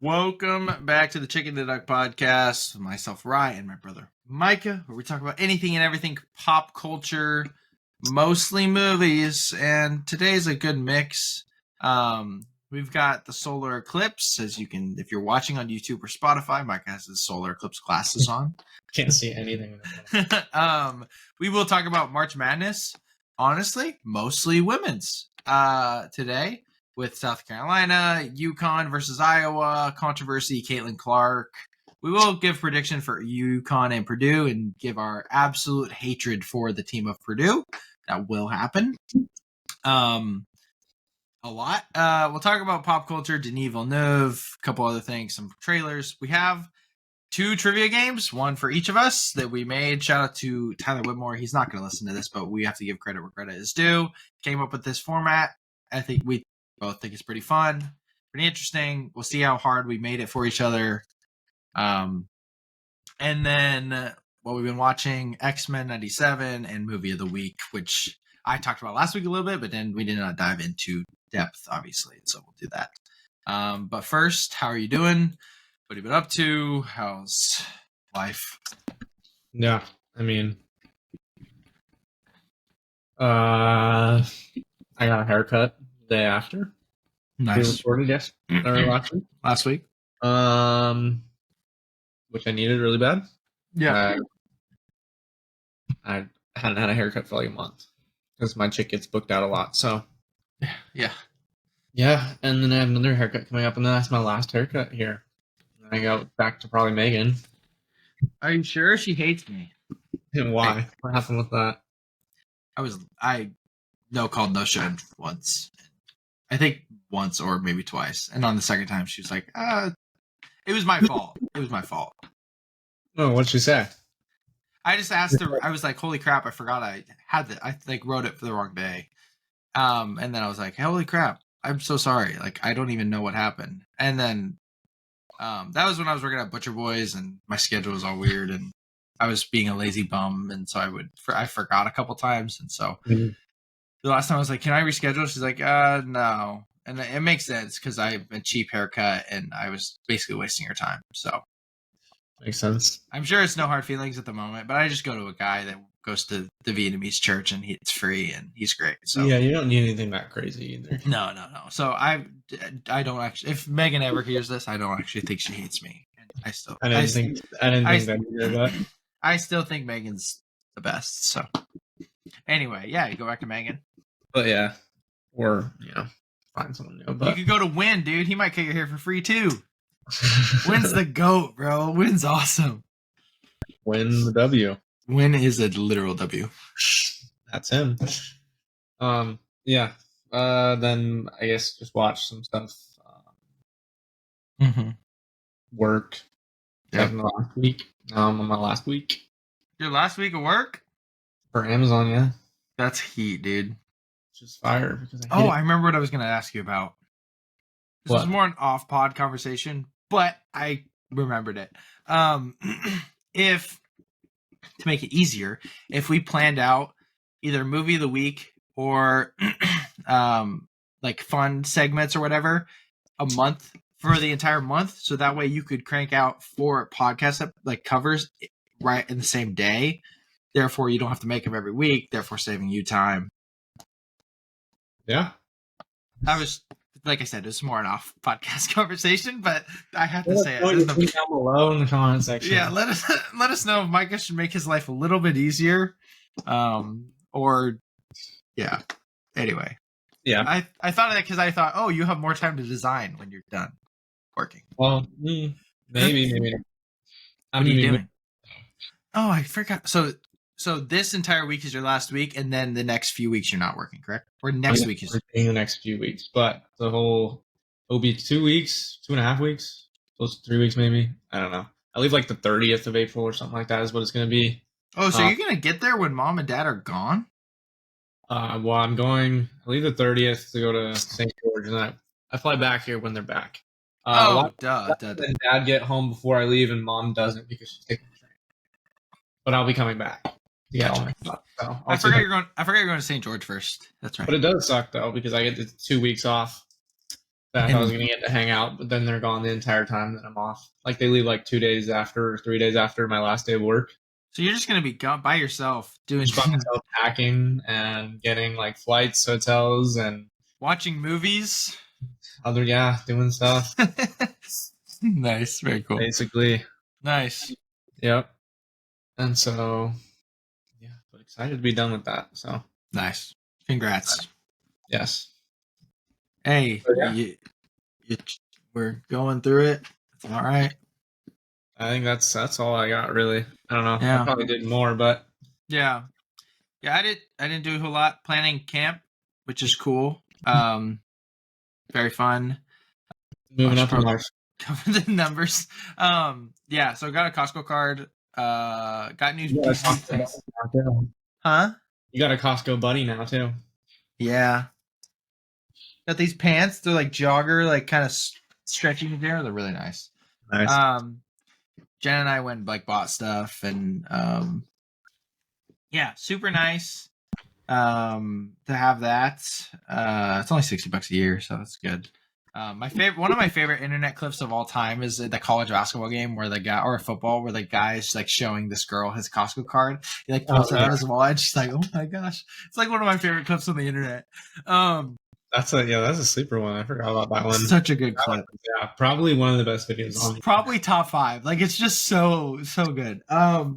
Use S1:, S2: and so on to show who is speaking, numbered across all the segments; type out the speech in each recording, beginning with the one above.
S1: Welcome back to the Chicken to Duck podcast with myself, Ryan, and my brother, Micah, where we talk about anything and everything pop culture, mostly movies, and today's a good mix. We've got the solar eclipse, as you can, if you're watching on YouTube or Spotify, Micah has his solar eclipse glasses on.
S2: Can't see anything.
S1: We will talk about March Madness, honestly, mostly women's today. With South Carolina, UConn versus Iowa, controversy, Caitlin Clark. We will give prediction for UConn and Purdue and give our absolute hatred for the team of Purdue. That will happen. A lot. We'll talk about pop culture, Denis Villeneuve, a couple other things, some trailers. We have 2 trivia games, one for each of us that we made. Shout out to Tyler Whitmore. He's not going to listen to this, but we have to give credit where credit is due. Came up with this format. I think we both think it's pretty fun, pretty interesting. We'll see how hard we made it for each other. And then what we've been watching, X-Men 97 and Movie of the Week, which I talked about last week a little bit, but then we did not dive into depth, obviously. So we'll do that. But first, how are you doing? What have you been up to? How's life?
S2: Yeah, I mean, I got a haircut the day after.
S1: Nice.
S2: We recorded
S1: last week.
S2: Which I needed really bad.
S1: Yeah.
S2: I hadn't had a haircut for like a month because my chick gets booked out a lot. So
S1: yeah,
S2: and then I have another haircut coming up, and then that's my last haircut here. And then I go back to probably Megan.
S1: Are you sure she hates me?
S2: And why? What happened with that?
S1: I no called no showed once. I think once or maybe twice. And on the second time, she was like, it was my fault. It was my fault.
S2: Oh, what'd she say?
S1: I just asked her, I was like, holy crap, I forgot I had that. I like wrote it for the wrong day. And then I was like, holy crap, I'm so sorry. Like, I don't even know what happened. And then that was when I was working at Butcher Boys and my schedule was all weird and I was being a lazy bum. And so I forgot a couple times. And so the last time I was like, can I reschedule? She's like, no. And it makes sense because I have a cheap haircut and I was basically wasting her time. So
S2: makes sense.
S1: I'm sure it's no hard feelings at the moment, but I just go to a guy that goes to the Vietnamese church and it's free and he's great. So
S2: yeah, you don't need anything that crazy either.
S1: No. So I don't actually. If Megan ever hears this, I don't actually think she hates me. I didn't think that either, but I still think Megan's the best. So anyway, yeah, you go back to Megan.
S2: But yeah, or find someone new. But
S1: you could go to Win, dude. He might cut your hair for free too. Win's the GOAT, bro. Win's awesome.
S2: Win the W.
S1: Win is a literal W.
S2: That's him. Yeah. Then I guess just watch some stuff. Work.
S1: Yeah.
S2: My last week. On my last week.
S1: Your last week of work?
S2: For Amazon, yeah.
S1: That's heat, dude.
S2: Just fire because
S1: I remember what I was going to ask you about. This was more an off-pod conversation, but I remembered it. If to make it easier, if we planned out either movie of the week or like fun segments or whatever a month for the entire month, so that way you could crank out 4 podcasts like covers right in the same day. Therefore, you don't have to make them every week. Therefore, saving you time.
S2: Yeah,
S1: I was. Like I said, it's more an off podcast conversation, but I have to say
S2: it. Down below in the comment section.
S1: Yeah, let us know if Micah should make his life a little bit easier, or yeah. Anyway,
S2: yeah.
S1: I thought of that because I thought, oh, you have more time to design when you're done working.
S2: Well, maybe.
S1: What are you doing? Oh, I forgot. So this entire week is your last week, and then the next few weeks you're not working, correct? Or next week is
S2: the next few weeks, but it'll be 2 weeks, 2.5 weeks, close to 3 weeks maybe. I don't know. I leave like the 30th of April or something like that is what it's going to be.
S1: Oh, so you're going to get there when mom and dad are gone?
S2: Well, I leave the 30th to go to St. George, and I fly back here when they're back.
S1: Duh.
S2: And dad get home before I leave, and mom doesn't because she's taking the train. But I'll be coming back. Yeah, all my stuff. So I forgot you're going to St. George first. That's right. But it does suck though because I get the 2 weeks off that I was
S1: And
S2: gonna get to hang out, but then they're gone the entire time that I'm off. Like they leave like 2 days after, or 3 days after my last day of work.
S1: so you're just gonna be by yourself doing
S2: Just by myself packing and getting like flights, hotels, and
S1: watching movies.
S2: doing stuff.
S1: Nice, very cool.
S2: Basically.
S1: Nice,
S2: Yep. And so yeah, but excited to be done with that. So
S1: nice. Congrats.
S2: yes.
S1: Hey,
S2: But yeah,
S1: we're going through it. It's all right.
S2: I think that's all I got really. I don't know. I
S1: Yeah,
S2: probably did more, but
S1: yeah, yeah. I didn't do a whole lot. Planning camp, which is cool. Very fun.
S2: moving
S1: Bunch
S2: up in
S1: of
S2: life.
S1: cover the numbers. Yeah. So got a Costco card. Got new
S2: You got a
S1: these new
S2: Costco
S1: things.
S2: buddy now too.
S1: Huh?
S2: You got a Costco buddy now too.
S1: Yeah. Got these pants. They're like jogger, like kind of stretchy material. They're really nice.
S2: Nice.
S1: Jen and I went and like bought stuff, and yeah, super nice. To have that. It's only $60 a year, so that's good. One of my favorite internet clips of all time is the college basketball game where the guy, or football, where the guy's like showing this girl his Costco card. He like pulls it out of his wallet, and she's like, "Oh my gosh!" It's like one of my favorite clips on the internet.
S2: That's a sleeper one. I forgot about that one.
S1: Such a good clip.
S2: Yeah, probably one of the best videos on.
S1: Probably top 5. Like it's just so good. But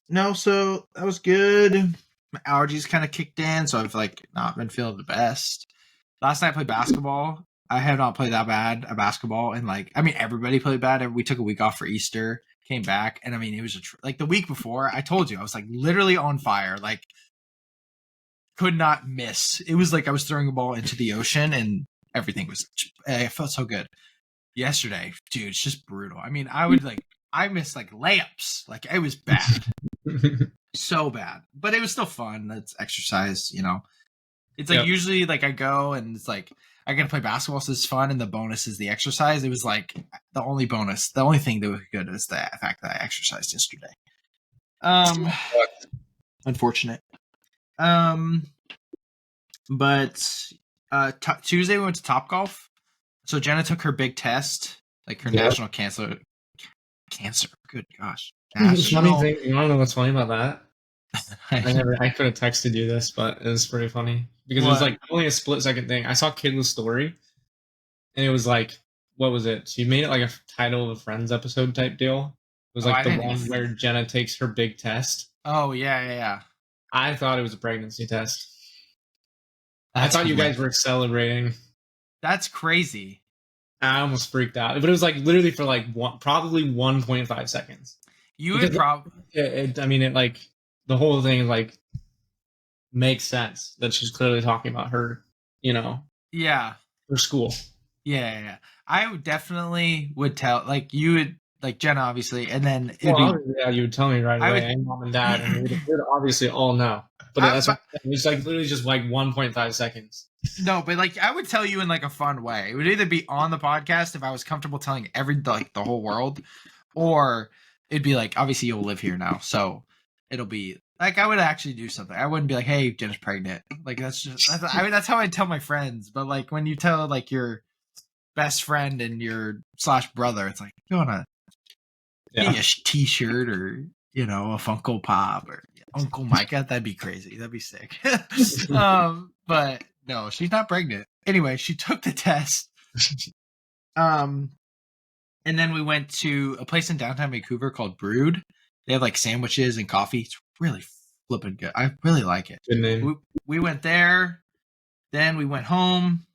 S1: no, so that was good. My allergies kind of kicked in, so I've like not been feeling the best. Last night I played basketball. I have not played that bad at basketball, and like I mean everybody played bad. We took a week off for Easter, came back, and I mean it was like the week before. I told you I was like literally on fire, like could not miss. It was like I was throwing a ball into the ocean, and everything was. It felt so good. Yesterday, dude, it's just brutal. I mean, I missed like layups. Like it was bad. So bad. But it was still fun. It's exercise, you know. It's like usually like I go and it's like I gotta play basketball, so it's fun, and the bonus is the exercise. It was like the only thing that was good is the fact that I exercised yesterday. Unfortunate. But Tuesday we went to Topgolf. So Jenna took her big test, like her national cancer. Good gosh.
S2: Funny thing, you want to know what's funny about that?
S1: National.
S2: I could have texted you this, but it was pretty funny because it was like only a split second thing. I saw Kidla's story, and it was like, what was it? She made it like a title of a Friends episode type deal. It was like the one where Jenna takes her big test.
S1: Oh yeah.
S2: I thought it was a pregnancy test. I thought you guys were celebrating.
S1: That's crazy.
S2: I almost freaked out, but it was like literally for like probably 1.5 seconds.
S1: You would probably.
S2: I mean, it like the whole thing like makes sense that she's clearly talking about her, you know.
S1: Yeah.
S2: Her school.
S1: Yeah. I would definitely would tell, like you would, like Jenna obviously, and then
S2: you would tell me right away, and mom and dad, and we would obviously all know. But it's like literally just like 1.5 seconds.
S1: No, but like I would tell you in like a fun way. It would either be on the podcast if I was comfortable telling the whole world, or it'd be like obviously you'll live here now, so it'll be like I would actually do something. I wouldn't be like, "Hey, Jenna's pregnant." Like that's that's how I tell my friends. But like when you tell like your best friend and your / brother, it's like you wanna get a T-shirt or you know a Funko Pop or Uncle Micah. That'd be crazy. That'd be sick. But no, she's not pregnant. Anyway, she took the test. And then we went to a place in downtown Vancouver called Brood. They have like sandwiches and coffee. It's really flipping good. I really like it.
S2: Good name.
S1: We went there. Then we went home.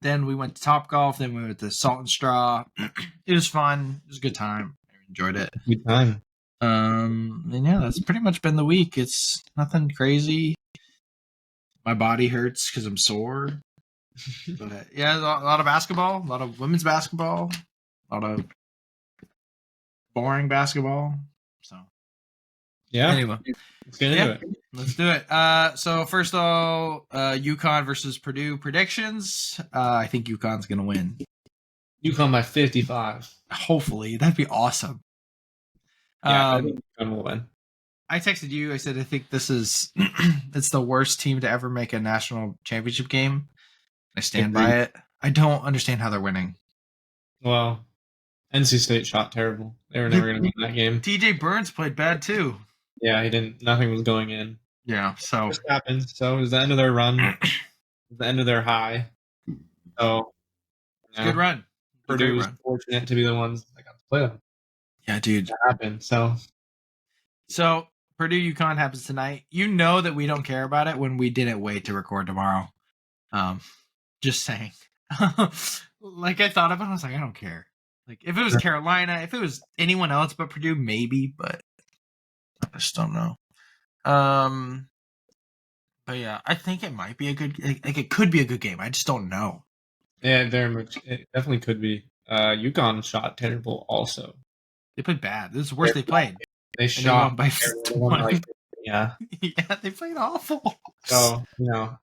S1: Then we went to Topgolf. Then we went to Salt and Straw. It was fun. It was a good time. I enjoyed it.
S2: Good time.
S1: And yeah, that's pretty much been the week. It's nothing crazy. My body hurts because I'm sore. But yeah, a lot of basketball, a lot of women's basketball, a lot of boring basketball. So
S2: yeah.
S1: Anyway,
S2: let's get into it.
S1: Let's do it. So first of all, UConn versus Purdue predictions. I think UConn's gonna win.
S2: UConn by 55.
S1: Hopefully, that'd be awesome.
S2: Yeah, I think UConn will win.
S1: I texted you. I said I think this is it's the worst team to ever make a national championship game. I stand by it. I don't understand how they're winning.
S2: Well, NC State shot terrible. They were never going to win that game.
S1: TJ Burns played bad too.
S2: Yeah, he didn't. Nothing was going in.
S1: Yeah, so
S2: it just happened. So it was the end of their run. It was the end of their high. So
S1: it's a good run.
S2: Purdue was fortunate to be the ones that got to play them.
S1: Yeah, dude.
S2: That happened. So
S1: Purdue UConn happens tonight. You know that we don't care about it when we didn't wait to record tomorrow. Just saying. Like I thought about it, I was like, I don't care. Like if it was Carolina, if it was anyone else but Purdue, maybe, but I just don't know. But yeah, I think it might be a good like it could be a good game. I just don't know.
S2: Yeah, very much. It definitely could be. UConn shot terrible also.
S1: They played bad. This is the worst they played.
S2: They shot
S1: by
S2: yeah.
S1: Yeah, they played awful.
S2: So,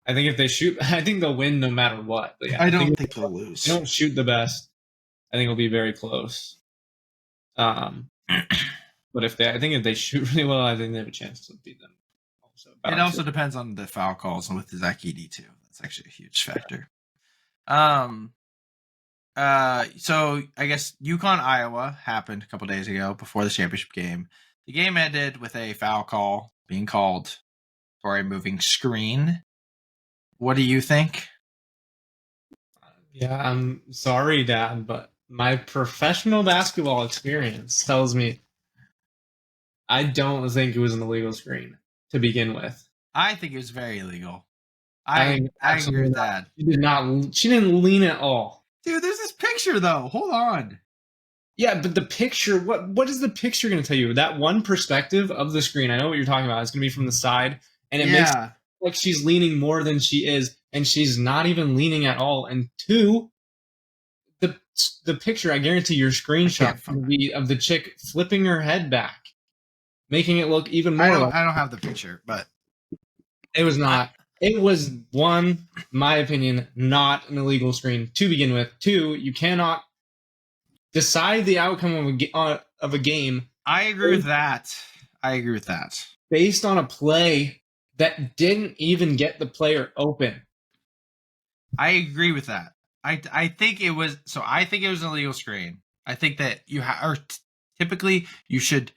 S2: I think if they shoot, I think they'll win no matter what. But yeah,
S1: I don't think they'll lose.
S2: They don't shoot the best. I think it'll be very close. But I think if they shoot really well, I think they have a chance to beat them.
S1: It also depends on the foul calls with the Zach Edey too. That's actually a huge factor. So I guess UConn Iowa happened a couple days ago before the championship game. The game ended with a foul call being called for a moving screen. What do you think?
S2: Yeah, I'm sorry, Dad, but my professional basketball experience tells me I don't think it was an illegal screen to begin with.
S1: I think it was very illegal. I agree with that.
S2: She didn't lean at all.
S1: Dude, there's this picture though. Hold on.
S2: Yeah, but the picture, what is the picture going to tell you? That one perspective of the screen, I know what you're talking about. It's going to be from the side, and it makes it like she's leaning more than she is, and she's not even leaning at all. And two, the picture, I guarantee your screenshot of the chick flipping her head back, making it look even more.
S1: I don't have the picture, but
S2: it was not. It was, one, my opinion, not an illegal screen to begin with. Two, you cannot decide the outcome of a game.
S1: I agree with that.
S2: Based on a play that didn't even get the player open.
S1: I agree with that. I think it was an illegal screen. I think that typically you should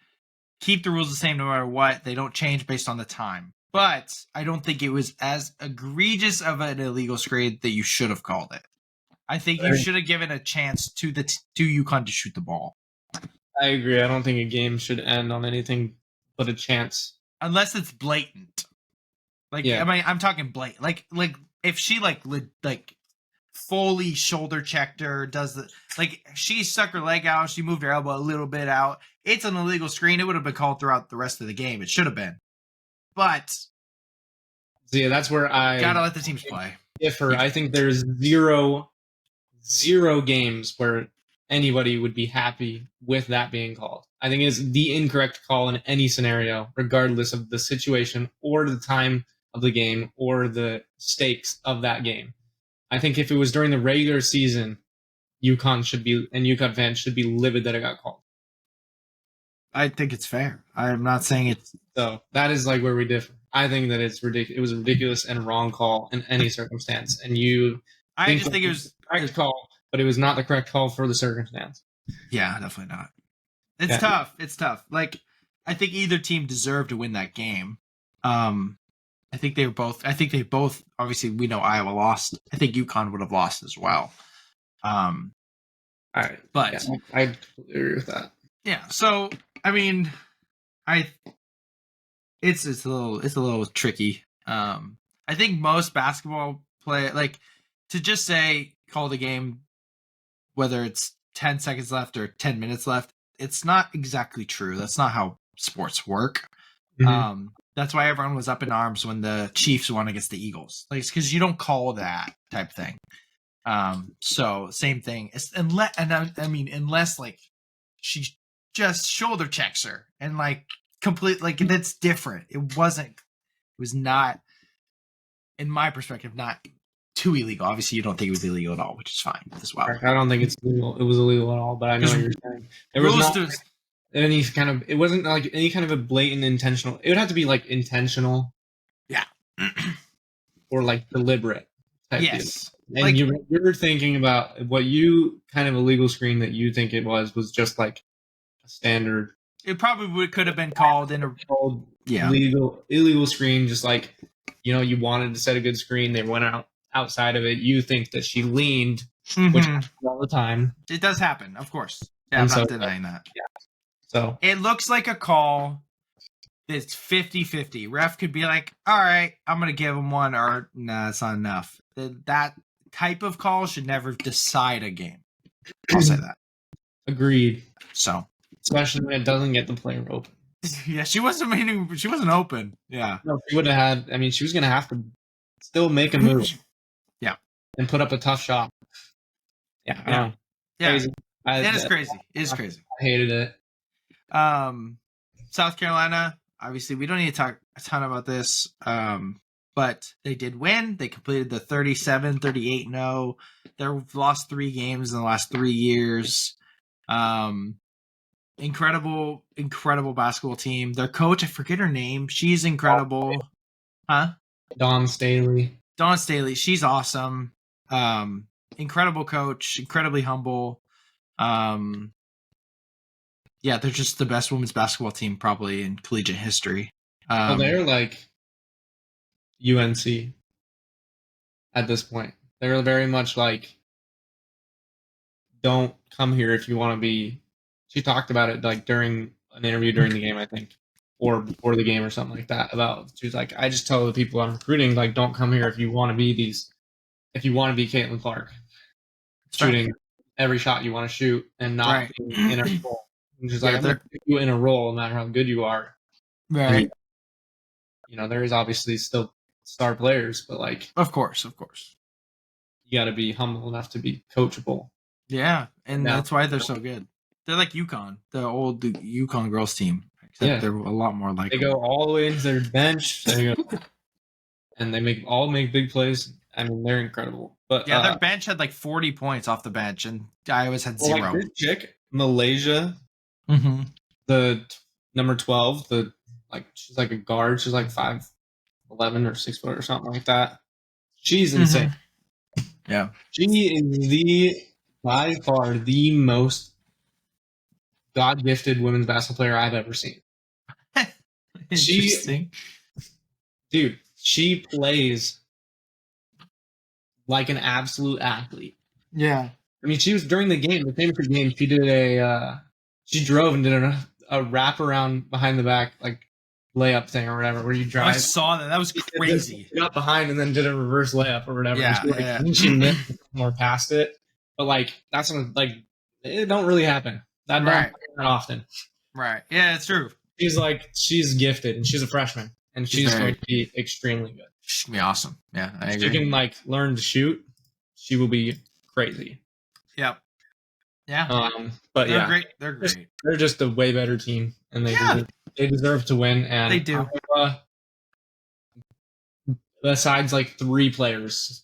S1: keep the rules the same no matter what. They don't change based on the time. But I don't think it was as egregious of an illegal screen that you should have called it. I think you should have given a chance to UConn to shoot the ball.
S2: I agree. I don't think a game should end on anything but a chance,
S1: unless it's blatant. Like, yeah. I mean, I'm talking blatant. Like if she like fully shoulder checked her, she stuck her leg out, she moved her elbow a little bit out. It's an illegal screen. It would have been called throughout the rest of the game. It should have been. But
S2: so yeah, that's where I
S1: gotta let the teams play.
S2: Differ. I think there's zero games where anybody would be happy with that being called. I think it's the incorrect call in any scenario, regardless of the situation or the time of the game or the stakes of that game. I think if it was during the regular season, UConn fans should be livid that it got called.
S1: I think it's fair. I'm not saying it's...
S2: So that is like where we differ. I think that it's ridiculous. It was a ridiculous and wrong call in any circumstance. And
S1: I just think it was
S2: the correct call, but it was not the correct call for the circumstance.
S1: Yeah, definitely not. It's tough. It's tough. Like, I think either team deserved to win that game. I think they both, obviously we know Iowa lost. I think UConn would have lost as well.
S2: All right.
S1: But
S2: yeah, I completely agree with that.
S1: Yeah. So, I mean, it's a little tricky. I think most basketball play, like, to just say call the game, whether it's 10 seconds left or 10 minutes left, it's not exactly true. That's not how sports work. Mm-hmm. That's why everyone was up in arms when the Chiefs won against the Eagles. Like, because you don't call that type thing. So same thing. Unless like she just shoulder checks her and like complete, like that's different. It was not, in my perspective, not too illegal. Obviously, you don't think it was illegal at all, which is fine as well.
S2: I don't think it's illegal. It was illegal at all, but I know what you're saying. There was not any kind of. It wasn't like any kind of a blatant intentional. It would have to be like intentional,
S1: yeah,
S2: or like deliberate type
S1: Yes.
S2: deal. And you're thinking about what you kind of illegal screen that you think it was just like a standard.
S1: It probably could have been called in a
S2: illegal screen, just like you wanted to set a good screen. They went outside of it. You think that she leaned, which happens all the time.
S1: It does happen, of course. Yeah, I'm not denying that.
S2: Yeah. So
S1: it looks like a call that's 50-50. Ref could be like, all right, I'm going to give him one, or nah, it's not enough. That type of call should never decide a game. I'll say that.
S2: Agreed.
S1: So,
S2: especially when it doesn't get the player open.
S1: Yeah, she wasn't open. Yeah.
S2: No, she would have had, I mean, she was going to have to still make a move.
S1: Yeah.
S2: And put up a tough shot. Yeah.
S1: Yeah.
S2: Crazy.
S1: It is crazy. It is crazy.
S2: I hated it.
S1: South Carolina, obviously, we don't need to talk a ton about this, but they did win. They completed the 38-0. They've lost 3 games in the last 3 years. Incredible basketball team. Their coach, I forget her name. She's incredible.
S2: Dawn Staley.
S1: She's awesome. Incredible coach, incredibly humble. Yeah, they're just the best women's basketball team probably in collegiate history.
S2: They're like UNC at this point. They're very much like, don't come here if you want to be. She talked about it like during an interview during the game, I think, or before the game or something like that. She was like, I just tell the people I'm recruiting, like, don't come here if you want to be Caitlin Clark, shooting every shot you want to shoot and not being in a role. And she's like, I'm going to put you in a role no matter how good you are.
S1: Right.
S2: And, there is obviously still star players, but like,
S1: of course,
S2: you got to be humble enough to be coachable.
S1: Yeah, and that's why they're so good. They're like UConn, the old UConn girls team. Except they're a lot more like.
S2: They go all the way into their bench, and they make big plays. I mean, they're incredible. But
S1: yeah, their bench had like 40 points off the bench, and Iowa's had 0.
S2: Like this chick, Malaysia,
S1: the
S2: number 12, she's like a guard. She's like 5'11" or 6 foot or something like that. She's insane.
S1: Yeah,
S2: she is by far the most God-gifted women's basketball player I've ever seen.
S1: Interesting.
S2: She plays like an absolute athlete.
S1: Yeah.
S2: I mean, she was during the game, the championship game, she did she drove and did a wrap around behind the back, like layup thing or whatever, where you drive.
S1: I saw that. That was crazy.
S2: She got behind and then did a reverse layup or whatever.
S1: Yeah.
S2: She missed more past it. But like, that's like, it don't really happen. That don't happen that often.
S1: Right. Yeah, it's true.
S2: She's gifted and she's a freshman and she's going to be extremely good.
S1: She's going to be awesome. Yeah, I agree.
S2: If she can like learn to shoot, she will be crazy.
S1: Yep. Yeah.
S2: But
S1: they're great. They're great.
S2: They're just a way better team and they deserve to win. And
S1: they do.
S2: Besides like 3 players,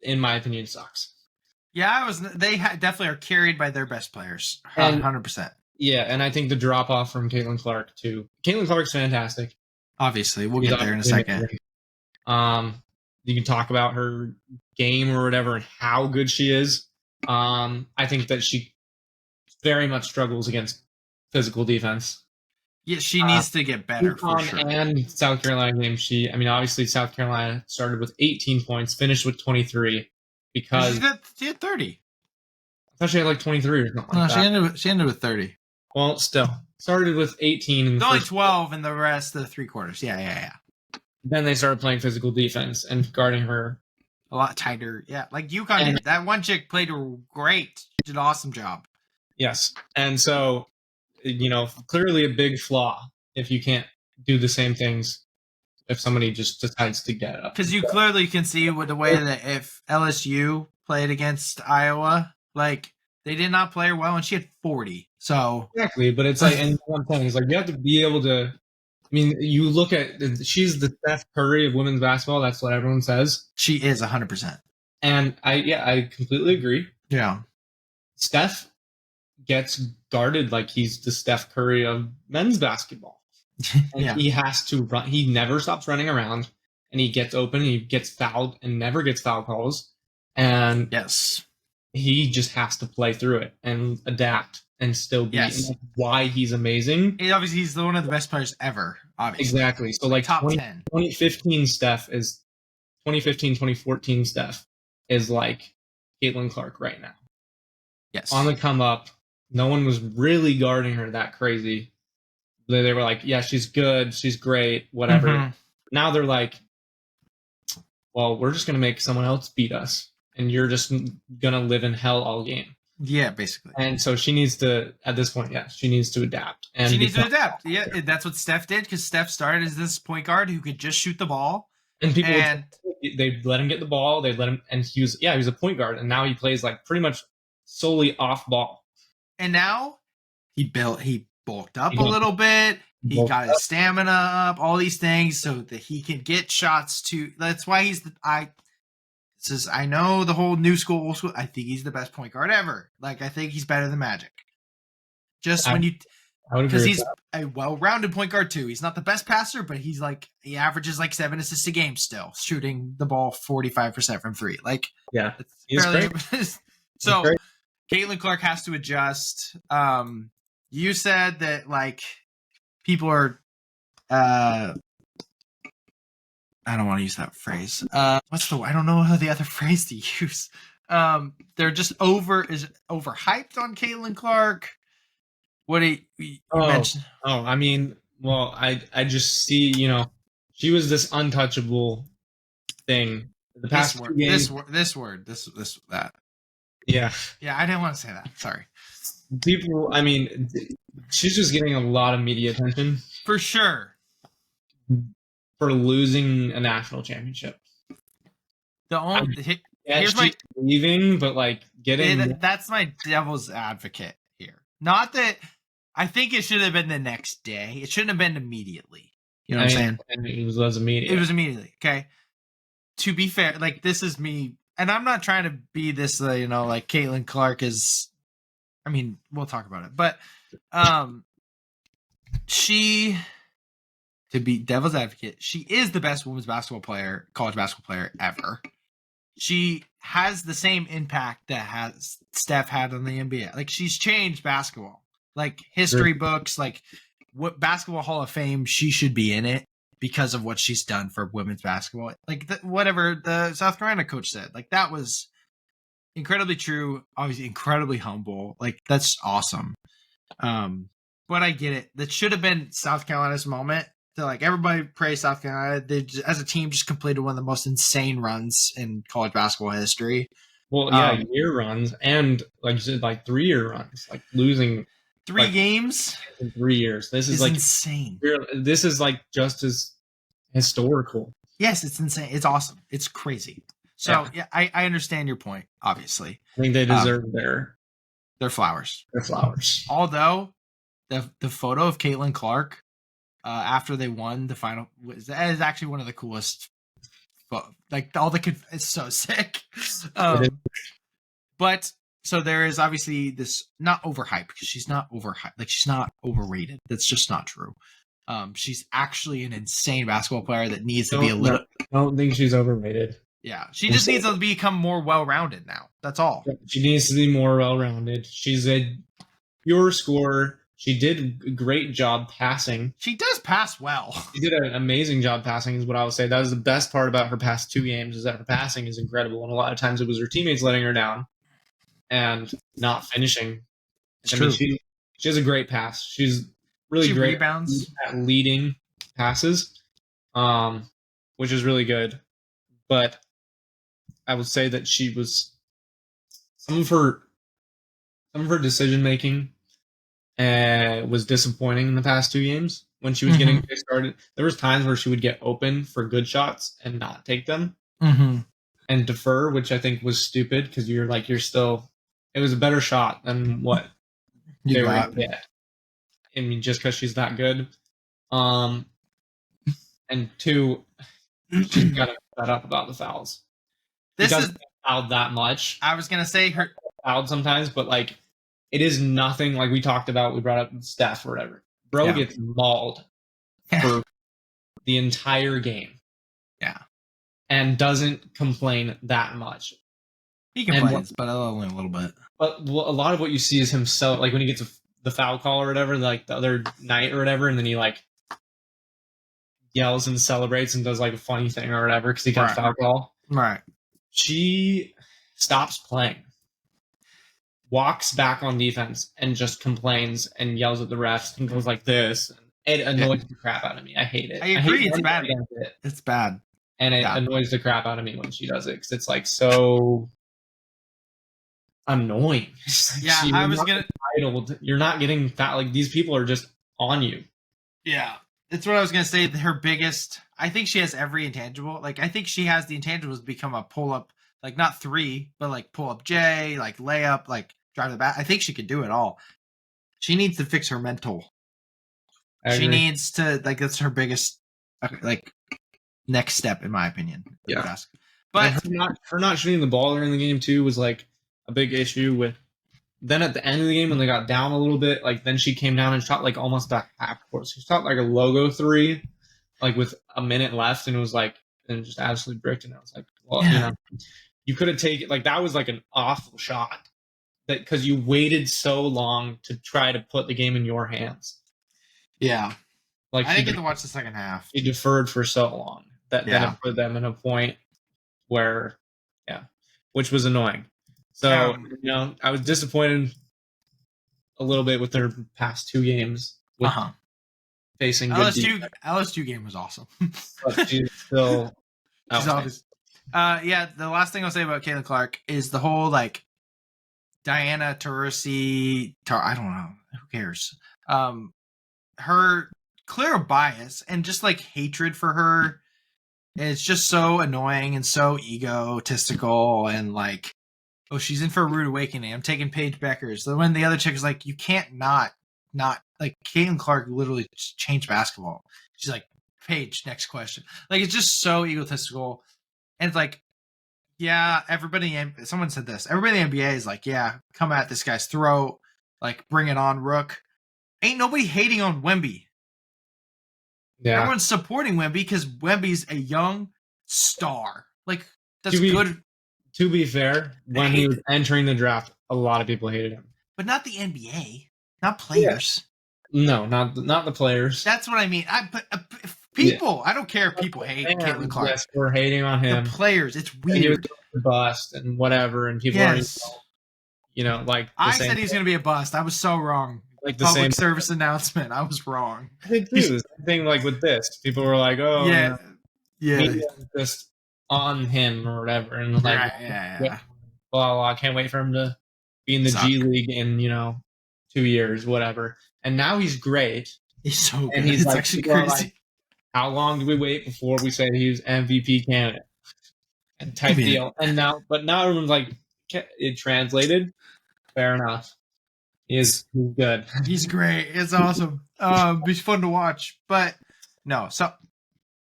S2: in my opinion, sucks.
S1: Yeah, they definitely are carried by their best players, 100%.
S2: Yeah, and I think the drop off from Caitlin Clark too. Caitlin Clark's fantastic.
S1: Obviously, we'll get there in a second.
S2: You can talk about her game or whatever and how good she is. I think that she very much struggles against physical defense.
S1: Yeah, she needs to get better for sure.
S2: And South Carolina game, obviously South Carolina started with 18 points, finished with 23 because
S1: she had 30.
S2: I thought she had like 23 or something like
S1: that. She ended with 30.
S2: Well, still started with 18 in the
S1: only 12 in the rest of the 3 quarters. Yeah.
S2: Then they started playing physical defense and guarding her
S1: a lot tighter. Yeah, like UConn did. That one chick played her great. She did an awesome job.
S2: Yes, and so clearly a big flaw if you can't do the same things if somebody just decides to get up.
S1: Because you clearly can see with the way that if LSU played against Iowa, like they did not play her well, and she had 40. So
S2: exactly, but it's like, and one thing is like you have to be able to. I mean, you look at she's the Steph Curry of women's basketball. That's what everyone says.
S1: She is 100%.
S2: And I completely agree.
S1: Yeah,
S2: Steph gets guarded like he's the Steph Curry of men's basketball. And he has to run. He never stops running around, and he gets open, and he gets fouled and never gets foul calls. And
S1: yes,
S2: he just has to play through it and adapt and still be.
S1: yes.
S2: And that's why he's amazing.
S1: Obviously, he's one of the best players ever. Obviously,
S2: Exactly. So like
S1: top 10.
S2: 2015 Steph is 2015, 2014 Steph is like Caitlin Clark right now.
S1: Yes,
S2: On the come up. No one was really guarding her that crazy. They were like, yeah, she's good, she's great, whatever.
S1: Mm-hmm.
S2: Now they're like, well, we're just gonna make someone else beat us, and you're just gonna live in hell all game.
S1: Yeah, basically.
S2: And so she needs to, at this point, yeah, she needs to adapt. And
S1: she needs to adapt. Yeah, that's what Steph did, because Steph started as this point guard who could just shoot the ball.
S2: And people, they let him get the ball. They let him, and he was a point guard, and now he plays like pretty much solely off ball.
S1: And now he bulked up a little bit. He got his stamina up, all these things, so that he can get shots to. That's why he's I know the whole new school, old school. I think he's the best point guard ever. Like, I think he's better than Magic. Because he's a well-rounded point guard too. He's not the best passer, but he averages like 7 assists a game still, shooting the ball 45% from 3. Like,
S2: yeah, he's great.
S1: So Caitlin Clark has to adjust. You said that like people are I don't want to use that phrase. I don't know how the other phrase to use. They're just overhyped on Caitlin Clark. What do you mention?
S2: Oh, I mean, well, I just see, she was this untouchable thing. The past
S1: this
S2: two games,
S1: that.
S2: Yeah.
S1: Yeah, I didn't want to say that. Sorry.
S2: People, I mean, she's just getting a lot of media attention.
S1: For sure.
S2: For losing a national championship.
S1: Here's my
S2: leaving, but like getting.
S1: That's my devil's advocate here. Not that I think it should have been the next day. It shouldn't have been immediately. You know what I'm saying?
S2: And it was immediate.
S1: It was immediately. Okay. To be fair, like, this is me, and I'm not trying to be this, like Caitlin Clark is. I mean, we'll talk about it, but she. To be devil's advocate, she is the best women's college basketball player ever. She has the same impact that Steph had on the NBA. Like, she's changed basketball. Like, history books, like, what Basketball Hall of Fame, she should be in it because of what she's done for women's basketball. Like, whatever the South Carolina coach said, like, that was incredibly true. Obviously, incredibly humble. Like, that's awesome. But I get it. That should have been South Carolina's moment. So, like, everybody praised South Carolina. They, as a team, just completed one of the most insane runs in college basketball history.
S2: Well, yeah, year runs, and like you said, like 3-year runs, like losing
S1: 3 games
S2: in 3 years. This is like
S1: insane.
S2: This is like just as historical.
S1: Yes, it's insane. It's awesome. It's crazy. So yeah, I understand your point. Obviously,
S2: I think they deserve their
S1: flowers.
S2: Their flowers.
S1: Although the photo of Caitlin Clark. After they won the final, is actually one of the coolest. Like, it's so sick. But so there is obviously this, not overhyped, because she's not overhyped. Like, she's not overrated. That's just not true. She's actually an insane basketball player that needs to be a little.
S2: I don't think she's overrated.
S1: Yeah, she just needs to become more well-rounded now. That's all.
S2: She needs to be more well-rounded. She's a pure scorer. She did a great job passing.
S1: She does pass well.
S2: She did an amazing job passing, is what I would say. That was the best part about her past 2 games, is that her passing is incredible. And a lot of times it was her teammates letting her down and not finishing.
S1: It's true.
S2: She has a great pass. She's really great
S1: rebounds
S2: at leading passes, which is really good. But I would say that she was some of her decision-making was disappointing in the past 2 games when she was getting started. There was times where she would get open for good shots and not take them and defer, which I think was stupid, because it was a better shot than what they were going to get. I mean, just because she's that good. And 2, she's got to shut up about the fouls. She doesn't foul that much.
S1: I was going to say her
S2: fouled sometimes, but like, it is nothing like we talked about. We brought up Steph or whatever. Bro gets mauled for the entire game.
S1: Yeah.
S2: and doesn't complain that much.
S1: He complains, but only a little bit.
S2: But a lot of what you see is him like when he gets the foul call or whatever, like the other night or whatever, and then he like yells and celebrates and does like a funny thing or whatever because he got a foul call.
S1: Right.
S2: She stops playing, walks back on defense, and just complains and yells at the refs and goes like this. It annoys the crap out of me. I hate it.
S1: I agree. It's bad.
S2: It's
S1: bad.
S2: And it annoys the crap out of me when she does it because it's like so annoying.
S1: Yeah, I was gonna.
S2: You're not getting fat. Like these people are just on you.
S1: Yeah, that's what I was gonna say. Her biggest. I think she has every intangible. Like I think she has the intangibles to become a pull up. Like not 3, but like pull up J, like layup, like drive the back. I think she could do it all. She needs to fix her mental. She needs to like that's her biggest like next step in my opinion.
S2: Yeah, but her not shooting the ball during the game too was like a big issue with. Then at the end of the game when they got down a little bit, like then she came down and shot like almost a half court. She shot like a logo 3, like with a minute left, and it was like and just absolutely bricked. And I was like, well, you know, you could have taken like that was like an awful shot that because you waited so long to try to put the game in your hands.
S1: Yeah, like I didn't get to watch the second half.
S2: He deferred for so long that then it put them in a point where, which was annoying. So you know, I was disappointed a little bit with their past 2 games. With facing
S1: LSU game was awesome.
S2: But she's still.
S1: She's always. Yeah, the last thing I'll say about Caitlin Clark is the whole like Diana Taurasi. I don't know. Who cares? Her clear bias and just like hatred for her. It's just so annoying and so egotistical and like, oh, she's in for a rude awakening. I'm taking Paige Beckers. So when the other chick is like, you can't not like Caitlin Clark literally changed basketball. She's like, Paige, next question. Like it's just so egotistical. And it's like, yeah, someone said this. Everybody in the NBA is like, yeah, come at this guy's throat. Like, bring it on, Rook. Ain't nobody hating on Wemby. Yeah. Everyone's supporting Wemby because Wemby's a young star. Like, that's good.
S2: To be fair, when he was entering the draft, a lot of people hated him.
S1: But not the NBA. Not players.
S2: Yeah. No, not the players.
S1: That's what I mean. People, I don't care if people hate Caitlin Clark.
S2: Yes, we're hating on him.
S1: The players, it's weird.
S2: And he was a bust and whatever, and people are, you know, like
S1: I said he's going to be a bust. I was so wrong.
S2: Like the
S1: public service announcement. I was wrong.
S2: I think too. The same thing like with this. People were like, "Oh, yeah, just on him or whatever," and like, well, I can't wait for him to be in the G League in 2 years, whatever. And now he's great.
S1: He's so good.
S2: And he's
S1: it's actually crazy.
S2: Like, how long do we wait before we say he's MVP candidate? And type deal. And now everyone's like, it translated. Fair enough. He's good.
S1: He's great. It's awesome. It's fun to watch. But no, so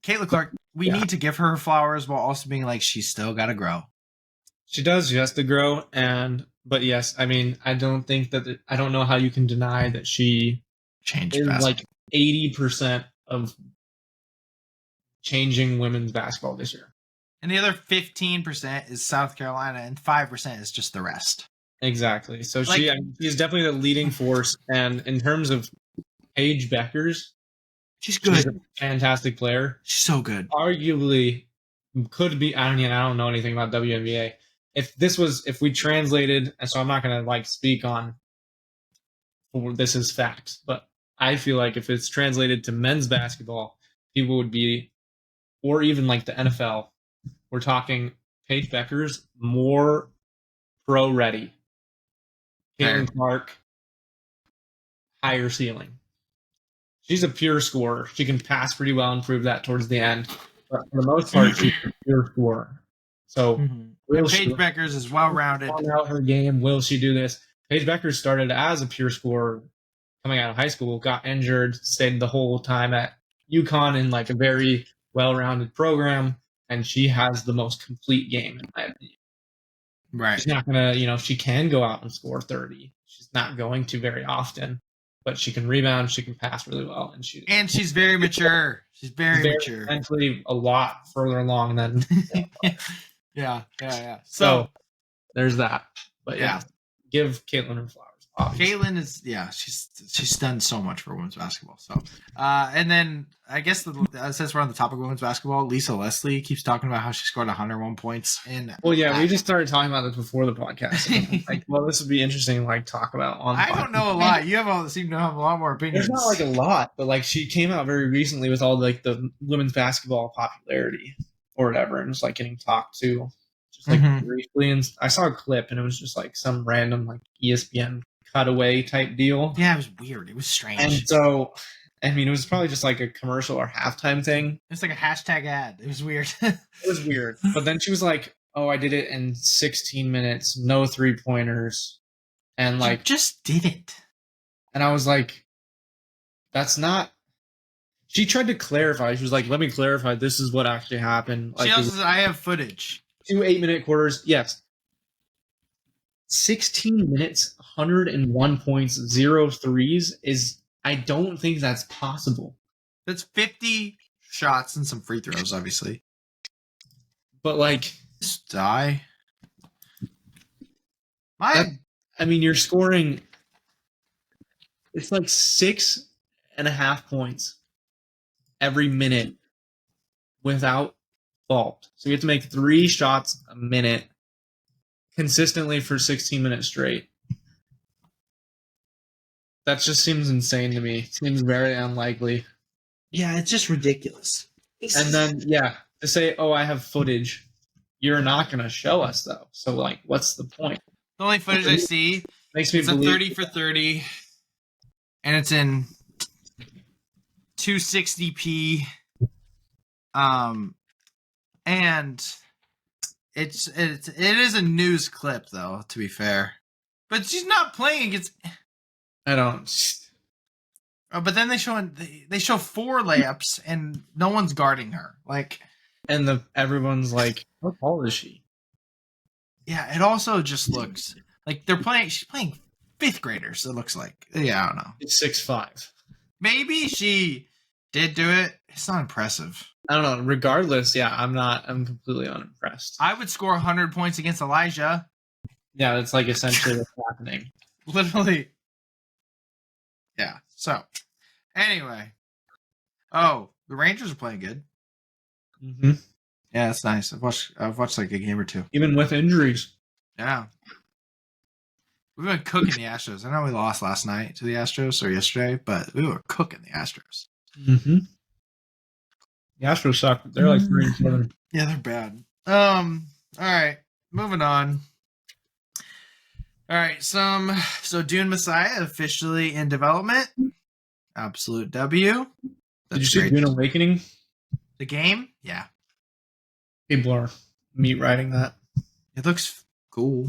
S1: Caitlin Clark, we need to give her flowers while also being like she's still got to grow.
S2: She does. She has to grow. But yes, I mean, I don't think that I don't know how you can deny that she
S1: changed
S2: like 80% of changing women's basketball this year.
S1: And the other 15% is South Carolina, and 5% is just the rest.
S2: Exactly. So she's definitely the leading force. And in terms of Paige Beckers,
S1: she's good.
S2: She's a fantastic player.
S1: She's so good.
S2: Arguably could be. I don't know anything about WNBA. If we translated, and so I'm not going to speak on this is facts, but I feel like if it's translated to men's basketball, people would be, or even like the NFL, we're talking Paige Beckers more pro ready. Caitlin Clark, higher ceiling. She's a pure scorer. She can pass pretty well and prove that towards the end. But for the most part, she's a pure scorer. So
S1: Paige Beckers is well-rounded.
S2: Out her game. Will she do this? Paige Beckers started as a pure scorer coming out of high school, got injured, stayed the whole time at UConn in a very well-rounded program, and she has the most complete game, in my opinion.
S1: Right.
S2: She's not going to, she can go out and score 30. She's not going to very often. but she can rebound, she can pass really well,
S1: and she's very mature. She's very mature.
S2: Mentally a lot further along than
S1: yeah.
S2: So there's that. But yeah, give Caitlin her flowers. Obviously.
S1: Caitlin is she's done so much for women's basketball. So and then I guess since we're on the topic of women's basketball, Lisa Leslie keeps talking about how she scored 101 points in.
S2: Well, yeah, we just started talking about this before the podcast. Like, well, this would be interesting to like talk about on.
S1: I don't know a lot. You seem to have a lot more opinions.
S2: There's not like a lot, but like she came out very recently with all like the women's basketball popularity or whatever, and just like getting talked to, just like briefly. And I saw a clip, and it was just like some random like ESPN cutaway type deal.
S1: Yeah, it was weird. It was strange.
S2: And so, I mean, it was probably just like a commercial or halftime thing.
S1: It's like a hashtag ad. It was weird.
S2: It was weird. But then she was like, "Oh, I did it in 16 minutes, no 3-pointers," and like
S1: just did it.
S2: And I was like, "That's not." She tried to clarify. She was like, "Let me clarify. This is what actually happened." Like,
S1: she also says, "I have footage."
S2: 2 8-minute quarters. Yes. 16 minutes, 101 points, 0 threes is, I don't think that's possible.
S1: That's 50 shots and some free throws, obviously.
S2: But like,
S1: just die.
S2: I mean, you're scoring, it's like 6.5 points every minute without fault. So you have to make 3 shots a minute consistently for 16 minutes straight. That just seems insane to me. It seems very unlikely.
S1: Yeah, it's just ridiculous.
S2: And then, yeah, to say, "Oh, I have footage," you're not going to show us, though. So, like, what's the point?
S1: The only footage I see
S2: makes me
S1: is a 30 for 30, and it's in 260p. And it is a news clip, though, to be fair. But she's not playing against.
S2: I don't.
S1: But then they show 4 layups and no one's guarding her. Like,
S2: and everyone's like, "How tall is she?"
S1: Yeah, it also just looks like she's playing 5th graders. It looks like. Yeah, I don't know.
S2: It's 6'5".
S1: Maybe she did do it. It's not impressive.
S2: I don't know. Regardless, yeah, I'm completely unimpressed.
S1: I would score 100 points against Elijah.
S2: Yeah, that's like essentially what's happening.
S1: Literally. Yeah. So, anyway. Oh, the Rangers are playing good.
S2: Mm-hmm.
S1: Yeah, that's nice. I've watched like a game or two.
S2: Even with injuries.
S1: Yeah. We've been cooking the Astros. I know we lost last night to the Astros or yesterday, but we were cooking the Astros.
S2: Mm-hmm. The Astros suck. They're like 3-7.
S1: Yeah, they're bad. All right. Moving on. All right, so Dune Messiah officially in development. Absolute W.
S2: Did you see Dune Awakening?
S1: The game? Yeah.
S2: People are meat riding that.
S1: It looks cool.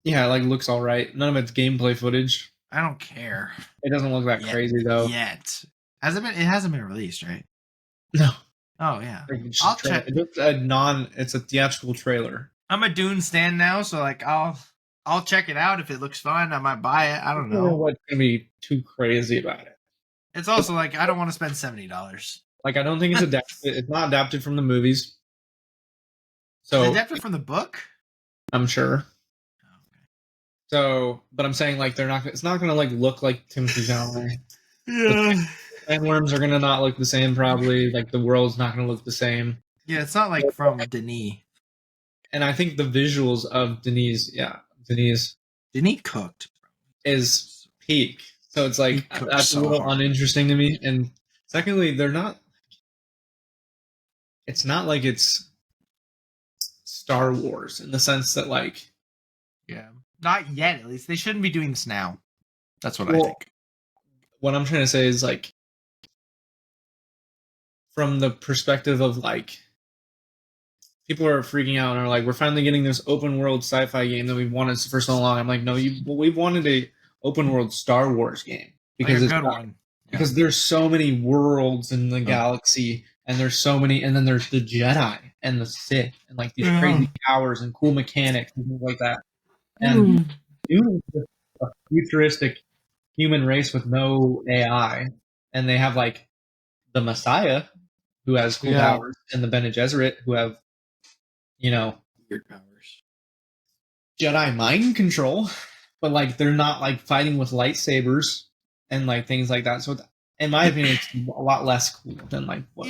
S2: Yeah, it like looks all right. None of it's gameplay footage.
S1: I don't care.
S2: It doesn't look that crazy though.
S1: Yet. It hasn't been released, right?
S2: No.
S1: Oh yeah.
S2: I'll check. It's a theatrical trailer.
S1: I'm a Dune stan now, so like I'll check it out if it looks fun. I might buy it. I don't know
S2: what's gonna be too crazy about it.
S1: It's also like I don't want to spend $70.
S2: Like I don't think it's adapted. It's not adapted from the movies. So
S1: it's adapted from the book?
S2: I'm sure.
S1: Oh, okay.
S2: So, but I'm saying like it's not gonna like look like Timothy Chalamet.
S1: Yeah.
S2: Sandworms are gonna not look the same probably. Like the world's not gonna look the same.
S1: Yeah, it's not like from Denis.
S2: And I think the visuals of Denis
S1: cooked
S2: is peak. So it's like that's a little uninteresting to me. And secondly, it's not like it's Star Wars in the sense that like,
S1: yeah, not yet. At least they shouldn't be doing this now. That's what I think.
S2: What I'm trying to say is like, from the perspective of like, people are freaking out and are like, "We're finally getting this open world sci-fi game that we've wanted for so long." I'm like, "No, we've wanted a open world Star Wars game because it's a good one. Because there's so many worlds in the galaxy, and there's so many, and then there's the Jedi and the Sith, and like these crazy powers and cool mechanics and things like that. And Dune is just a futuristic human race with no AI, and they have like the Messiah who has cool powers, and the Bene Gesserit who have,
S1: weird powers.
S2: Jedi mind control, but like they're not like fighting with lightsabers and like things like that. So in my opinion, it's a lot less cool than like what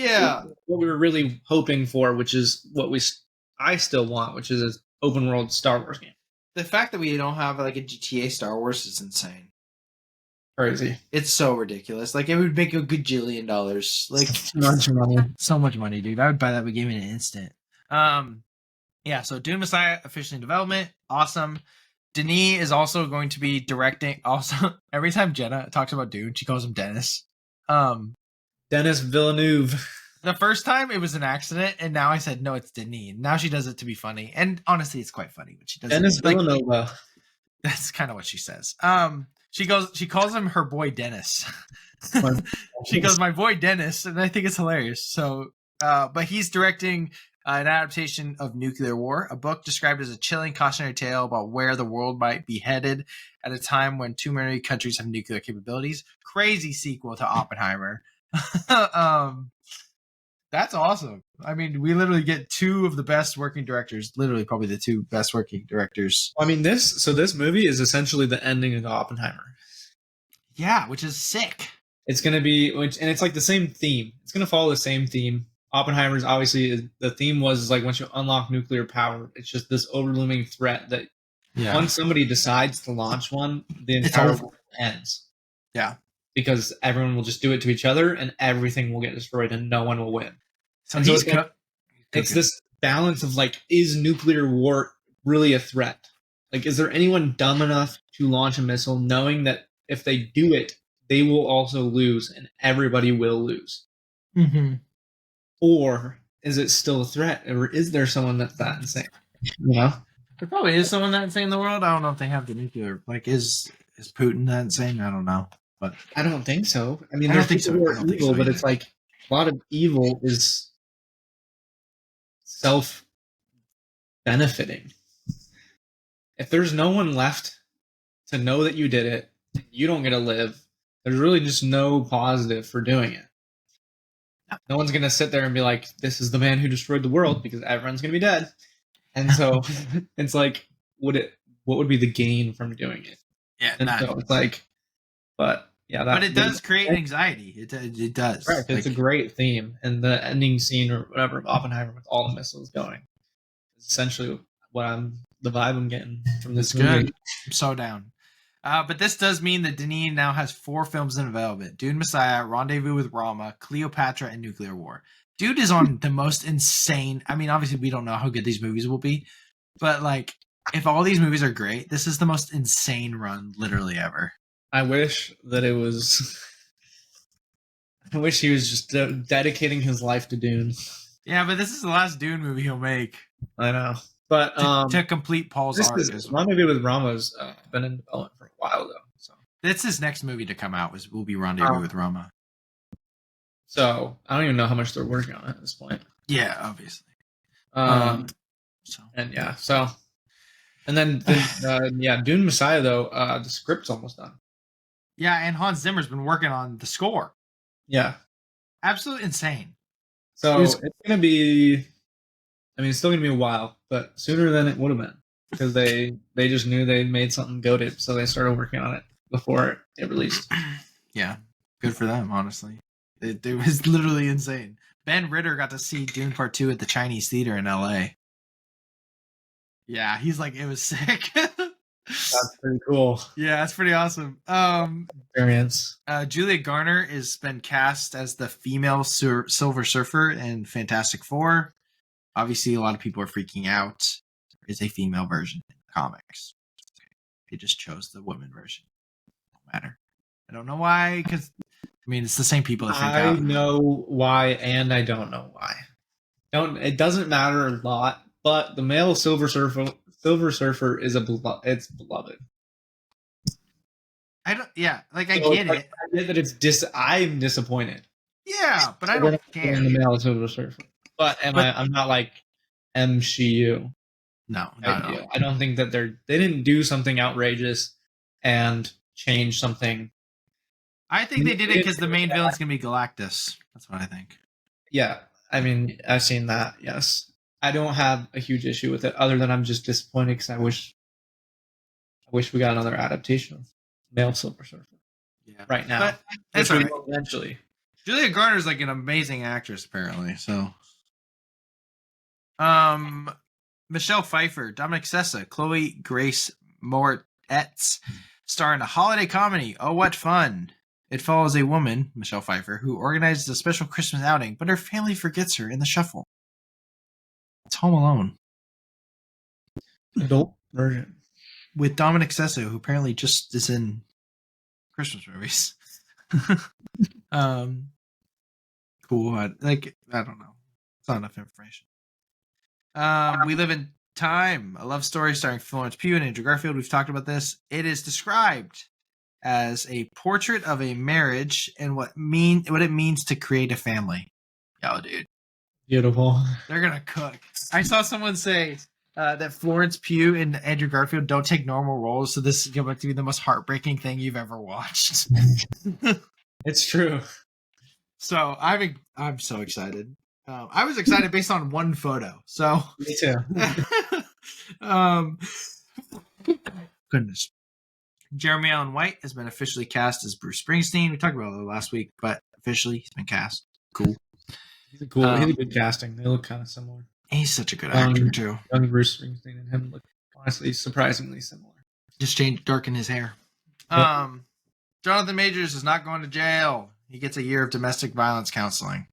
S2: we were really hoping for, which is what I still want, which is an open world Star Wars game.
S1: The fact that we don't have like a GTA Star Wars is insane.
S2: Crazy.
S1: It's so ridiculous. Like, it would make a gajillion dollars. Like,
S2: so
S1: much money, dude. I would buy that game in an instant. Yeah, so Dune Messiah officially in development. Awesome. Denis is also going to be directing. Also, every time Jenna talks about Dune, she calls him Dennis.
S2: Denis Villeneuve.
S1: The first time it was an accident, and now I said no, it's Denis. Now she does it to be funny, and honestly, it's quite funny. But she does
S2: Denis
S1: like,
S2: Villeneuve.
S1: That's kind of what she says. She calls him her boy Dennis. She goes, my boy Dennis, and I think it's hilarious. So, but he's directing an adaptation of Nuclear War, a book described as a chilling cautionary tale about where the world might be headed at a time when too many countries have nuclear capabilities. Crazy sequel to Oppenheimer. That's awesome. I mean, we literally get two of the best working directors, literally probably the two best working directors.
S2: I mean, this movie is essentially the ending of Oppenheimer.
S1: Yeah, which is sick.
S2: It's going to be, and it's like the same theme. It's going to follow the same theme. Oppenheimer's obviously, the theme was like once you unlock nuclear power, it's just this overlooming threat that once somebody decides to launch one, the entire world ends.
S1: Yeah.
S2: Because everyone will just do it to each other and everything will get destroyed and no one will win. So it's this balance of like, is nuclear war really a threat? Like, is there anyone dumb enough to launch a missile knowing that if they do it, they will also lose and everybody will lose?
S1: Mm-hmm.
S2: Or is it still a threat? Or is there someone that's that insane?
S1: There probably is someone that insane in the world. I don't know if they have the nuclear. Like, is Putin that insane? I don't know. But
S2: I don't think so. I mean, there's people who are evil, but it's like a lot of evil is self-benefiting. If there's no one left to know that you did it, you don't get to live. There's really just no positive for doing it. No one's going to sit there and be like, this is the man who destroyed the world, because everyone's going to be dead. And so it's like, what would be the gain from doing it?
S1: Yeah,
S2: and so it's like, but yeah,
S1: but it does create anxiety. It does.
S2: Correct. It's a great theme, and the ending scene or whatever of Oppenheimer with all the missiles going is essentially the vibe I'm getting from this movie.
S1: Good. I'm so down. But this does mean that Denis now has 4 films in development: Dune Messiah, Rendezvous with Rama, Cleopatra, and Nuclear War. Dude is on the most insane. I mean, obviously, we don't know how good these movies will be, but like, if all these movies are great, this is the most insane run literally ever.
S2: I wish that it was. I wish he was just dedicating his life to Dune.
S1: Yeah, but this is the last Dune movie he'll make.
S2: I know, but
S1: to complete Paul's arc.
S2: Rendezvous with Rama's been in development for a while though. So
S1: that's his next movie to come out. Will be Rendezvous with Rama.
S2: So I don't even know how much they're working on at this point.
S1: Yeah, obviously.
S2: And then Dune Messiah though, the script's almost done.
S1: Yeah, and Hans Zimmer's been working on the score.
S2: Yeah,
S1: absolutely insane.
S2: So it's gonna be. I mean, it's still gonna be a while, but sooner than it would have been, because they just knew they made something goated, so they started working on it before it released.
S1: Yeah, good for them, honestly. It was literally insane. Ben Ritter got to see Dune Part 2 at the Chinese Theater in LA. Yeah, he's like, it was sick.
S2: That's pretty cool.
S1: Yeah, that's pretty awesome.
S2: Experience.
S1: Julia Garner has been cast as the female Silver Surfer in Fantastic Four. Obviously, a lot of people are freaking out. There is a female version in the comics. They just chose the woman version. No matter. I don't know why, because I mean, it's the same people that freak out.
S2: I know why, and I don't know why. It doesn't matter a lot, but the male Silver Surfer is it's beloved.
S1: I get it.
S2: I get that I'm disappointed.
S1: Yeah, but I don't care.
S2: The male Silver Surfer. But I'm not like MCU.
S1: No.
S2: I don't think that they didn't do something outrageous and change something
S1: I think they did it because the main villain's gonna be Galactus. That's what I think.
S2: Yeah, I mean, I've seen that. Yes, I don't have a huge issue with it, other than I'm just disappointed because I wish we got another adaptation of Male Silver Surfer.
S1: Yeah,
S2: right now,
S1: but that's
S2: which
S1: right.
S2: we will eventually.
S1: Julia Garner's like an amazing actress, apparently. So, Michelle Pfeiffer, Dominic Sessa, Chloe Grace Moretz, star in a holiday comedy. Oh, what fun! It follows a woman, Michelle Pfeiffer, who organizes a special Christmas outing, but her family forgets her in the shuffle. It's Home Alone
S2: Adult version
S1: with Dominic Sessa, who apparently just is in Christmas movies. Cool. I don't know. It's not enough information. We Live in Time, a love story starring Florence Pugh and Andrew Garfield. We've talked about this. It is described as a portrait of a marriage and what it means to create a family. Yo, dude.
S2: Beautiful.
S1: They're gonna cook. I saw someone say that Florence Pugh and Andrew Garfield don't take normal roles, so this is going to be the most heartbreaking thing you've ever watched.
S2: It's true.
S1: So I'm so excited. I was excited based on one photo. So
S2: me too.
S1: Goodness. Jeremy Allen White has been officially cast as Bruce Springsteen. We talked about it last week, but officially he's been cast. Cool.
S2: He's a good casting. They look kind of similar.
S1: He's such a good actor too.
S2: Young Bruce Springsteen and him look honestly surprisingly similar.
S1: Just darken his hair.
S2: Yep.
S1: Jonathan Majors is not going to jail. He gets a year of domestic violence counseling.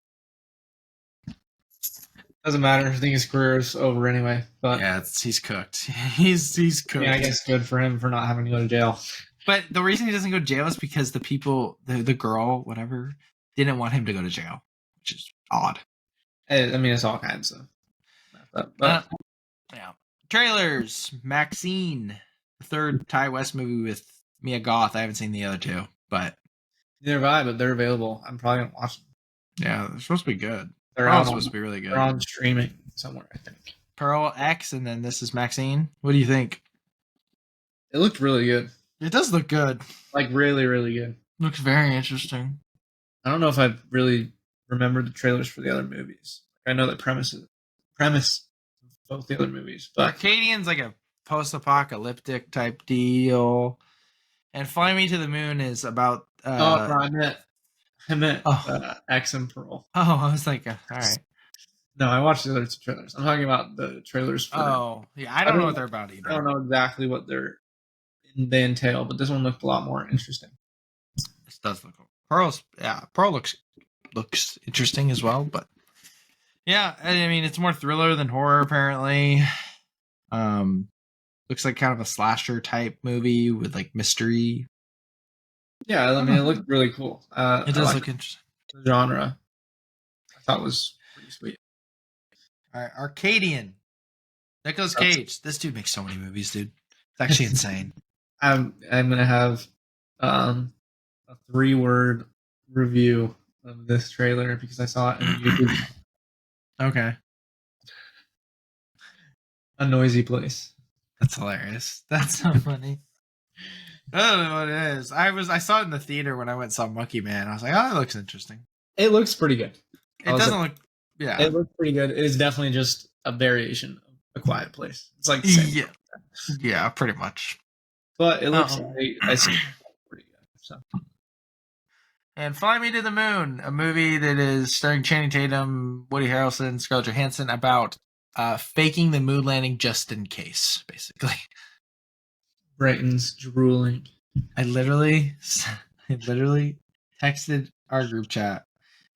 S2: Doesn't matter. I think his career is over anyway. But
S1: yeah, he's cooked. He's cooked.
S2: Yeah, I guess good for him for not having to go to jail.
S1: But the reason he doesn't go to jail is because the people, the girl, whatever, didn't want him to go to jail, which is odd.
S2: I mean, it's all kinds of. But
S1: yeah. Trailers. Maxine, the third Ty West movie with Mia Goth. I haven't seen the other two, but
S2: neither have I. But they're available. I'm probably gonna watch them.
S1: Yeah, they're supposed to be good.
S2: They're all
S1: supposed to be really good.
S2: They're on streaming somewhere, I think.
S1: Pearl X, and then this is Maxine. What do you think?
S2: It looked really good.
S1: It does look good.
S2: Like really, really good.
S1: Looks very interesting.
S2: I don't know if I've really remembered the trailers for the other movies. I know the premise of both the other movies. But
S1: Arcadian's like a post-apocalyptic type deal, and Fly Me to the Moon is about.
S2: I meant X and Pearl.
S1: Oh, I was like, all right.
S2: No, I watched the other two trailers. I'm talking about the trailers for.
S1: Oh, yeah, I don't know what they're about either.
S2: I don't know exactly what they entail, but this one looked a lot more interesting.
S1: This does look. Pearl looks interesting as well, but yeah, I mean, it's more thriller than horror apparently. Looks like kind of a slasher type movie with like mystery.
S2: Yeah, I mean, it looked really cool.
S1: It does look interesting.
S2: The genre, I thought was pretty sweet.
S1: All right, Arcadian. Nicolas Cage. This dude makes so many movies, dude. It's actually insane.
S2: I'm gonna have a 3-word review of this trailer because I saw it in YouTube.
S1: Okay.
S2: A noisy place.
S1: That's hilarious. That's so funny. I don't know what it is. I saw it in the theater when I went and saw Monkey Man. I was like, oh, that looks interesting.
S2: It looks pretty good.
S1: It doesn't look. Yeah.
S2: It looks pretty good. It is definitely just a variation of A Quiet Place. It's like the same.
S1: Yeah, pretty much.
S2: But it looks I see pretty good. So.
S1: And Fly Me to the Moon, a movie that is starring Channing Tatum, Woody Harrelson, Scarlett Johansson about faking the moon landing just in case, basically.
S2: Brighton's drooling.
S1: I literally texted our group chat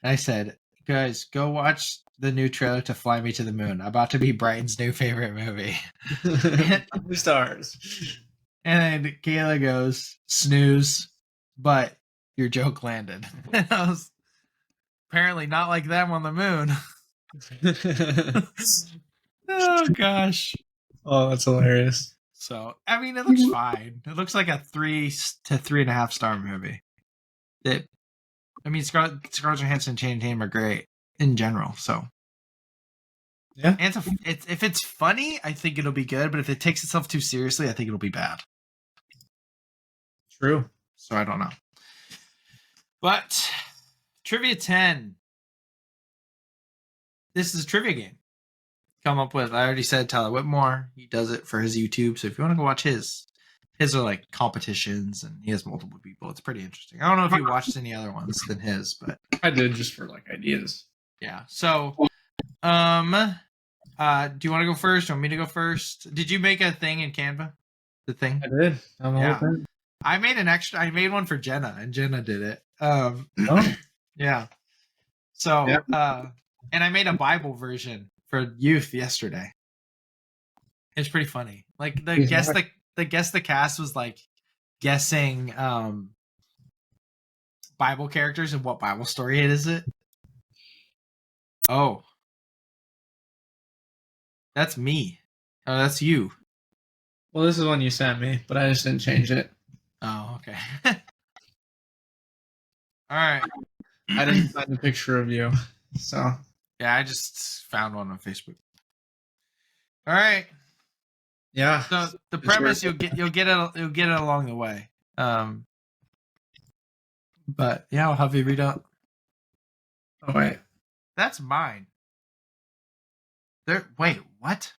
S1: and I said, guys, go watch the new trailer to Fly Me to the Moon, about to be Brighton's new favorite movie.
S2: 2 stars.
S1: And then Kayla goes, snooze, but your joke landed. And I was apparently not like them on the moon. Oh, gosh.
S2: Oh, that's hilarious.
S1: So, I mean, it looks fine. It looks like a 3 to 3.5 star movie. Scarlett Johansson and Channing Tatum are great in general. So,
S2: yeah.
S1: And if it's funny, I think it'll be good. But if it takes itself too seriously, I think it'll be bad.
S2: True.
S1: So I don't know. But Trivia 10. This is a trivia game. Come up with. I already said Tyler Whitmore. He does it for his YouTube. So if you want to go watch his are like competitions, and he has multiple people. It's pretty interesting. I don't know if you watched any other ones than his, but
S2: I did just for like ideas.
S1: Yeah. So, do you want to go first? Do you want me to go first? Did you make a thing in Canva? The thing?
S2: I did.
S1: Yeah. I made I made one for Jenna, and Jenna did it.
S2: Oh.
S1: Yeah. So, and I made a Bible version for youth yesterday. It's pretty funny. Like the cast was like guessing Bible characters and what Bible story it is. Oh, that's me. Oh, that's you.
S2: Well, this is one you sent me, but I just didn't change it.
S1: Oh, okay. All right.
S2: I didn't find a picture of you, so
S1: yeah, I just found one on Facebook. All right.
S2: Yeah.
S1: So the premise you'll get it along the way. But yeah, I'll have you read out.
S2: Oh wait,
S1: that's mine. Wait, what?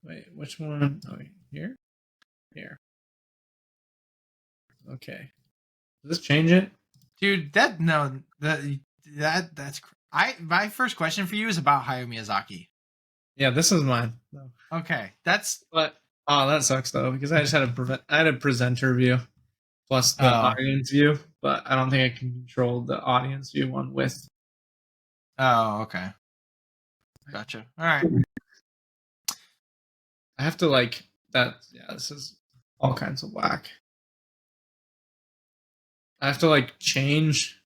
S2: Wait, which one? Oh, here. Here. Okay. Does this change it?
S1: Dude, that's my first question for you is about Hayao Miyazaki.
S2: Yeah, this is mine. No.
S1: Okay,
S2: that sucks though, because I just had a presenter view plus the audience view, but I don't think I can control the audience view one with.
S1: Oh, okay. Gotcha. All right.
S2: I have to like that. Yeah, this is all kinds of whack. I have to like change.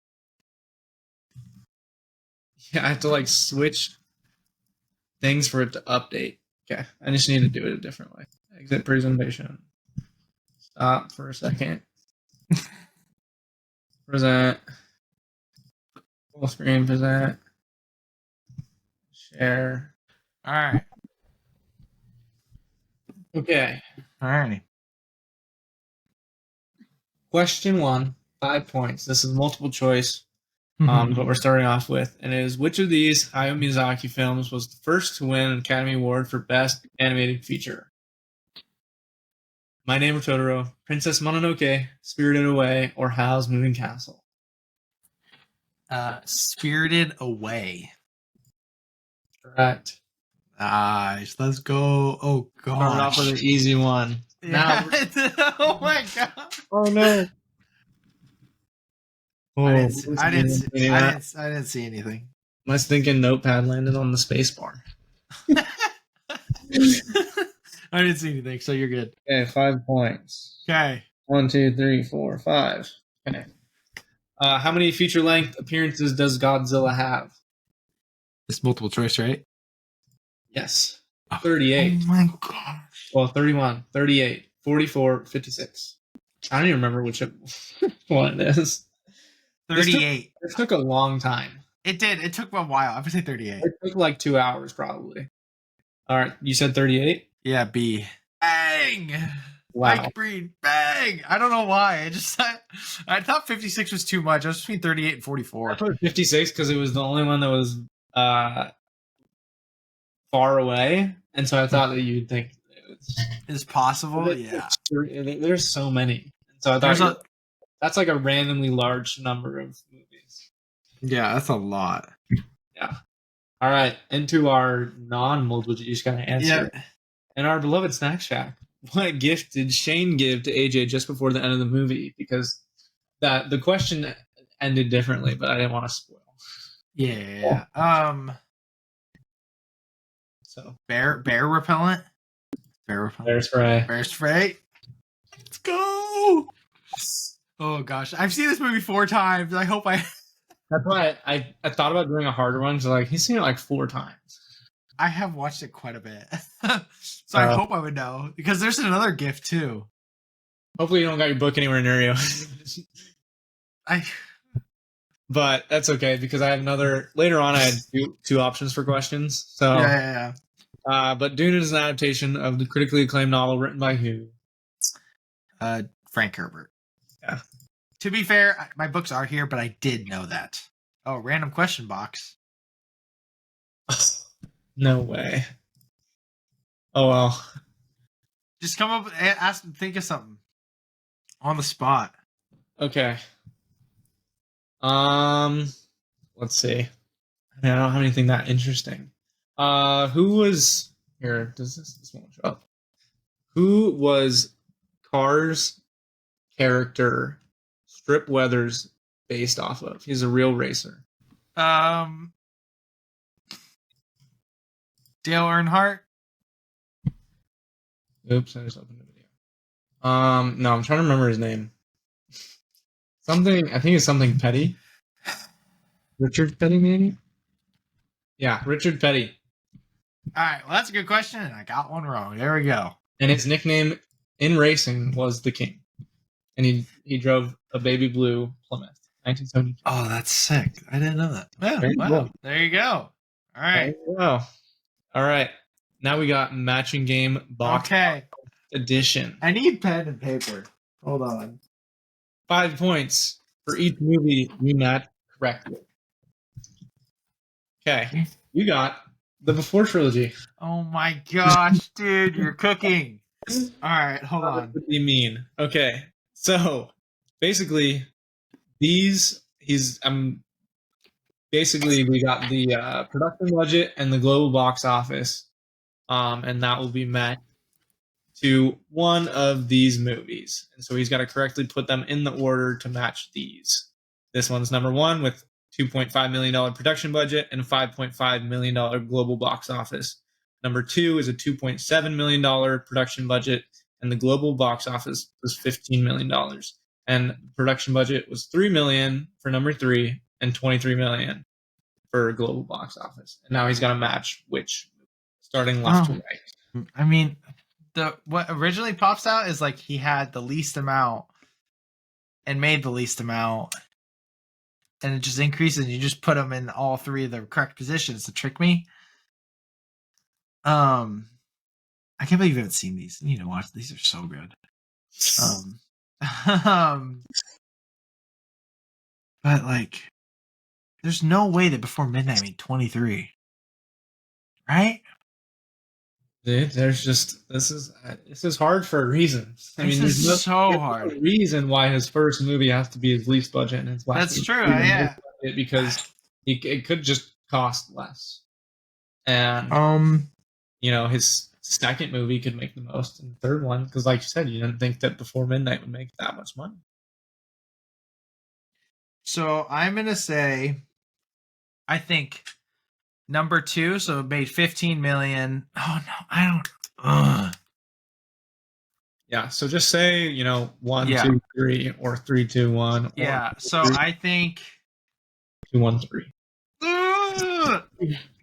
S2: Yeah, I have to like switch things for it to update. Okay, I just need to do it a different way. Exit presentation. Stop for a second. Present. Full screen present. Share.
S1: All right.
S2: Okay.
S1: All righty.
S2: Question 1, 5 points. This is multiple choice. But we're starting off with, and it is, which of these Hayao Miyazaki films was the first to win an Academy Award for Best Animated Feature? My Name of Totoro, Princess Mononoke, Spirited Away, or Howl's Moving Castle?
S1: Spirited Away.
S2: Correct.
S1: Nice. Let's go. Oh god.
S2: Starting off with an easy one.
S1: Yeah. Now. Oh my god.
S2: Oh no. Oh,
S1: I didn't see anything.
S2: My stinking notepad landed on the space bar.
S1: I didn't see anything, so you're good.
S2: Okay, 5 points.
S1: Okay.
S2: 1, 2, 3, 4, 5. Okay. How many feature-length appearances does Godzilla have?
S1: It's multiple choice, right?
S2: Yes. 38.
S1: Oh my gosh.
S2: Well, 31, 38, 44, 56. I don't even remember which one it is.
S1: 38.
S2: It took a long time.
S1: It did. It took a while. I would say 38.
S2: It took like 2 hours, probably. All right. You said 38?
S1: Yeah, B. Bang!
S2: Wow.
S1: Mike Breen. Bang! I don't know why. I thought 56 was too much. I was between 38 and 44.
S2: I put 56 because it was the only one that was far away. And so I thought that you'd think
S1: it's possible. Yeah.
S2: There's so many. So I thought that's like a randomly large number of movies.
S1: Yeah, that's a lot.
S2: Yeah. All right. Into our non-multiple choice kind of answer. Yeah. In our beloved Snack Shack, what gift did Shane give to AJ just before the end of the movie? Because the question ended differently, but I didn't want to spoil.
S1: Yeah.
S2: So
S1: bear repellent.
S2: Bear spray.
S1: Bear spray. Let's go. Oh gosh, I've seen this movie 4 times. I hope I.
S2: That's why I thought about doing a harder one. So like he's seen it like 4 times.
S1: I have watched it quite a bit, so I hope I would know because there's another gift too.
S2: Hopefully you don't got your book anywhere near you. But that's okay because I have another later on. I had two options for questions. So
S1: yeah.
S2: But Dune is an adaptation of the critically acclaimed novel written by who?
S1: Frank Herbert.
S2: Yeah.
S1: To be fair, my books are here, but I did know that. Oh, random question box.
S2: No way. Oh well.
S1: Just come up, ask, think of something on the spot.
S2: Okay. Let's see. I mean, I don't have anything that interesting. Who was here? Does this won't show up? Who was Cars character Strip Weathers based off of? He's a real racer.
S1: Dale Earnhardt.
S2: Oops, I just opened the video. No, I'm trying to remember his name. Something, I think it's something Petty. Richard Petty, maybe? Yeah, Richard Petty.
S1: All right, well, that's a good question, and I got one wrong. There we go.
S2: And his nickname in racing was the King. And he drove a baby blue Plymouth, 1972.
S1: Oh, that's sick. I didn't know that. Yeah, wow. There you go. All right.
S2: Wow. All right. Now we got matching game box edition.
S1: I need pen and paper. Hold on.
S2: 5 points for each movie you match correctly. Okay. You got the Before trilogy.
S1: Oh my gosh, dude, you're cooking. All right, hold on.
S2: What do you mean? Okay. So basically, basically we got the production budget and the global box office, and that will be matched to one of these movies. And so he's got to correctly put them in the order to match these. This one's number one with $2.5 million production budget and $5.5 million global box office. Number two is a $2.7 million production budget, and the global box office was $15 million. And the production budget was $3 million for number three and $23 million for global box office. And now he's got to match which, starting left to right.
S1: I mean, what originally pops out is like he had the least amount and made the least amount, and it just increases. You just put them in all three of the correct positions to trick me. I can't believe you haven't seen these. You need to watch. These are so good. But like, there's no way that Before Midnight made 23, right?
S2: Dude, there's just this is hard for a reason. I mean, there's
S1: so hard.
S2: No reason why his first movie has to be his least budget and his last.
S1: That's true. Yeah,
S2: because it could just cost less, and his second movie could make the most, and the third one, because like you said, you didn't think that Before Midnight would make that much money.
S1: So I'm gonna say, I think number two, so it made 15 million. Oh no, I don't.
S2: Yeah, so just say 1, 2, 3, or 3, 2, 1.
S1: Yeah, so 3, I think
S2: 2, 1, 3.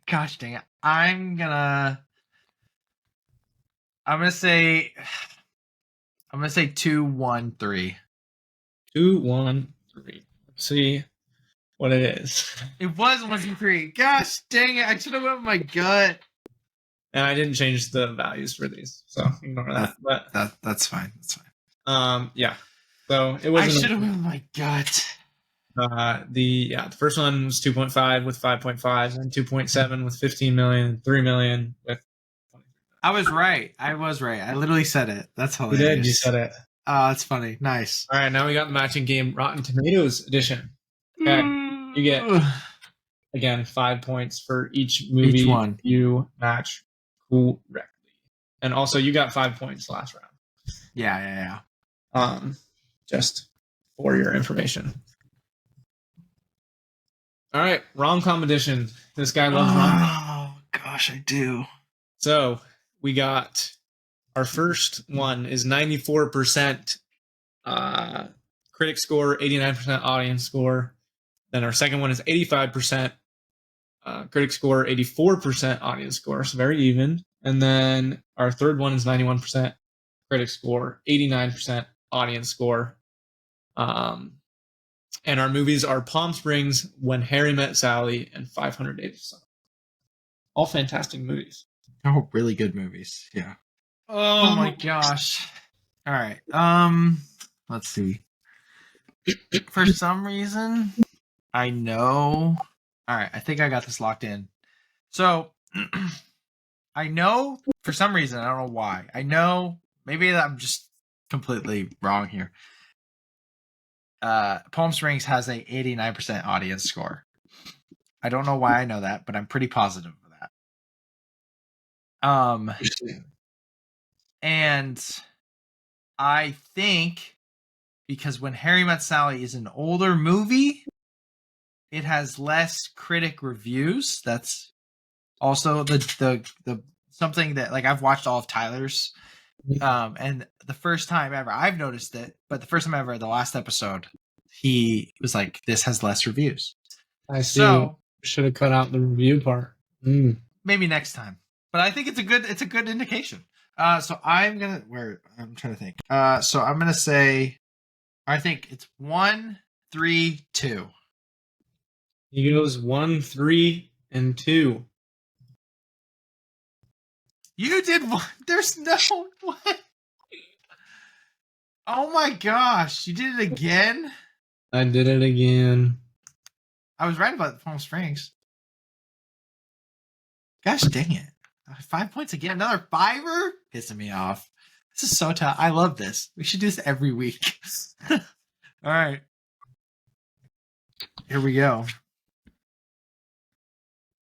S1: Gosh dang it! I'm gonna say 2, 1, 3.
S2: 2, 1, 3. Let's see what it is.
S1: It was 1, 2, 3. Gosh dang it! I should have went with my gut.
S2: And I didn't change the values for these, so ignore that. But
S1: that's fine. That's fine.
S2: Yeah. So it was.
S1: I should have went with my gut.
S2: The first one was 2.5 with 5.5, and 2.7 with 15 million, 3 million with.
S1: I was right. I literally said it. That's hilarious.
S2: You did. You said it.
S1: Oh, that's funny. Nice.
S2: All right, now we got the matching game Rotten Tomatoes edition. Okay, you get again 5 points for each movie you match correctly, and also you got 5 points last round.
S1: Yeah.
S2: Just for your information. All right, rom-com edition. This guy loves rom-com.
S1: Oh gosh, I do.
S2: So we got our first one is 94% critic score, 89% audience score. Then our second one is 85% critic score, 84% audience score. So very even. And then our third one is 91% critic score, 89% audience score. And our movies are Palm Springs, When Harry Met Sally, and 500 Days of Summer. All fantastic movies.
S1: Oh, really good movies. Yeah. Oh my gosh. All right. Let's see. For some reason, I know. All right, I think I got this locked in. So, I know for some reason, I don't know why. I know maybe I'm just completely wrong here. Palm Springs has a 89% audience score. I don't know why I know that, but I'm pretty positive of that. And I think because When Harry Met Sally is an older movie, it has less critic reviews. That's also the something that, like, I've watched all of Tyler's, and the first time ever I've noticed it, but the first time ever, the last episode, he was like, "This has less reviews."
S2: I see.
S1: So
S2: Should have cut out the review part.
S1: maybe next time. But I think it's a good indication. So I'm trying to think. So I'm gonna say, I think it's 1, 3, 2.
S2: He goes 1, 3, and 2.
S1: You did one. There's no what? Oh my gosh! You did it again.
S2: I did it again.
S1: I was right about Palm Springs. Gosh dang it! 5 points again. Another fiver. Pissing me off. This is so tough. I love this. We should do this every week. All right. Here we go.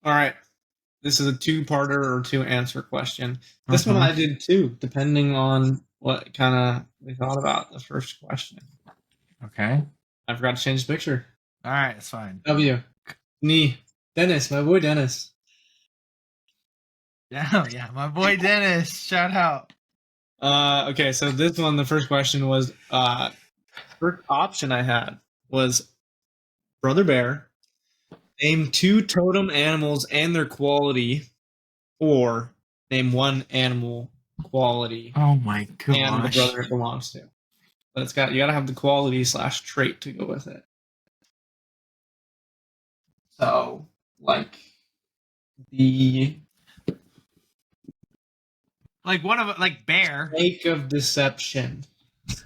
S2: All right. This is a 2-parter or 2-answer question. This one I did too, depending on what kind of we thought about the first question.
S1: Okay.
S2: I forgot to change the picture.
S1: All right, it's fine.
S2: W. Me. Dennis, my boy Dennis.
S1: Yeah, my boy Dennis. Shout out.
S2: Okay, so this one, the first question was, first option I had was Brother Bear. Name 2 totem animals and their quality, or name 1 animal quality.
S1: Oh my gosh.
S2: And the brother it belongs to. But you gotta have the quality / trait to go with it. So, like
S1: one of, like, bear.
S2: Snake of deception.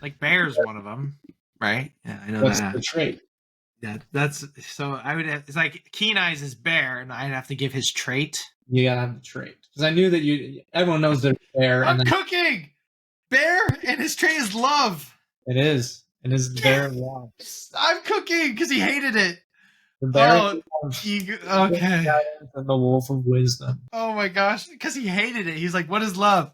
S1: Like, bear's one of them, right? Yeah, I know
S2: What's
S1: that.
S2: the trait?
S1: Yeah, that's so. I would have, it's like Keen Eyes is bear, and I'd have to give his trait.
S2: You gotta have the trait because I knew that everyone knows there's bear.
S1: I'm cooking. Bear, and his trait is love.
S2: It is. It is bear love.
S1: I'm cooking because he hated it.
S2: The bear.
S1: Okay.
S2: And the wolf of wisdom.
S1: Oh my gosh, because he hated it. He's like, "What is love?"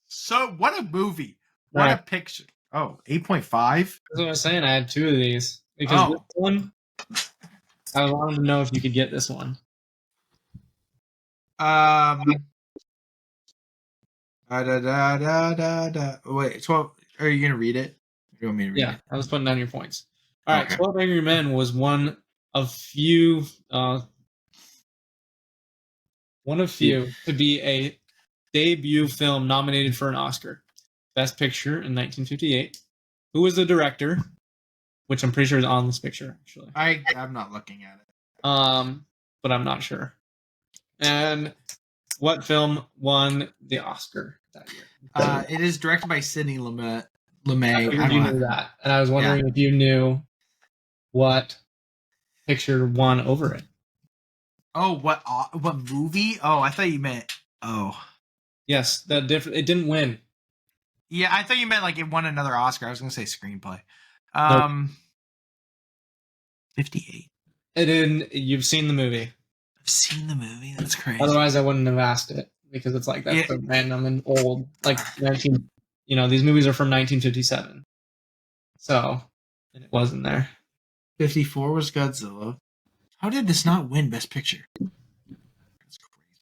S1: So, what a movie! What a picture! Oh, 8.5.
S2: That's what I was saying. I had 2 of these because this one, I wanted to know if you could get this one.
S1: Wait, 12. Are you gonna read it? Or do you want me to read it?
S2: I was putting down your points. All right, 12 Angry Men was one of few to be a debut film nominated for an Oscar. Best Picture in 1958. Who was the director? Which I'm pretty sure is on this picture, actually.
S1: I'm not looking at it.
S2: But I'm not sure. And what film won the Oscar that year?
S1: It is directed by Sidney Lumet.
S2: I you knew that, and I was wondering if you knew what picture won over it.
S1: Oh, what movie? Oh, I thought you meant. Oh,
S2: yes, it didn't win.
S1: Yeah, I thought you meant like it won another Oscar. I was gonna say screenplay. 58.
S2: It didn't. You've seen the movie.
S1: I've seen the movie. That's crazy.
S2: Otherwise, I wouldn't have asked it because it's like that's so random and old. Like 19. These movies are from 1957. So, and it wasn't there.
S1: 54 was Godzilla. How did this not win Best Picture? That's crazy.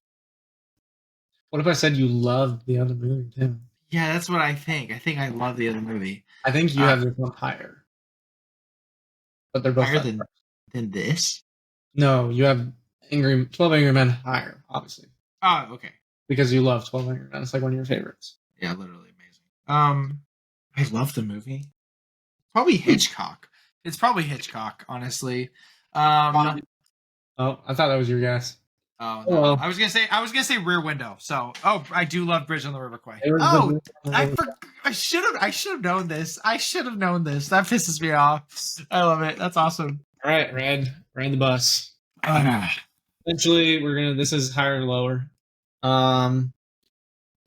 S2: What if I said you loved the other movie too?
S1: Yeah, that's what I think. I think I love the other movie.
S2: I think you have this one higher. But they're both
S1: higher than this?
S2: No, you have 12 Angry Men higher, obviously.
S1: Oh, okay.
S2: Because you love 12 Angry Men. It's like one of your favorites.
S1: Yeah, literally amazing. I love the movie. Probably Hitchcock. It's probably Hitchcock, honestly.
S2: I thought that was your guess.
S1: Oh no,
S2: well.
S1: I was gonna say Rear Window. So, I do love Bridge on the River Kwai.
S2: It was
S1: Oh,
S2: the-
S1: I should have known this. I should have known this. That pisses me off. I love it. That's awesome.
S2: All right, ran the bus.
S1: Ah.
S2: Eventually, this is higher or lower.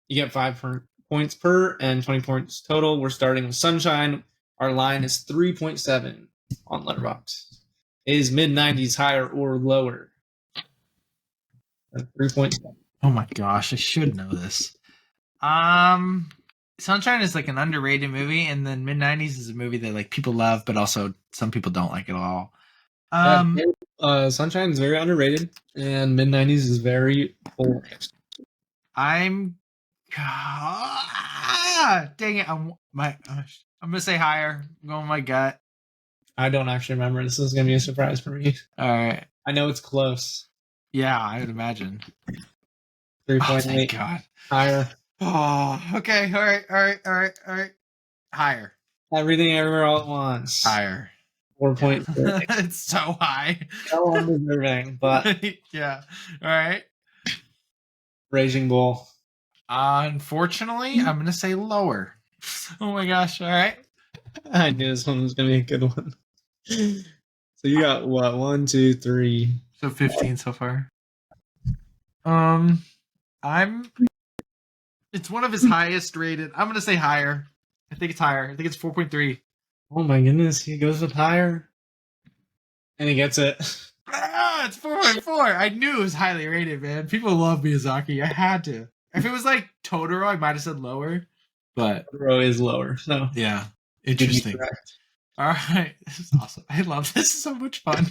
S2: You get points per and 20 points total. We're starting with Sunshine. Our line is 3.7 on letterboxd. Is mid-90s higher or lower? 3.7.
S1: Oh my gosh, I should know this. Sunshine is like an underrated movie, and then mid-90s is a movie that like people love, but also some people don't like it at all.
S2: Sunshine is very underrated, and mid-90s is very polarized.
S1: I'm dang it. I'm gonna say higher. I'm going with my gut.
S2: I don't actually remember. This is gonna be a surprise for me.
S1: All right.
S2: I know it's close.
S1: Yeah, I would imagine.
S2: 3.8.
S1: Thank God.
S2: Higher.
S1: Oh, okay. All right. Higher.
S2: Everything Everywhere All at Once.
S1: Higher.
S2: 4.6.
S1: It's so high.
S2: So undeserving, but
S1: yeah. All right.
S2: Raging Bull.
S1: Unfortunately, I'm gonna say lower. Oh my gosh! All right.
S2: I knew this one was gonna be a good one. So you got what? 1, 2, 3.
S1: So 15 so far. It's one of his highest rated. I'm gonna say higher. I think it's higher. I think it's 4.3.
S2: Oh my goodness, he goes with higher. And he gets it.
S1: It's 4.4. I knew it was highly rated, man. People love Miyazaki. I had to. If it was like Totoro, I might have said lower. But
S2: Row is lower. So
S1: yeah. Interesting. All right. This is awesome. I love this. This is so much fun.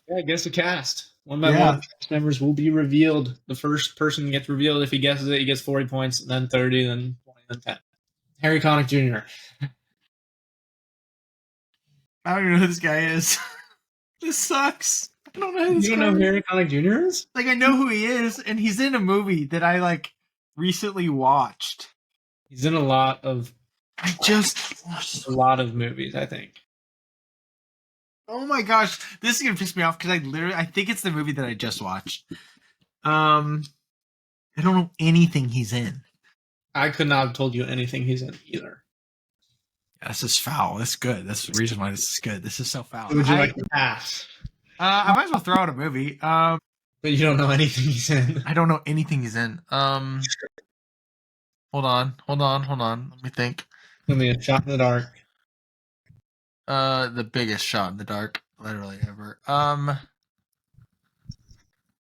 S2: Yeah, guess the cast. One by one, cast members will be revealed. The first person gets revealed. If he guesses it, he gets 40 points, then 30, then 20, then 10. Harry Connick Jr.
S1: I don't even know who this guy is. This sucks. I don't know who this
S2: You don't
S1: guy
S2: know who
S1: is.
S2: Harry Connick Jr. is?
S1: Like, I know who he is, and he's in a movie that I, like, recently watched.
S2: He's in a lot of movies, I think.
S1: Oh my gosh. This is going to piss me off because I think it's the movie that I just watched. I don't know anything he's in.
S2: I could not have told you anything he's in either.
S1: Yeah, this is foul. That's good. That's the reason why this is good. This is so foul.
S2: Would you like to pass?
S1: I might as well throw out a movie.
S2: But you don't know anything he's in.
S1: I don't know anything he's in. Hold on. Let me think.
S2: Give me a shot in the dark.
S1: The biggest shot in the dark, literally ever.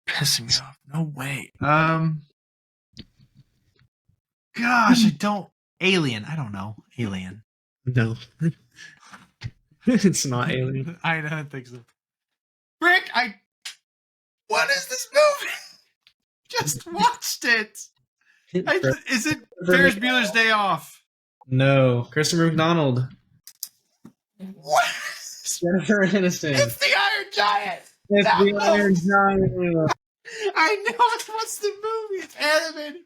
S1: Pissing me off. No way. Gosh, I don't. Alien. I don't know. Alien.
S2: No. It's not Alien.
S1: I don't think so. Rick, what is this movie? Just watched it. Is it Ferris Bueller's Day Off?
S2: No. Christopher McDonald.
S1: What?
S2: Jennifer Aniston.
S1: It's the Iron Giant.
S2: It's the Iron Giant.
S1: I know what's the movie. It's animated.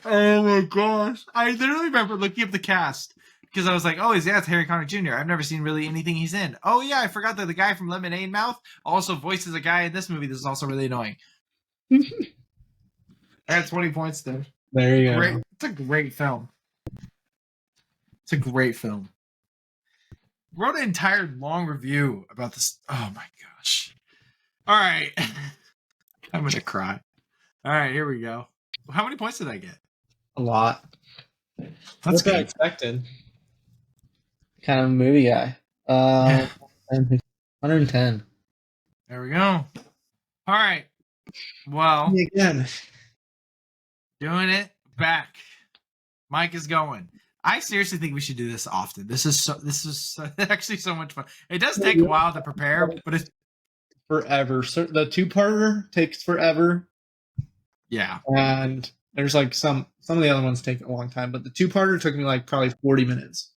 S1: Oh my gosh. I literally remember looking up the cast because I was like, oh, it's Harry Connick Jr. I've never seen really anything he's in. Oh yeah, I forgot that the guy from Lemonade Mouth also voices a guy in this movie. This is also really annoying. I had 20 points there.
S2: There you go.
S1: It's a great film. It's a great film. Wrote an entire long review about this. Oh my gosh. All right. I'm going to cry. All right, here we go. How many points did I get?
S2: A lot.
S1: That's
S2: what I expected. Kind of a movie guy. 110.
S1: There we go. All right. Well,
S2: again.
S1: Doing it back. Mike is going. I seriously think we should do this often. This is actually so much fun. It does take a while to prepare, but it's
S2: forever. So the two-parter takes forever.
S1: Yeah.
S2: And there's like some of the other ones take a long time, but the two-parter took me like probably 40 minutes.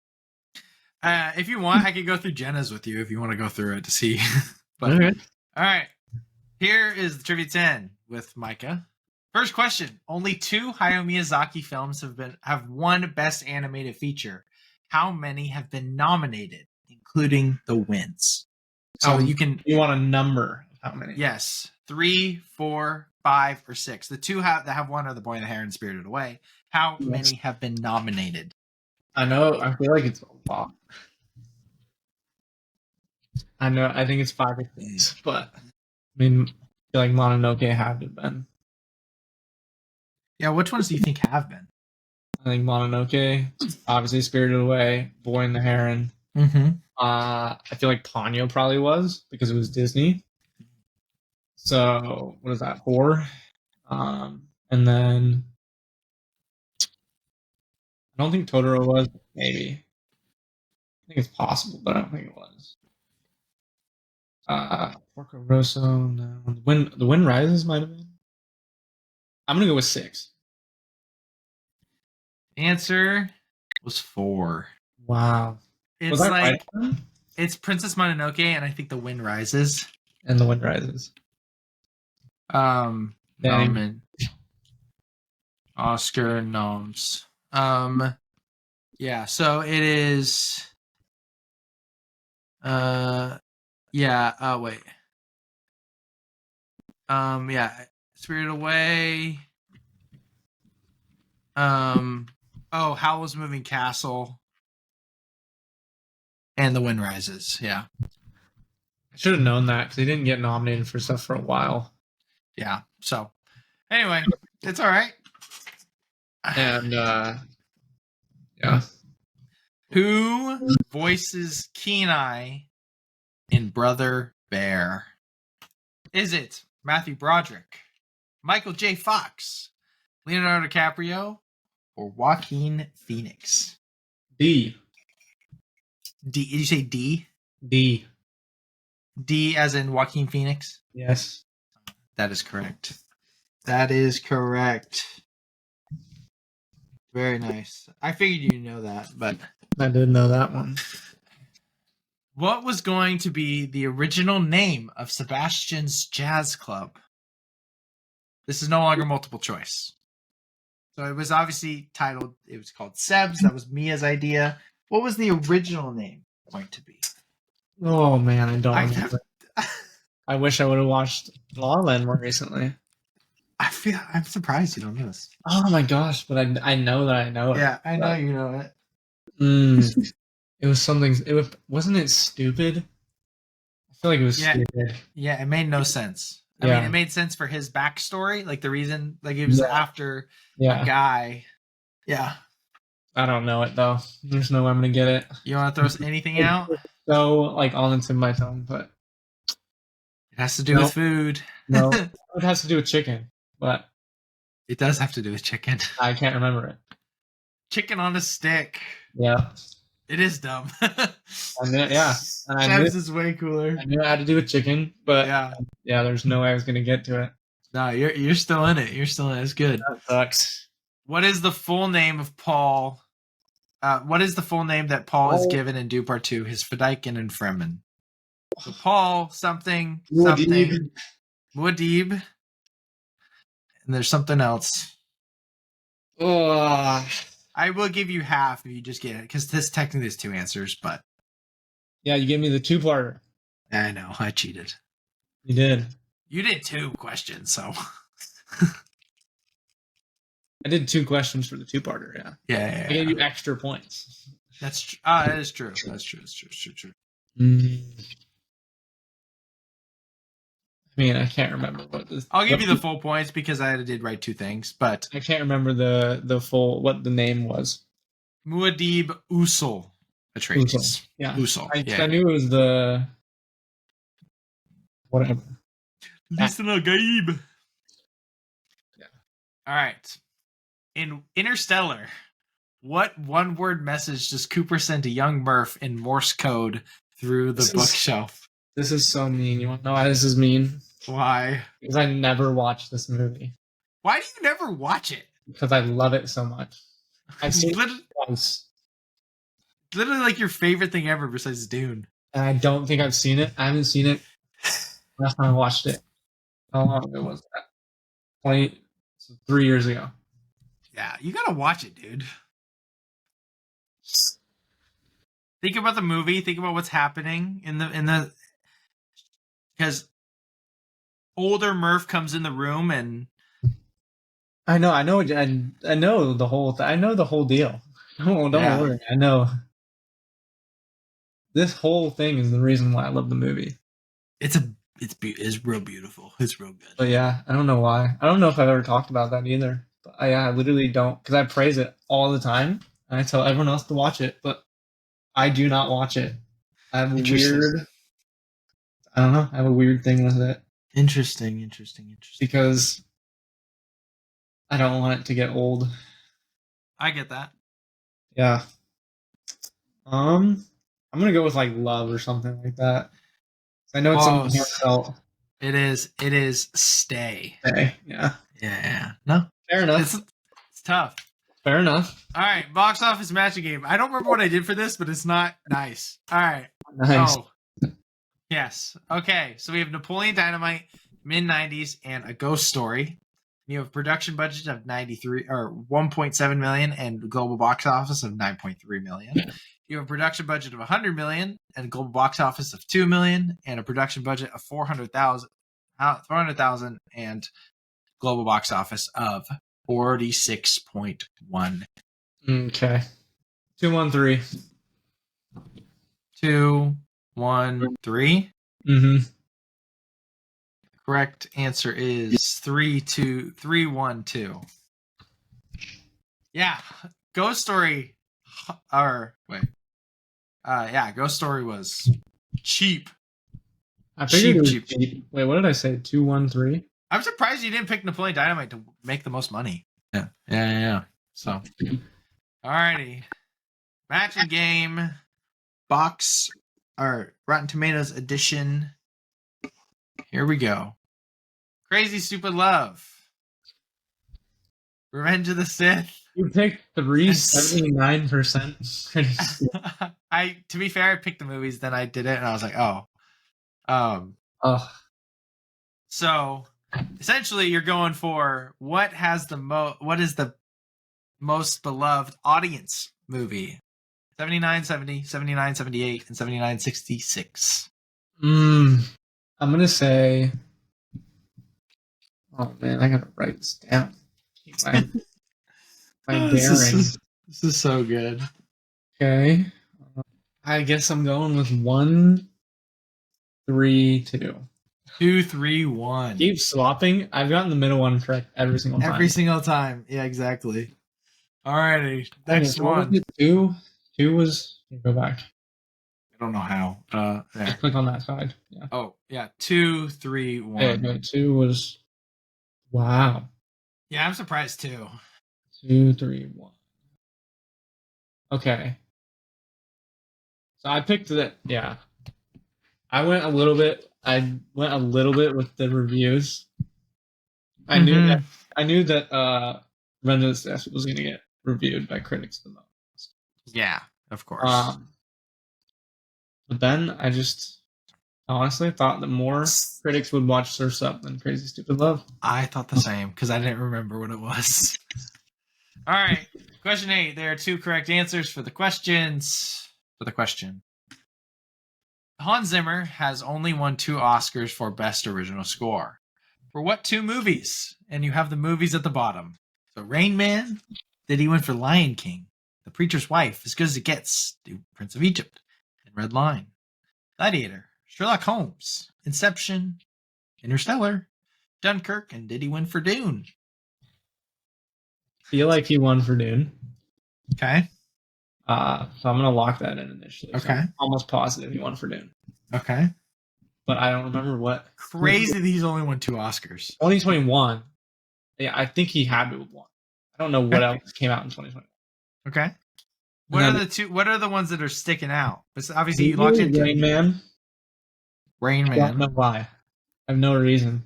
S1: If you want, I could go through Jenna's with you if you want to go through it to see. But
S2: okay.
S1: All right. Here is the Trivia 10 with Micah. First question. Only 2 Hayao Miyazaki films have won Best Animated Feature. How many have been nominated, including the wins? So you want a number.
S2: how many?
S1: Yes. 3, 4, 5, or 6. The two that have one are The Boy and the Heron and Spirited Away. How many have been nominated?
S2: I know. I feel like it's a lot. I know. I think it's 5 or 6, but I mean, I feel like Mononoke had to have been.
S1: Yeah, which ones do you think have been?
S2: I think Mononoke, obviously Spirited Away, Boy and the Heron.
S1: Mm-hmm.
S2: I feel like Ponyo probably was because it was Disney. So what is that, 4? And then I don't think Totoro was. Maybe I think it's possible, but I don't think it was. Porco Rosso. No. The Wind Rises might have been. I'm gonna go with 6.
S1: Answer was 4.
S2: Wow.
S1: It's
S2: Was I right?
S1: it's Princess Mononoke, and I think The Wind Rises.
S2: And The Wind Rises.
S1: Dang.
S2: Dang.
S1: Oscar noms. Yeah, so it is yeah, wait. Yeah, Spirited Away. Howl's Moving Castle. And The Wind Rises, yeah.
S2: I should have known that because he didn't get nominated for stuff for a while.
S1: Yeah. So anyway, it's all right.
S2: And yeah.
S1: Who voices Kenai in Brother Bear? Is it Matthew Broderick, Michael J. Fox, Leonardo DiCaprio, or Joaquin Phoenix?
S2: D.
S1: D. Did you say D?
S2: D.
S1: D as in Joaquin Phoenix?
S2: Yes.
S1: That is correct. That is correct. Very nice. I figured you know that, but
S2: I did know that one.
S1: what was going to be the original name of Sebastian's Jazz Club? This is no longer multiple choice. So it was obviously titled, it was called Seb's. That was Mia's idea. What was the original name going to be?
S2: Oh man, I don't remember. I wish I would have watched La La Land more recently.
S1: I'm surprised you don't know this.
S2: Oh my gosh, but I know that I know it.
S1: Yeah, I know you know it.
S2: It was something. Wasn't it stupid? I feel like it was stupid.
S1: Yeah, it made no sense. I mean, it made sense for his backstory, like the reason, like it was after a guy. Yeah.
S2: I don't know it though. There's no way I'm gonna get it.
S1: You want to throw anything out?
S2: So like on the tip of my tongue, but
S1: it has to do with food.
S2: No, it has to do with chicken, but
S1: it does have to do with chicken.
S2: I can't remember it.
S1: Chicken on a stick.
S2: Yeah.
S1: It is dumb.
S2: Seb's
S1: is way cooler.
S2: I knew it had to do with chicken, but yeah, there's no way I was gonna get to it.
S1: No, you're still in it. You're still in it. It's good.
S2: That sucks.
S1: What is the full name of Paul? What is the full name that Paul is given in Do Part 2? His Fedaykin and Fremen. So Paul something. Muad'Dib. And there's something else. I will give you half if you just get it, because this technically is 2 answers, but
S2: yeah, you gave me the 2-parter.
S1: I know, I cheated.
S2: You did.
S1: You did 2 questions, so
S2: I did 2 questions for the 2-parter.
S1: Yeah.
S2: I gave you extra points.
S1: That's that is true. That's true. It's true.
S2: I mean, I can't remember what this.
S1: I'll give you the full points because I did write 2 things, but
S2: I can't remember the full what the name was.
S1: Muad'Dib Usul Atreides.
S2: Yeah,
S1: Usul.
S2: I knew it was the whatever.
S1: Listen, Gaib.
S2: Yeah.
S1: All right. In Interstellar, what one-word message does Cooper send to young Murph in Morse code through the bookshelf?
S2: This is so mean. You want to know why this is mean?
S1: Why?
S2: Because I never watched this movie.
S1: Why do you never watch it?
S2: Because I love it so much. I've seen it once.
S1: Literally like your favorite thing ever besides Dune.
S2: And I don't think I've seen it. I haven't seen it. Last time I watched it. How long ago was that? 3 years ago.
S1: Yeah, you gotta watch it, dude. Think about the movie. Think about what's happening in the because older Murph comes in the room and
S2: I know the whole I know the whole deal. Don't worry. I know. This whole thing is the reason why I love the movie.
S1: it's real beautiful. It's real good.
S2: But yeah, I don't know why. I don't know if I've ever talked about that either. But I literally don't, because I praise it all the time and I tell everyone else to watch it, but I do not watch it. I have a weird. I don't know. I have a weird thing with it.
S1: Interesting.
S2: Because I don't want it to get old.
S1: I get that.
S2: Yeah. I'm gonna go with like love or something like that. I know it's something heartfelt.
S1: It is stay.
S2: Stay. Yeah.
S1: Yeah. No.
S2: Fair enough.
S1: It's tough.
S2: Fair enough.
S1: All right, box office matching game. I don't remember what I did for this, but it's not nice. All right.
S2: Nice.
S1: Oh. Yes. Okay. So we have Napoleon Dynamite, mid 90s, and A Ghost Story. You have a production budget of 1.7 million and global box office of 9.3 million. You have a production budget of 100 million and a global box office of 2 million and a production budget of 400,000 and global box office of 46.1.
S2: Okay. 213.
S1: 213.
S2: Mm-hmm.
S1: Correct answer is 312. Yeah, Ghost Story. Ghost Story was cheap.
S2: I figured it was cheap. Wait, what did I say? 213.
S1: I'm surprised you didn't pick Napoleon Dynamite to make the most money. Yeah. So, alrighty, matching game, box or Rotten Tomatoes edition. Here we go. Crazy Stupid Love. Revenge of the Sith.
S2: You picked 379%.
S1: To be fair, I picked the movies, then I did it, and I was like, oh. So essentially you're going for what is the most beloved audience movie? 79, 70, 79, 78, and 79, 66.
S2: I'm gonna say, oh man, I gotta write this down. My bearings.
S1: This is so good.
S2: Okay. I guess I'm going with 1, 3, 2.
S1: 2, 3, 1.
S2: Keep swapping. I've gotten the middle one correct every single time.
S1: Every single time. Yeah, exactly. Alrighty. Next one.
S2: 2 was. Go back.
S1: I don't know how. There.
S2: Click on that side. Yeah.
S1: Oh, yeah. 2, 3, 1.
S2: Okay, no, 2 was. Wow.
S1: Yeah, I'm surprised too.
S2: 2, 3, 1. Okay. So I picked that. Yeah. I went a little bit with the reviews. I knew that Revenge of the Sith was going to get reviewed by critics the most.
S1: Yeah, of course.
S2: But then I just honestly thought that more critics would watch Surf's Up than Crazy Stupid Love.
S1: I thought the same because I didn't remember what it was. All right, question 8. There are 2 correct answers for the questions. Hans Zimmer has only won 2 Oscars for Best Original Score. For what 2 movies? And you have the movies at the bottom. So Rain Man, did he win for Lion King? The Preacher's Wife, As Good as It Gets, The Prince of Egypt, and Red Line. Gladiator, Sherlock Holmes, Inception, Interstellar, Dunkirk, and did he win for Dune?
S2: Feel like he won for Dune.
S1: Okay.
S2: So I'm gonna lock that in initially.
S1: Okay.
S2: So I'm almost positive he won for Dune.
S1: Okay.
S2: But I don't remember what.
S1: Crazy that he's only won 2 Oscars.
S2: 2021. Yeah, I think he had to have won. I don't know what else came out in 2021. Okay.
S1: What are the ones that are sticking out? It's obviously you locked in
S2: Rain Man.
S1: Rain Man.
S2: I don't know why. I have no reason.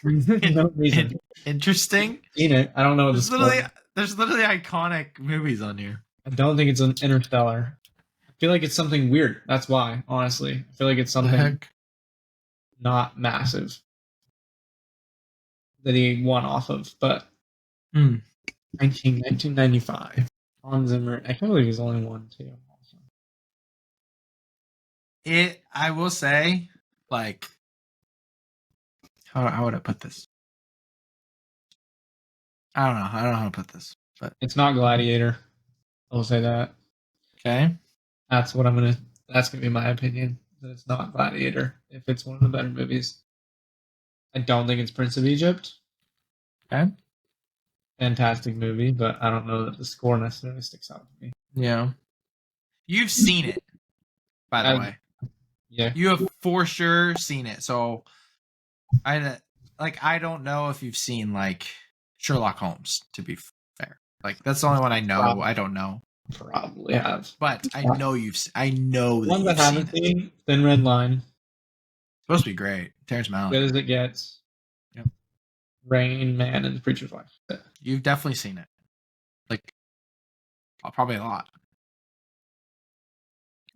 S2: No reason.
S1: Interesting.
S2: Seen it. I don't know.
S1: There's literally iconic movies on here.
S2: I don't think it's an Interstellar. I feel like it's something weird. That's why, honestly. I feel like it's something not massive that he won off of. But 1995. Hans Zimmer. I can't believe he's only won 2.
S1: I will say, like, How would I put this? I don't know. I don't know how to put this, but
S2: It's not Gladiator. I'll say that.
S1: okay.
S2: That's what I'm gonna. That's gonna be my opinion. That it's not Gladiator. If it's one of the better movies, I don't think it's Prince of Egypt.
S1: Okay.
S2: Fantastic movie, but I don't know that the score necessarily sticks out to me.
S1: Yeah. You've seen it, by the way.
S2: Yeah.
S1: You have for sure seen it. So I don't know if you've seen like Sherlock Holmes, to be fair. Like that's the only one I know.
S2: Probably.
S1: I don't know.
S2: Probably have.
S1: But I know I know that
S2: One that
S1: you've
S2: I
S1: seen
S2: haven't
S1: it.
S2: seen, Thin Red Line.
S1: It's supposed to be great. Terrence Malick.
S2: Good as it gets.
S1: Yep.
S2: Rain Man and the Preacher's Wife.
S1: You've definitely seen it. Like probably a lot.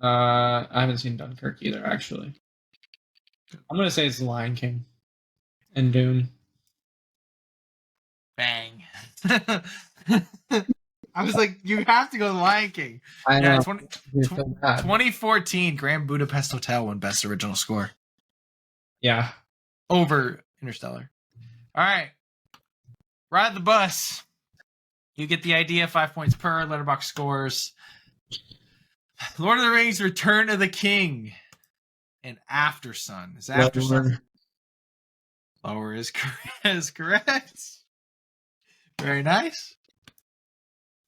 S2: I haven't seen Dunkirk either, actually. I'm gonna say it's The Lion King and Dune.
S1: Bang. I was like, you have to go to The Lion King.
S2: I
S1: Yeah,
S2: know.
S1: 2014 Grand Budapest Hotel won Best Original Score.
S2: Yeah.
S1: Over Interstellar. All right. Ride the bus. You get the idea. 5 points per. Letterboxd scores. Lord of the Rings: Return of the King and After Sun. Is After Sun? Lower is correct. Very nice.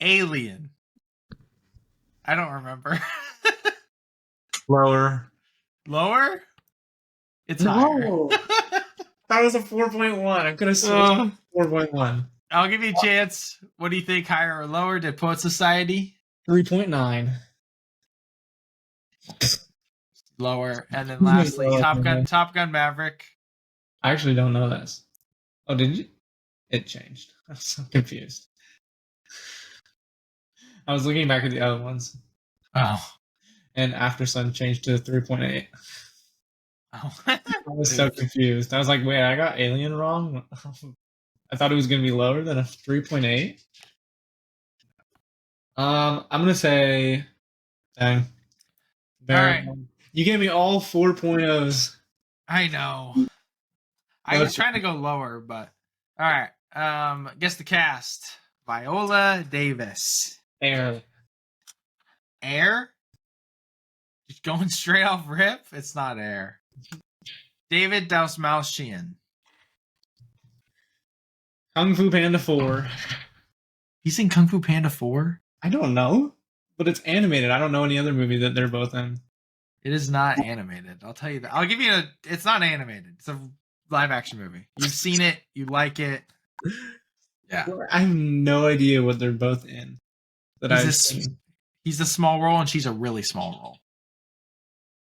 S1: Alien. I don't remember.
S2: Lower.
S1: Lower? It's higher.
S2: That was a 4.1. I could have switched 4.1.
S1: I'll give you a chance. What do you think, higher or lower? Did Poet Society?
S2: 3.9.
S1: Lower. And then lastly, Top Gun Maverick.
S2: I actually don't know this. Oh, did you? It changed. I'm so confused. I was looking back at the other ones.
S1: Oh.
S2: And After Sun changed to 3.8.
S1: Oh.
S2: I was so confused. I was like, wait, I got Alien wrong? I thought it was going to be lower than a 3.8. I'm going to say, dang.
S1: All right.
S2: You gave me all 4.0s.
S1: I know. I was trying to go lower, but all right. Guess the cast. Viola Davis.
S2: Air.
S1: Just going straight off rip? It's not Air. David Dastmalchian.
S2: Kung Fu Panda 4.
S1: He's in Kung Fu Panda 4?
S2: I don't know, but it's animated. I don't know any other movie that they're both in.
S1: It is not animated. I'll tell you that. I'll give you it's not animated. It's a live action movie. You've seen it. You like it. Yeah.
S2: I have no idea what they're both in.
S1: He's the small role and she's a really small role.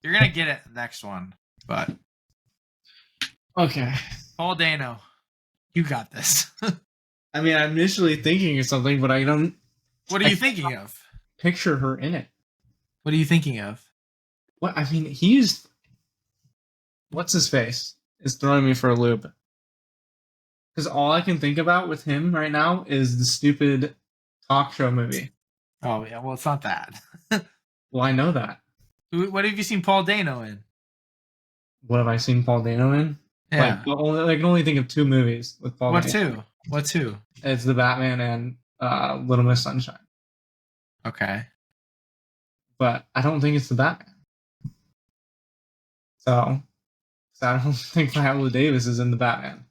S1: You're going to get it the next one, but.
S2: Okay.
S1: Paul Dano. You got this.
S2: I mean, I'm initially thinking of something, but I don't.
S1: What are you thinking of?
S2: Picture her in it.
S1: What are you thinking of?
S2: What? I mean, he's. What's his face? Is throwing me for a loop. Because all I can think about with him right now is the stupid talk show movie.
S1: Oh, yeah. Well, it's not that.
S2: Well, I know that.
S1: What have you seen Paul Dano in?
S2: What have I seen Paul Dano in?
S1: Yeah.
S2: I can only think of 2 movies with Paul Dano.
S1: What two?
S2: It's The Batman and Little Miss Sunshine.
S1: Okay.
S2: But I don't think it's The Batman. So I don't think Viola Davis is in The Batman.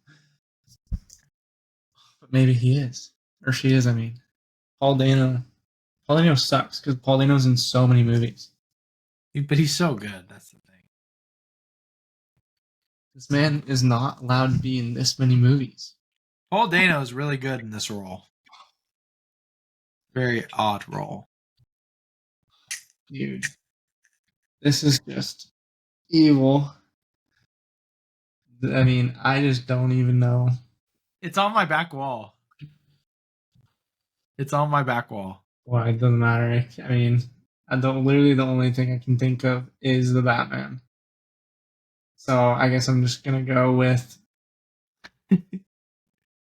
S2: But maybe he is. Or she is, I mean. Paul Dano sucks because Paul Dano's in so many movies.
S1: But he's so good. That's the thing.
S2: This man is not allowed to be in this many movies.
S1: Paul Dano is really good in this role. Very odd role.
S2: Dude. This is just evil. I mean, I just don't even know.
S1: It's on my back wall.
S2: Well, it doesn't matter. I mean, literally the only thing I can think of is The Batman. So I guess I'm just going to go with...
S1: You're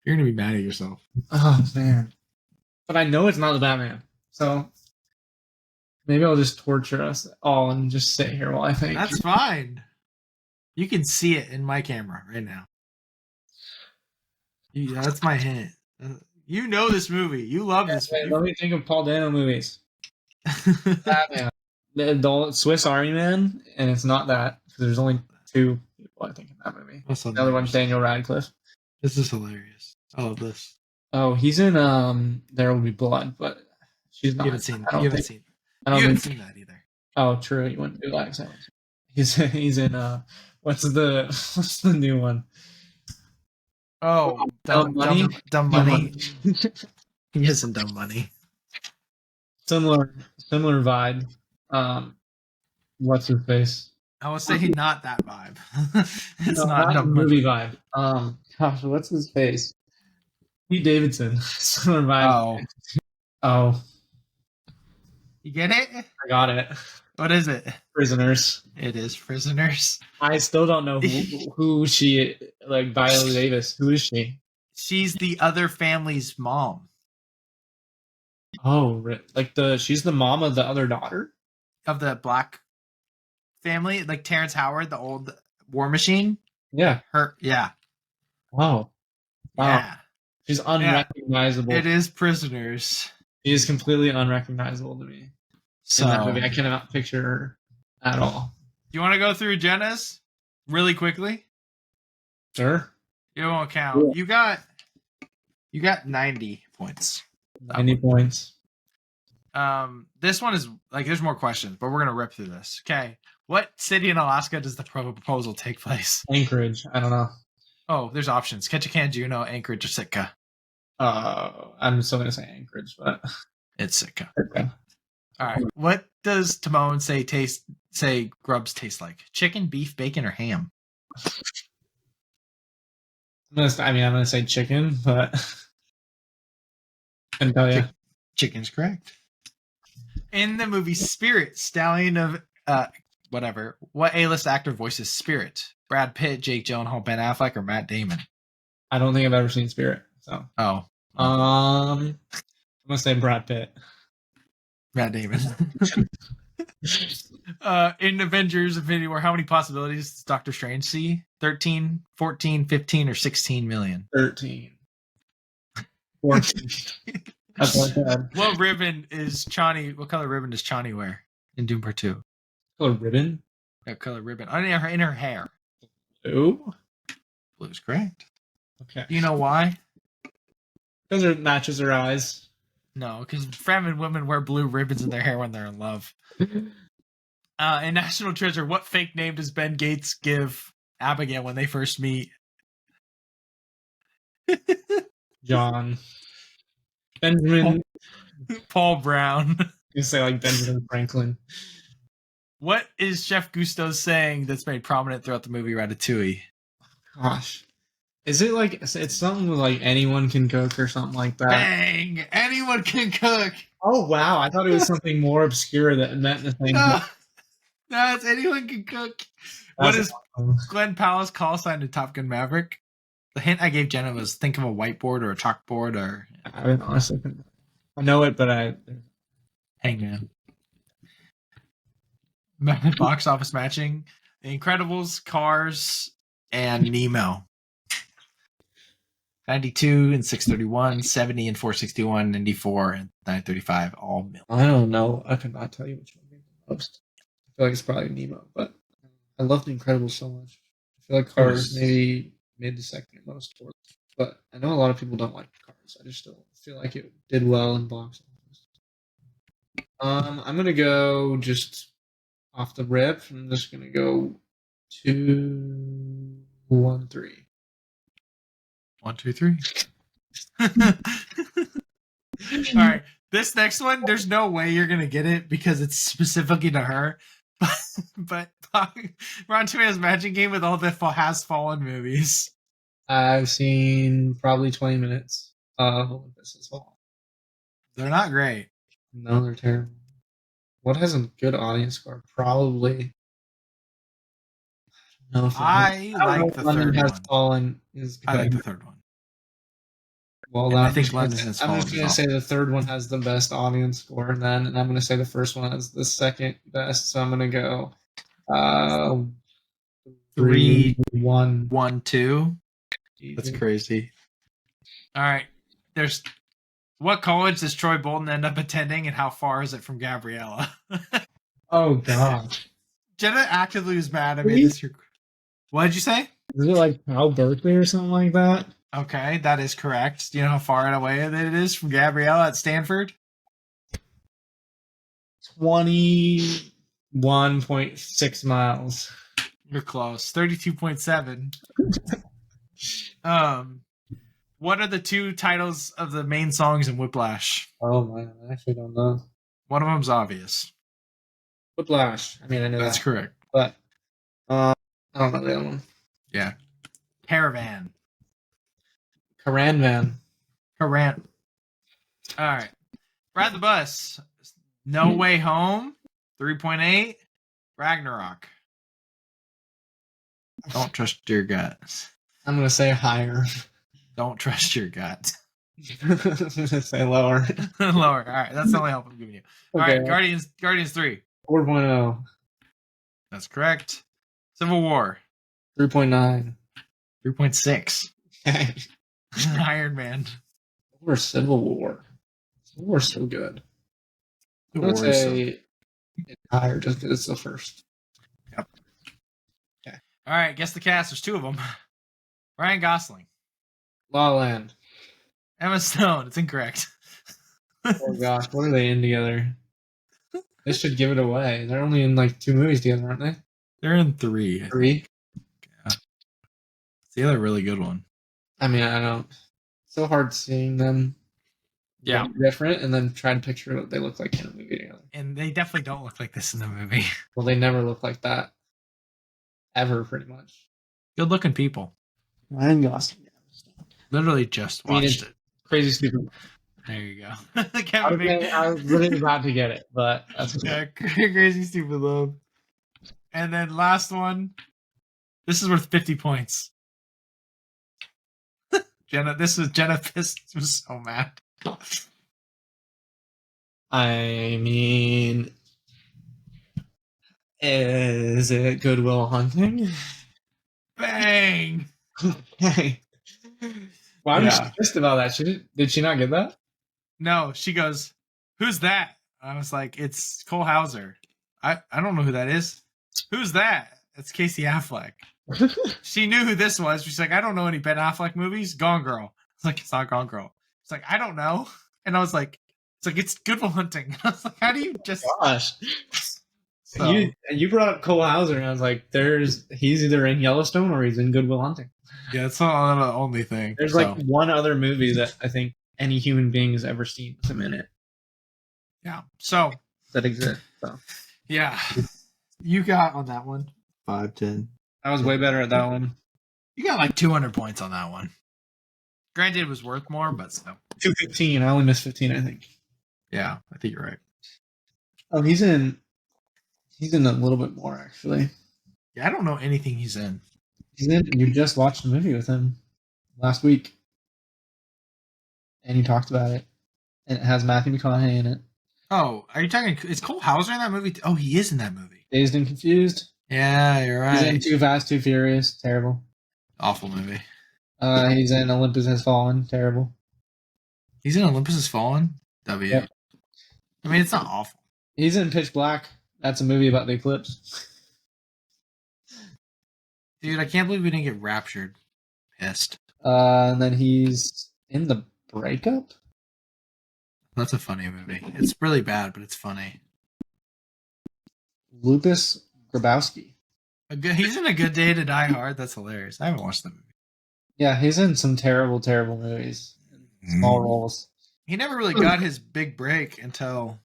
S1: going to be mad at yourself.
S2: Oh, man. But I know it's not The Batman. So maybe I'll just torture us all and just sit here while I think.
S1: That's fine. You can see it in my camera right now. Yeah, that's my hint. You know this movie. You love this
S2: Wait,
S1: movie.
S2: let me think of Paul Dano movies. Batman. The adult Swiss Army Man, and it's not that because there's only two people I think in that movie.
S1: What's on
S2: The other
S1: there?
S2: one's Daniel Radcliffe.
S1: This is hilarious. I love this.
S2: Oh, he's in There Will Be Blood, but she's
S1: You
S2: not.
S1: haven't seen.
S2: I
S1: You
S2: don't
S1: haven't
S2: think.
S1: seen.
S2: I
S1: You
S2: don't
S1: haven't
S2: think.
S1: seen that either.
S2: Oh, true. You wouldn't do that. Exactly. He's in what's the new one?
S1: Oh,
S2: Dumb Money.
S1: dumb
S2: Dumb
S1: money. He isn't dumb money.
S2: Similar vibe. What's her face?
S1: I would say not that vibe. It's
S2: No,
S1: not
S2: not the
S1: dumb money.
S2: movie vibe. Gosh, what's his face? Pete Davidson. Similar vibe.
S1: Oh,
S2: Oh,
S1: you get it?
S2: I got it.
S1: What is it?
S2: Prisoners.
S1: It is Prisoners.
S2: I still don't know who she like. Viola Davis. Who is she?
S1: She's the other family's mom
S2: Oh, like she's the mom of the other daughter.
S1: of the black family, like Terrence Howard, the old War Machine.
S2: Yeah.
S1: Her, yeah,
S2: Wow.
S1: yeah.
S2: She's unrecognizable.
S1: It is Prisoners.
S2: She is completely unrecognizable to me.
S1: So,
S2: In that movie, I cannot picture her at all.
S1: Do you want to go through Jenna's really quickly?
S2: Sure.
S1: It won't count.
S2: Yeah.
S1: You got 90 points.
S2: 90 points.
S1: This one is like there's more questions, but we're gonna rip through this. Okay. What city in Alaska does the proposal take place?
S2: Anchorage. I don't know.
S1: Oh, there's options. Ketchikan, Juneau, Anchorage, or Sitka.
S2: I'm still gonna say Anchorage, but
S1: It's Sitka.
S2: okay.
S1: All right. What does Timon say grubs taste like? Chicken, beef, bacon, or ham?
S2: I'm gonna say chicken, but I can tell you.
S1: Chicken's correct. In the movie Spirit, Stallion of whatever, what A-list actor voices Spirit? Brad Pitt, Jake Gyllenhaal, Ben Affleck, or Matt Damon?
S2: I don't think I've ever seen Spirit. So I'm gonna say Brad Pitt.
S1: Matt Damon. In Avengers Infinity War, how many possibilities does Doctor Strange see? 13, 14, 15, or 16 million?
S2: 13. 14. That's what I said.
S1: What ribbon is Chani? What color ribbon does Chani wear in Doom Part 2?
S2: Color ribbon?
S1: That color ribbon. In her hair.
S2: Blue?
S1: Blue is correct.
S2: Okay.
S1: Do you know why?
S2: Because it matches her eyes.
S1: No, because feminine women wear blue ribbons in their hair when they're in love. In National Treasure, what fake name does Ben Gates give Abigail when they first meet?
S2: John. Benjamin.
S1: Paul Brown.
S2: You say like Benjamin Franklin.
S1: What is Chef Gusteau's saying that's made prominent throughout the movie Ratatouille?
S2: Gosh. Is it like, it's something like anyone can cook or something like that?
S1: Bang! Anyone can cook!
S2: Oh, wow. I thought it was something more obscure that meant the same thing.
S1: No, it's anyone can cook. What is Glenn Powell's call sign to Top Gun Maverick? The hint I gave Jenna was think of a whiteboard or a chalkboard or...
S2: I honestly I know it, but
S1: Hangman. Box office matching. The Incredibles, Cars, and Nemo. 92 and 631, 70 and 461, 94 and 935, all million.
S2: I don't know. I could not tell you which one made the most. I feel like it's probably Nemo, but I love The Incredibles so much. I feel like Cars maybe made the second most for it. But I know a lot of people don't like Cars. I just don't feel like it did well in box office. I'm gonna go just off the rip. I'm just gonna go 2, 1, 3.
S1: 1, 2, 3. All right. This next one, there's no way you're gonna get it because it's specifically to her. But Rotten Tomatoes matching game with all the Has Fallen movies.
S2: I've seen probably 20 minutes of Olympus as well.
S1: They're not great.
S2: No, they're terrible. What has a good audience score? Probably.
S1: I like the third
S2: Has
S1: one.
S2: Fallen is good.
S1: I like the third one.
S2: Well,
S1: I think London Has Fallen.
S2: I'm just going to say the third one has the best audience score, then, and I'm going to say the first one has the second best. So I'm going to go 3, 1,
S1: 1, 2. That's crazy. All right. There's what college does Troy Bolton end up attending, and how far is it from Gabriella?
S2: Oh god.
S1: Jenna actively was mad. I made
S2: Really?
S1: this. What did you say?
S2: Is it like Cal Berkeley or something like that?
S1: Okay, that is correct. Do you know how far away it is from Gabriella at Stanford?
S2: 21.6 miles.
S1: You're close. 32.7. Um, what are the two titles of the main songs in Whiplash?
S2: Oh man, I actually don't know.
S1: One of them's obvious.
S2: Whiplash. I mean, I know
S1: That's
S2: that,
S1: correct.
S2: but I don't know the other one.
S1: Yeah. Caravan.
S2: Caravan.
S1: All right. Ride the Bus. No Way Home. 3.8. Ragnarok. Don't trust your gut.
S2: I'm gonna say higher.
S1: Don't trust your gut.
S2: I'm gonna say lower.
S1: Lower. All right. That's the only help I'm giving you. All
S2: Okay.
S1: right. Guardians 3.
S2: 4.0.
S1: That's correct. Civil War.
S2: 3.9.
S1: 3.6.
S2: Okay.
S1: Iron Man.
S2: Or Civil War. Civil War's so good. I'm gonna
S1: War is so-
S2: say it's higher just because it's the first.
S1: Yep.
S2: Okay.
S1: All right. Guess the cast. There's 2 of them. Ryan Gosling.
S2: La La Land.
S1: Emma Stone. It's incorrect.
S2: Oh gosh, what are they in together? They should give it away. They're only in like 2 movies together, aren't they?
S1: They're in 3.
S2: 3?
S1: Yeah. It's the other really good one.
S2: I mean, I don't. It's so hard seeing them
S1: Yeah.
S2: different and then try to picture what they look like in a movie together.
S1: And they definitely don't look like this in the movie.
S2: Well, they never look like that. Ever, pretty much.
S1: Good looking people.
S2: Ryan Gosling.
S1: Literally just watched it.
S2: Crazy stupid.
S1: There you go. Kevin Bacon.
S2: I was really about to get it, but that's okay.
S1: Yeah, Crazy Stupid Love. And then last one. This is worth 50 points. Jenna pissed was so mad.
S2: I mean, is it Good Will Hunting?
S1: Bang!
S2: Okay. Why was she
S1: Yeah.
S2: pissed about that? Did she not get that?
S1: No, she goes, "Who's that?" I was like, "It's Cole Hauser." I don't know who that is. Who's that? It's Casey Affleck. She knew who this was. She's like, "I don't know any Ben Affleck movies." Gone Girl. It's like, it's not Gone Girl. It's like, I don't know. And I was like, it's Good Will Hunting. I was like, how do you just?
S2: Gosh.
S1: So,
S2: You brought up Cole Hauser, and I was like, he's either in Yellowstone or he's in Good Will Hunting.
S1: yeah, it's not the only thing.
S2: There's like one other movie that I think any human being has ever seen with him in it.
S1: Yeah. So
S2: That exists. So
S1: yeah, you got on that one
S3: 5-10.
S2: I was way better at that one.
S1: You got like 200 points on that one. Granted, it was worth more, but still.
S2: 215. I only missed 15, I think.
S1: Yeah, I think you're right.
S2: Oh, he's in a little bit more actually.
S1: Yeah, I don't know anything he's in.
S2: You just watched a movie with him last week, and he talked about it, and it has Matthew McConaughey in it.
S1: Oh, are you talking? Is Cole Hauser in that movie? Oh, he is in that movie.
S2: Dazed and Confused.
S1: Yeah, you're right.
S2: He's in Too Fast, Too Furious. Terrible.
S1: Awful movie.
S2: He's in Olympus Has Fallen. Terrible.
S1: He's in Olympus Has Fallen. W.
S2: Yep.
S1: I mean, it's not awful.
S2: He's in Pitch Black. That's a movie about the eclipse.
S1: Dude, I can't believe we didn't get Raptured. Pissed.
S2: And then he's in The Breakup.
S1: That's a funny movie. It's really bad, but it's funny.
S2: Lucas Grabowski.
S1: He's in A Good Day to Die Hard. That's hilarious. I haven't watched the movie.
S2: Yeah, he's in some terrible, terrible movies. Small roles.
S1: He never really got his big break until,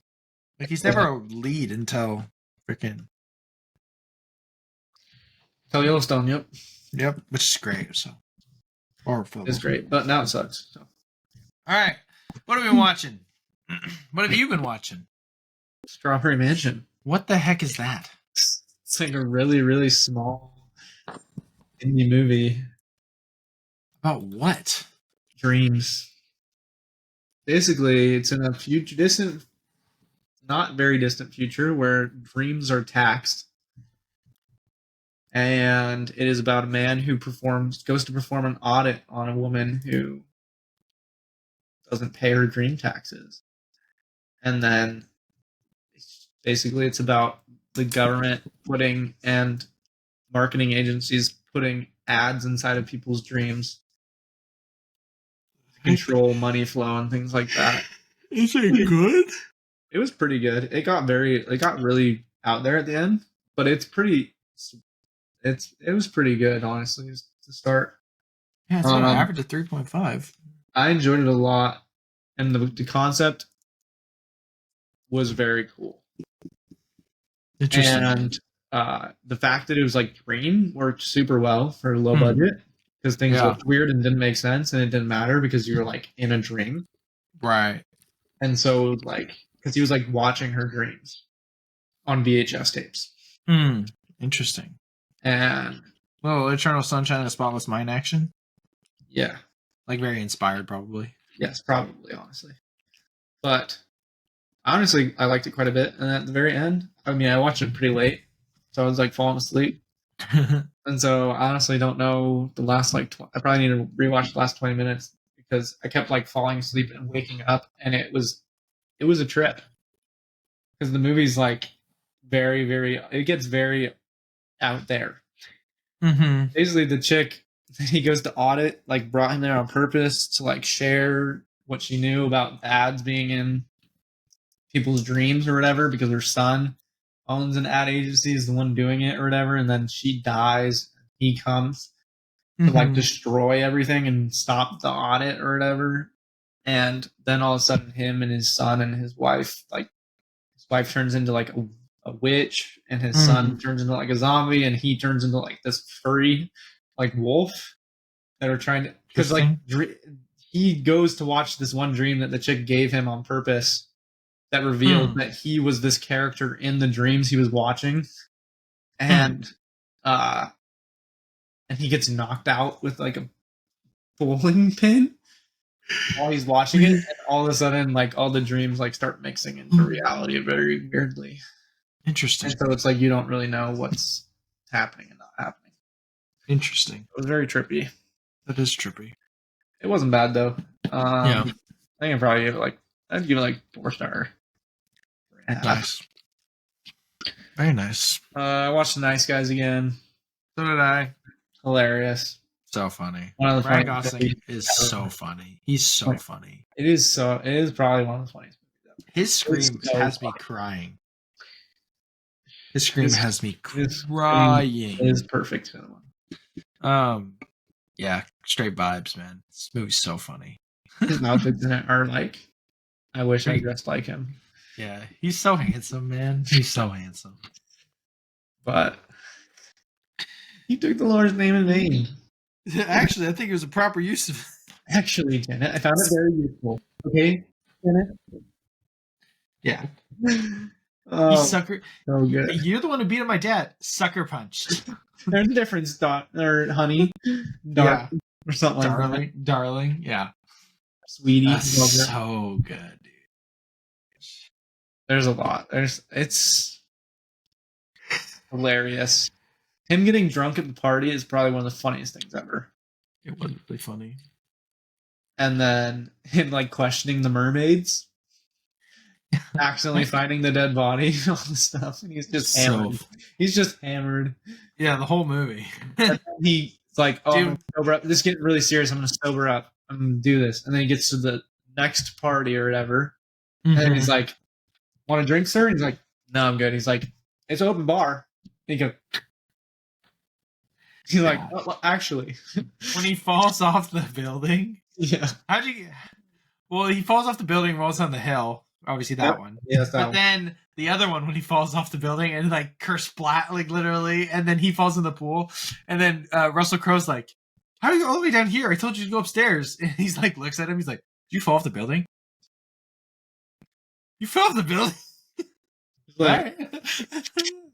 S1: like, he's never a lead until freaking.
S2: Tell Yellowstone, yep.
S1: Yep, which is great. So, or film.
S2: It's great, but now it sucks. So.
S1: All right, what have we been watching? What have you been watching?
S2: Strawberry Mansion.
S1: What the heck is that?
S2: It's like a really, really small indie movie.
S1: About what?
S2: Dreams. Basically, it's in a distant, not very distant future where dreams are taxed. And it is about a man who goes to perform an audit on a woman who doesn't pay her dream taxes. And then basically it's about the government putting and marketing agencies putting ads inside of people's dreams to control money flow and things like that.
S1: Is it good?
S2: It was pretty good. It got really out there at the end, but it was pretty good, honestly, to start.
S1: Yeah, it's got an average of 3.5.
S2: I enjoyed it a lot, and the concept was very cool.
S1: Interesting.
S2: And the fact that it was like green worked super well for low budget because things looked weird and didn't make sense, and it didn't matter because you were like in a dream,
S1: right?
S2: And so like because he was like watching her dreams on VHS tapes.
S1: Interesting.
S2: And
S1: well, Eternal Sunshine of the Spotless Mind action.
S2: Yeah,
S1: like very inspired, probably.
S2: Yes, probably, honestly. But honestly, I liked it quite a bit. And at the very end, I mean, I watched it pretty late, so I was like falling asleep. And so I honestly don't know the last like I probably need to rewatch the last 20 minutes because I kept like falling asleep and waking up, and it was a trip because the movie's like it gets very out there. Basically, the chick he goes to audit like brought him there on purpose to like share what she knew about ads being in people's dreams or whatever, because her son owns an ad agency, is the one doing it or whatever, and then she dies. He comes to like destroy everything and stop the audit or whatever, and then all of a sudden him and his son and his wife, like his wife turns into like a witch, and his son turns into like a zombie, and he turns into like this furry like wolf that are trying to, because like he goes to watch this one dream that the chick gave him on purpose that revealed that he was this character in the dreams he was watching, and he gets knocked out with like a bowling pin while he's watching it, and all of a sudden like all the dreams like start mixing into reality very weirdly.
S1: Interesting.
S2: And so it's like you don't really know what's happening and not happening.
S1: Interesting.
S2: It was very trippy.
S1: That is trippy.
S2: It wasn't bad though.
S1: Yeah.
S2: I think I'd give it like 4 star.
S1: Nice. Very nice.
S2: I watched The Nice Guys again.
S1: So did I.
S2: Hilarious.
S1: So funny.
S2: One of the
S1: Ryan Gosling is so funny. He's so funny.
S2: It is probably one of the funniest movies ever.
S1: His scream has me crying. His scream has me crying.
S2: It is perfect cinema.
S1: Yeah, straight vibes, man. This movie's so funny.
S2: His outfits in it are like, I wish I dressed like him.
S1: Yeah, he's so handsome, man. He's so handsome.
S2: But he took the Lord's name in vain.
S1: Actually, I think it was a proper use of it.
S2: Actually, Janet, I found it very useful. Okay, Janet?
S1: Yeah.
S2: Oh,
S1: sucker.
S2: So good.
S1: Hey, you're the one who beat up my dad. Sucker punched.
S2: There's a difference, honey. Or something like that.
S1: Darling. Yeah.
S2: Sweetie.
S1: That's so good, dude.
S2: There's a lot. It's hilarious. Him getting drunk at the party is probably one of the funniest things ever.
S1: It was really funny.
S2: And then him like questioning the mermaids, accidentally finding the dead body, all this stuff, and he's just hammered. He's just hammered.
S1: Yeah, the whole movie.
S2: He's like, "Oh, I'm gonna sober up. This is getting really serious. I'm gonna sober up. I'm gonna do this." And then he gets to the next party or whatever, and he's like, "Want a drink, sir?" And he's like, "No, I'm good." He's like, "It's an open bar." And he goes. He's like, well, actually.
S1: When he falls off the building.
S2: Yeah.
S1: How'd you get... Well, he falls off the building, rolls down the hill. Obviously that one.
S2: Yes, that
S1: but
S2: one.
S1: then the other one, when he falls off the building and like splat, like literally, and then he falls in the pool. And then Russell Crowe's like, how are you all the way down here? I told you to go upstairs. And he's like, looks at him. He's like, did you fall off the building? You fell off the building?
S2: Like,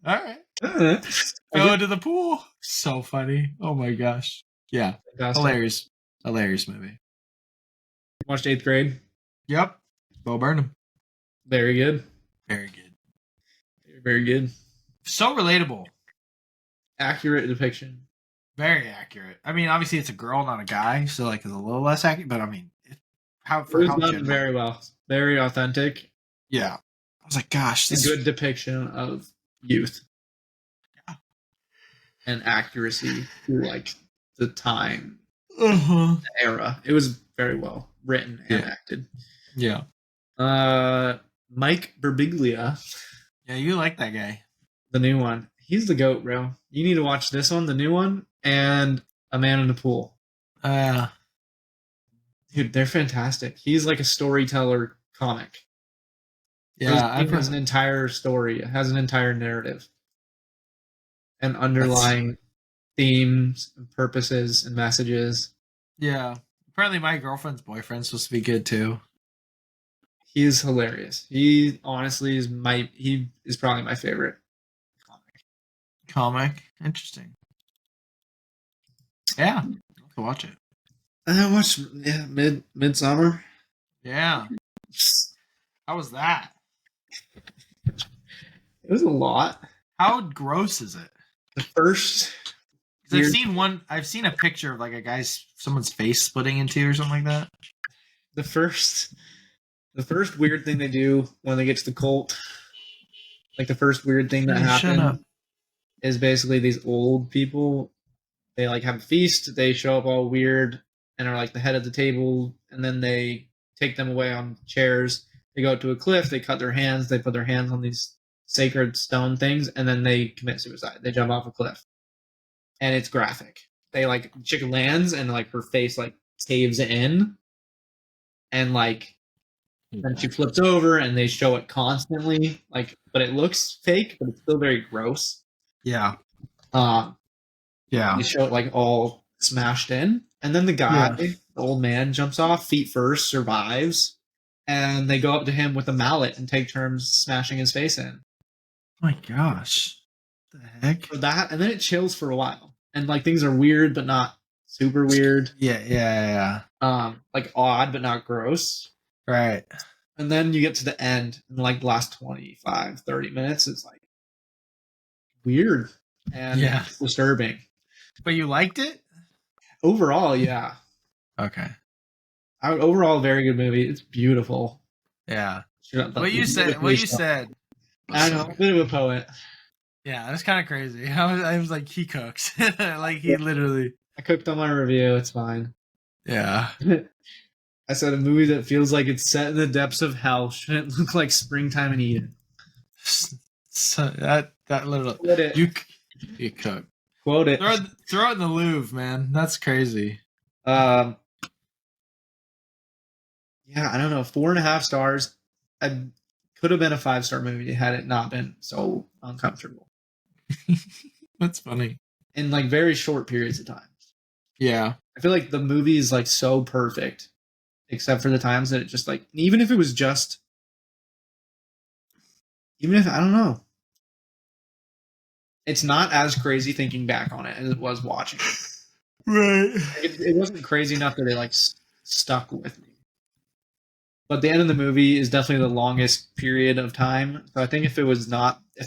S1: all right. Go into the pool. So funny. Oh my gosh. Yeah. Fantastic. Hilarious movie.
S2: Watched 8th Grade.
S1: Yep. Bo Burnham.
S2: Very good.
S1: Very good.
S2: Very good.
S1: So relatable.
S2: Accurate depiction.
S1: Very accurate. I mean, obviously it's a girl, not a guy, so like it's a little less accurate, but I mean,
S2: It was done very well, very authentic.
S1: Yeah, I was like, gosh,
S2: this good depiction of youth and accuracy through like the time the era. It was very well written and acted.
S1: Yeah.
S2: Mike Birbiglia.
S1: Yeah, you like that guy.
S2: The new one. He's the GOAT, bro. You need to watch this one, the new one, and A Man in the Pool. Dude, they're fantastic. He's like a storyteller comic.
S1: Yeah,
S2: it has an entire story. It has an entire narrative and underlying themes and purposes and messages.
S1: Yeah. Apparently my girlfriend's boyfriend's supposed to be good too.
S2: He is hilarious. He honestly is probably my favorite
S1: comic. Interesting. Yeah. I'll have to watch it.
S2: I watched Midsummer.
S1: Yeah. How was that?
S2: It was a lot.
S1: How gross is it?
S2: The first,
S1: I've seen a picture of like someone's face splitting in two or something like that.
S2: The first weird thing they do when they get to the cult, like the first weird thing that happened is basically these old people, they like have a feast, they show up all weird and are like the head of the table, and then they take them away on chairs. They go to a cliff, they cut their hands, they put their hands on these sacred stone things, and then they commit suicide. They jump off a cliff. And it's graphic. They like, chick lands and like her face like caves in, and like then she flips over and they show it constantly, like, but it looks fake, but it's still very gross.
S1: Yeah.
S2: They show it like all smashed in, and then the guy, the old man, jumps off feet first, survives, and they go up to him with a mallet and take turns smashing his face in.
S1: Oh my gosh. What the heck?
S2: For that, and then it chills for a while. And like things are weird but not super weird.
S1: Yeah.
S2: Like odd but not gross.
S1: Right.
S2: And then you get to the end, and like the last 25, 30 minutes, it's like weird and disturbing.
S1: But you liked it?
S2: Overall, yeah.
S1: Okay.
S2: Overall, very good movie. It's beautiful.
S1: Yeah.
S2: What you said. I know, a bit of a poet.
S1: Yeah, that's kind of crazy. I was like, he cooks. Like, he literally...
S2: I cooked on my review. It's fine.
S1: Yeah.
S2: I said a movie that feels like it's set in the depths of hell shouldn't look like Springtime in Eden.
S1: So that literally... You cook.
S2: Quote it.
S1: Throw it in the Louvre, man. That's crazy.
S2: Yeah, I don't know. 4.5 stars. I could have been a 5-star movie had it not been so uncomfortable.
S1: That's funny.
S2: In like very short periods of time.
S1: Yeah.
S2: I feel like the movie is like so perfect, except for the times that it just like, even if I don't know. It's not as crazy thinking back on it as it was watching it.
S1: Right.
S2: It wasn't crazy enough that it like stuck with me. But the end of the movie is definitely the longest period of time. So I think if the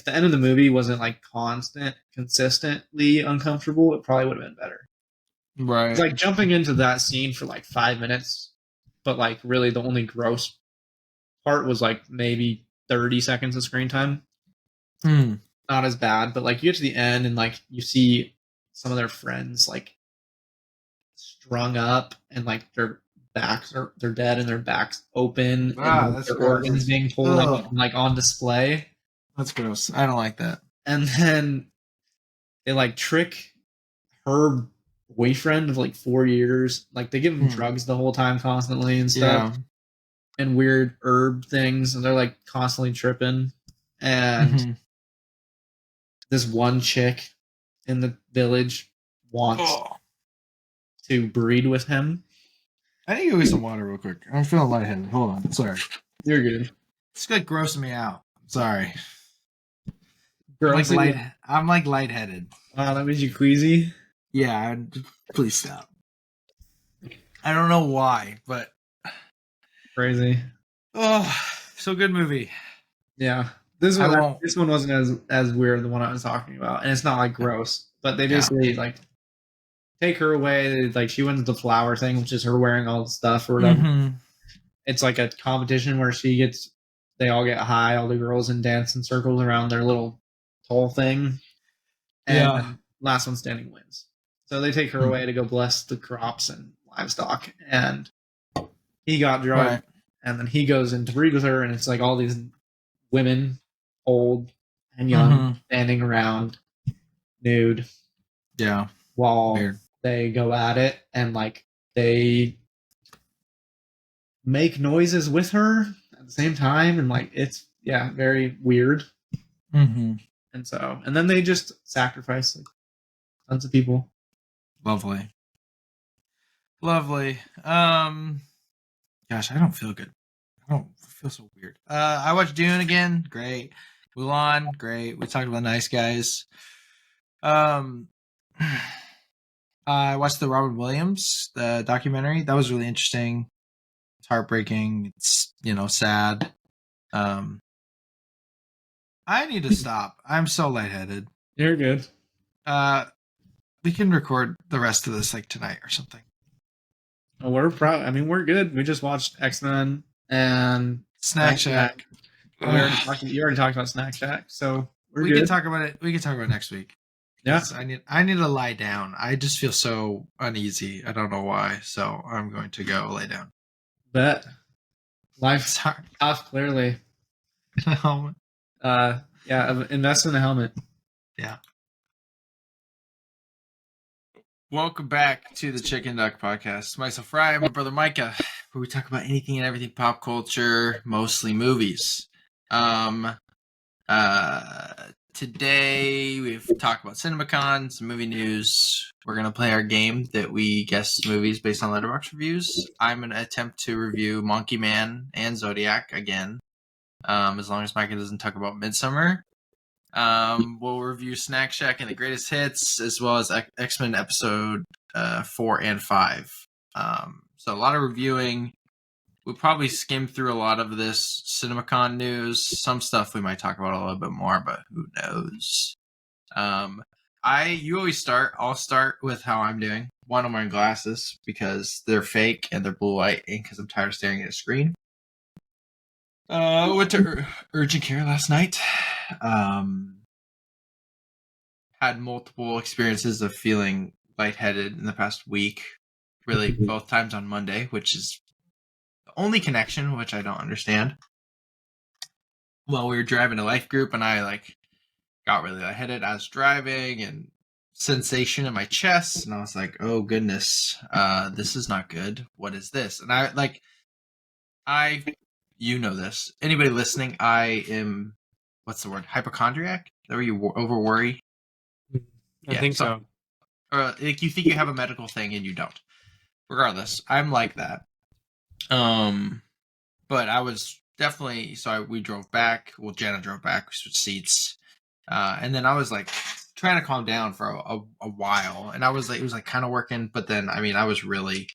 S2: end of the movie wasn't like consistently uncomfortable, it probably would have been better.
S1: Right.
S2: It's like jumping into that scene for like 5 minutes, but like really the only gross part was like maybe 30 seconds of screen time. Not as bad, but like you get to the end and like you see some of their friends like strung up and like they're dead and their backs open.
S1: Wow,
S2: and
S1: that's
S2: their
S1: gross.
S2: organs being pulled out and like on display.
S1: That's gross. I don't like that.
S2: And then they like trick her boyfriend of like 4 years. Like they give him drugs the whole time constantly and stuff. And weird herb things, and they're like constantly tripping. And this one chick in the village wants to breed with him.
S1: I need to go get some water real quick. I'm feeling lightheaded. Hold on. Sorry.
S2: You're good.
S1: It's like grossing me out. Sorry.
S2: Grossing?
S1: I'm like lightheaded.
S2: That means you queasy?
S1: Yeah. Please stop. I don't know why, but
S2: crazy.
S1: Oh, so good movie.
S2: Yeah. This one wasn't as weird as the one I was talking about, and it's not like gross, but they basically like take her away. Like she wins the flower thing, which is her wearing all the stuff or whatever. it's like a competition where they all get high, all the girls, and dance in circles around their little toll thing, and last one standing wins. So they take her away to go bless the crops and livestock, and he got drugged, and then he goes in to breed with her, and it's like all these women, old and young, standing around nude.
S1: Yeah.
S2: While
S1: Weird.
S2: they go at it, and like they make noises with her at the same time, and like it's very weird. And then they just sacrifice like tons of people.
S1: Lovely. Gosh, I don't feel good. I don't feel so weird. I watched Dune again. Great. Mulan. Great. We talked about Nice Guys. I watched the Robin Williams the documentary. That was really interesting. It's heartbreaking. It's sad. I need to stop. I'm so lightheaded.
S2: You're good.
S1: We can record the rest of this like tonight or something.
S2: Oh, we're proud. I mean, we're good. We just watched X-Men and
S1: Snack Shack.
S2: You already talked about Snack Shack, so we
S1: can talk about it. We can talk about it next week.
S2: Yeah,
S1: I need to lie down. I just feel so uneasy. I don't know why. So I'm going to go lay down.
S2: Bet life's tough. Clearly.
S1: Helmet.
S2: Invest in a helmet.
S1: Yeah. Welcome back to the Chicken Duck Podcast. Myself, Fry, my brother Micah, where we talk about anything and everything pop culture, mostly movies. Today we've talked about CinemaCon, some movie news. We're gonna play our game that we guess movies based on letterboxd reviews. I'm gonna attempt to review Monkey Man and Zodiac again, as long as Micah doesn't talk about Midsummer. We'll review Snack Shack and the greatest hits, as well as X-Men episode 4 and 5. So a lot of reviewing. We'll probably skim through a lot of this CinemaCon news. Some stuff we might talk about a little bit more, but who knows? You always start. I'll start with how I'm doing. One, I'm wearing glasses because they're fake and they're blue light, and because I'm tired of staring at a screen. Went to urgent care last night. Had multiple experiences of feeling lightheaded in the past week. Really, both times on Monday, which is the only connection, which I don't understand. Well, we were driving a life group, and I got really lightheaded. I was driving, and sensation in my chest, and I was like, "Oh goodness, this is not good. What is this?" And you know this. Anybody listening, I am, what's the word? Hypochondriac? Is that where you over worry?
S2: I think so.
S1: Or like you think you have a medical thing and you don't. Regardless, I'm like that. But I was definitely, we drove back. Well, Jenna drove back. We switched seats. And then I was like trying to calm down for a while. And I was like, it was like kind of working. But then, I mean, I was really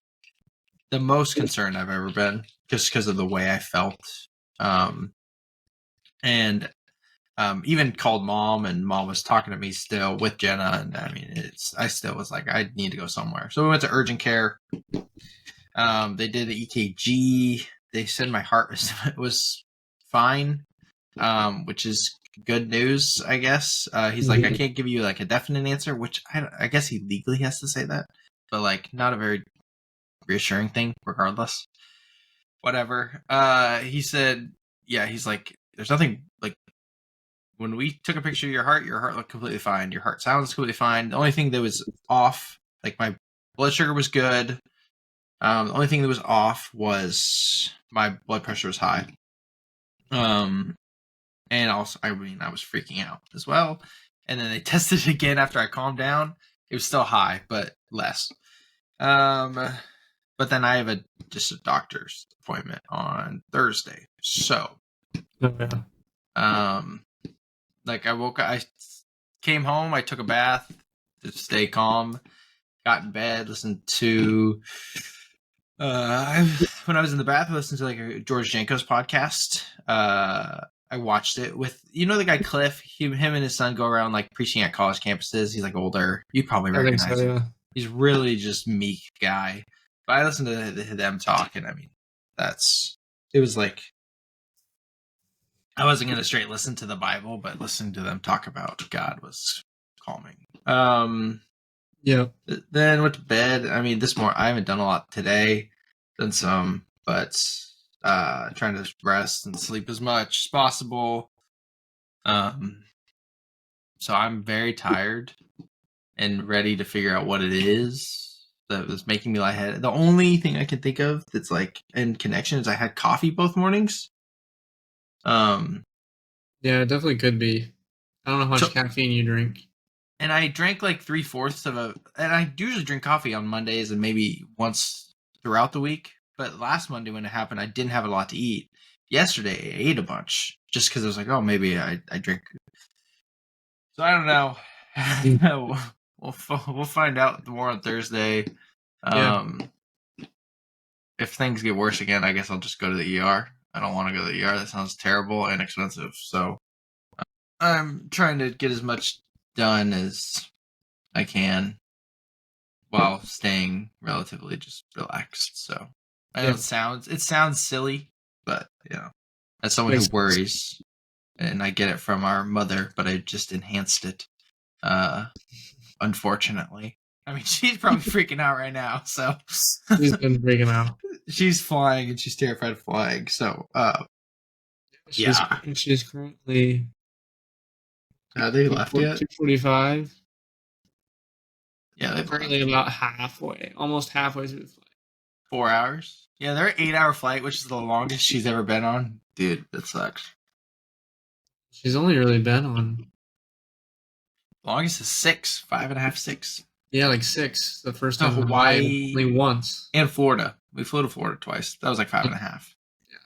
S1: the most concerned I've ever been just because of the way I felt. Even called mom, and mom was talking to me still with Jenna. And I mean, I still was like, I need to go somewhere. So we went to urgent care. They did the EKG. They said my heart was fine, which is good news, I guess. He's like, I can't give you like a definite answer, which I guess he legally has to say that, but like not a very reassuring thing regardless. Whatever. He said, he's like, there's nothing, like, when we took a picture of your heart looked completely fine. Your heart sounds completely fine. The only thing that was off, like my blood sugar was good. The only thing that was off was my blood pressure was high. And also, I was freaking out as well. And then they tested it again after I calmed down. It was still high, but less. But then I have just a doctor's appointment on Thursday. So, I came home, I took a bath to stay calm, got in bed, listened to, when I was in the bath, I listened to like a George Janko's podcast. I watched it with, the guy Cliff, him and his son go around like preaching at college campuses. He's like older. You probably recognize him. He's really just meek guy. But I listened to them talk, and I mean, that's it was like I wasn't gonna straight listen to the Bible, but listening to them talk about God was calming.
S2: Yeah.
S1: Then went to bed. I mean, this morning I haven't done a lot today. Done some, but trying to rest and sleep as much as possible. So I'm very tired and ready to figure out what it is that was making me lightheaded. The only thing I can think of that's like in connection is I had coffee both mornings.
S2: Yeah, it definitely could be. I don't know how much caffeine you drink.
S1: And I drank like 3/4 of and I usually drink coffee on Mondays and maybe once throughout the week. But last Monday when it happened, I didn't have a lot to eat. Yesterday, I ate a bunch just because I was like, oh, maybe I drink. So I don't know. we'll find out more on Thursday. If things get worse again, I guess I'll just go to the ER. I don't want to go to the ER. That sounds terrible and expensive. So I'm trying to get as much done as I can while staying relatively just relaxed. So I know it sounds silly, but as someone who worries, and I get it from our mother, but I just enhanced it. Unfortunately, I mean she's probably freaking out right now. So
S2: she's been freaking out.
S1: She's flying and she's terrified of flying. So
S2: she's currently.
S1: Are they left yet?
S2: 2:45.
S1: Yeah, they're
S2: currently about halfway, almost halfway through the flight.
S1: 4 hours. Yeah, they're 8-hour flight, which is the longest she's ever been on. Dude, that sucks.
S2: She's only really been on.
S1: Longest is 6, 5.5, 6.
S2: Yeah, like 6. The first time
S1: Hawaii,
S2: only once,
S1: and Florida. We flew to Florida twice. That was like 5.5. Yeah.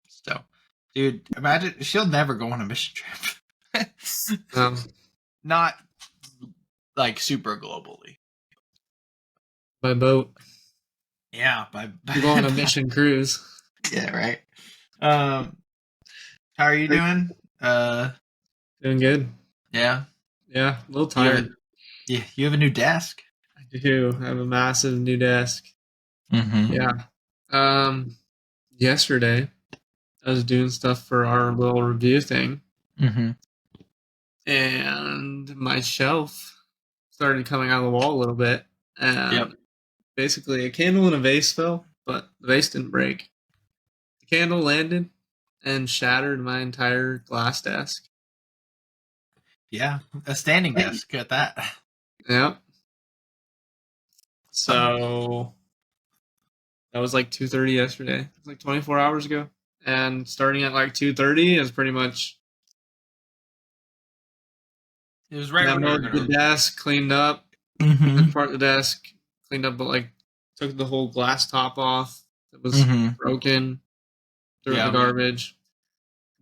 S1: So, dude, imagine she'll never go on a mission trip. Not like super globally.
S2: By boat.
S1: Yeah,
S2: you go on a mission cruise.
S1: Yeah, right. How are you doing?
S2: Doing good.
S1: Yeah.
S2: Yeah, a little tired.
S1: You have a new desk.
S2: I do. I have a massive new desk.
S1: Mm-hmm.
S2: Yeah. Yesterday, I was doing stuff for our little review thing.
S1: Mm-hmm.
S2: And my shelf started coming out of the wall a little bit. And basically a candle in a vase fell, but the vase didn't break. The candle landed and shattered my entire glass desk.
S1: Yeah, a standing desk at that.
S2: Yep. So that was like 2:30 yesterday. It was like 24 hours ago. And starting at like 2:30 is pretty much.
S1: It was right when
S2: the desk cleaned up. Part of the desk cleaned up, but like took the whole glass top off. It was broken. Threw it in the garbage.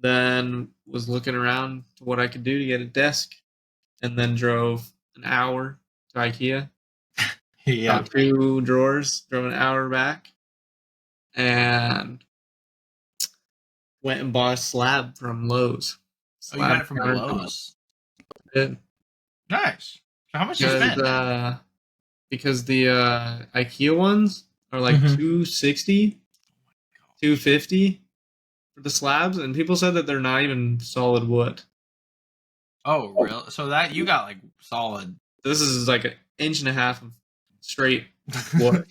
S2: Then was looking around to what I could do to get a desk, and then drove an hour to IKEA. Got 2 drawers, drove an hour back, and went and bought a slab from Lowe's.
S1: You got it from Lowe's?
S2: Did.
S1: Nice. So how much did you spend?
S2: Because the IKEA ones are like $260, $250 for the slabs, and people said that they're not even solid wood.
S1: Oh, really? So that you got like solid.
S2: This is like 1.5 inches of straight wood.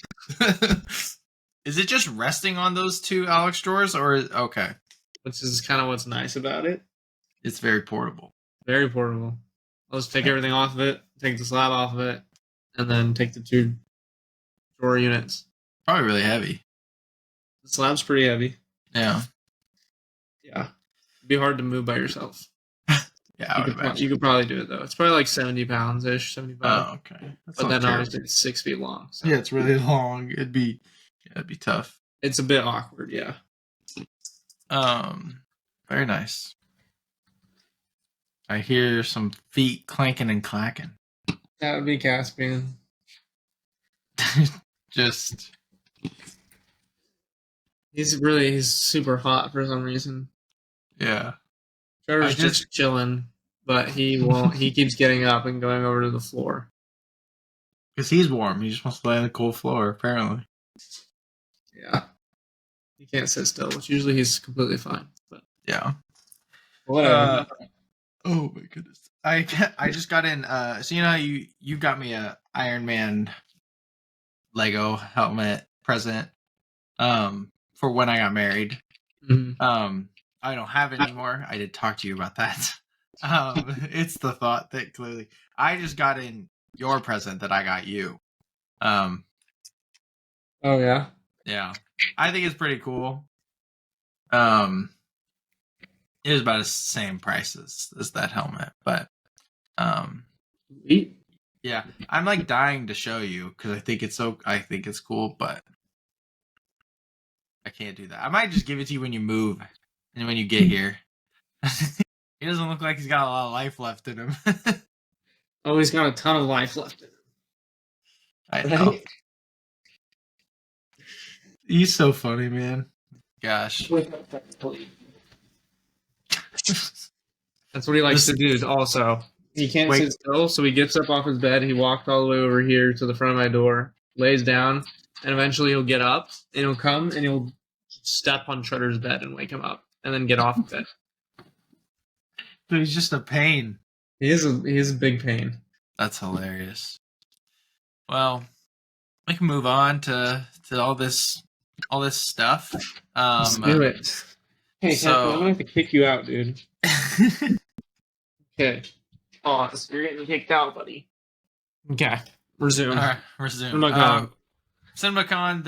S1: Is it just resting on those 2 Alex drawers, or okay?
S2: Which is kind of what's nice about it.
S1: It's very portable.
S2: Very portable. I'll just take everything off of it, take the slab off of it, and then take the 2 drawer units.
S1: Probably really heavy.
S2: The slab's pretty heavy.
S1: Yeah.
S2: Yeah. It'd be hard to move by yourself.
S1: Yeah, I would imagine.
S2: You could probably do it though. It's probably like 70 pounds-ish, 75.
S1: Oh, okay.
S2: But then obviously it's 6 feet long. So.
S1: Yeah, it's really long. It'd be tough.
S2: It's a bit awkward, yeah.
S1: Very nice. I hear some feet clanking and clacking.
S2: That would be Caspian.
S1: Just.
S2: He's super hot for some reason.
S1: Yeah.
S2: Trevor's just chilling, but he won't. He keeps getting up and going over to the floor.
S1: Because he's warm. He just wants to lay on the cold floor, apparently.
S2: Yeah. He can't sit still, which usually he's completely fine. But
S1: Yeah.
S2: whatever.
S1: Oh my goodness. I just got in. So you got me a Iron Man Lego helmet present. For when I got married.
S2: Mhm.
S1: I don't have it anymore. I did talk to you about that. It's the thought that clearly I just got in your present that I got you. Um,
S2: Oh yeah.
S1: yeah, I think it's pretty cool. Um, it was about the same price as that helmet, but um,
S2: Sweet.
S1: yeah, I'm like dying to show you because I think it's cool, but I can't do that. I might just give it to you when you move and when you get here. He doesn't look like he's got a lot of life left in him.
S2: Oh, he's got a ton of life left in
S1: I
S2: him.
S1: know.
S2: Right?
S1: He's so funny, man. Gosh.
S2: That's what he likes
S1: This-
S2: to do. Also, he can't
S1: Wait.
S2: sit still, so he gets up off his bed. He walks all the way over here to the front of my door, lays down, and eventually he'll get up and he'll come and he'll step on Shredder's bed and wake him up, and then get off of it.
S1: Dude, he's just a pain.
S2: He is a big pain.
S1: That's hilarious. Well, we can move on to all this stuff.
S2: Let's do it. Hey,
S1: so-
S2: Captain, I'm gonna have to kick you out, dude. Okay. Pause. You're getting kicked out, buddy. Okay. Resume.
S1: All right, resume.
S2: CinemaCon.
S1: CinemaCon.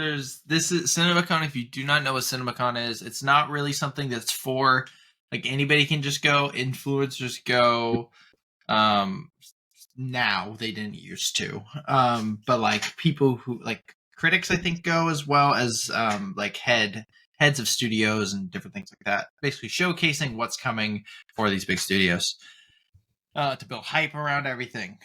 S1: This is CinemaCon. If you do not know what CinemaCon is, it's not really something that's for like anybody can just go. Influencers go. Now they didn't used to. But like people who like critics, I think go as well as like heads of studios and different things like that. Basically showcasing what's coming for these big studios to build hype around everything.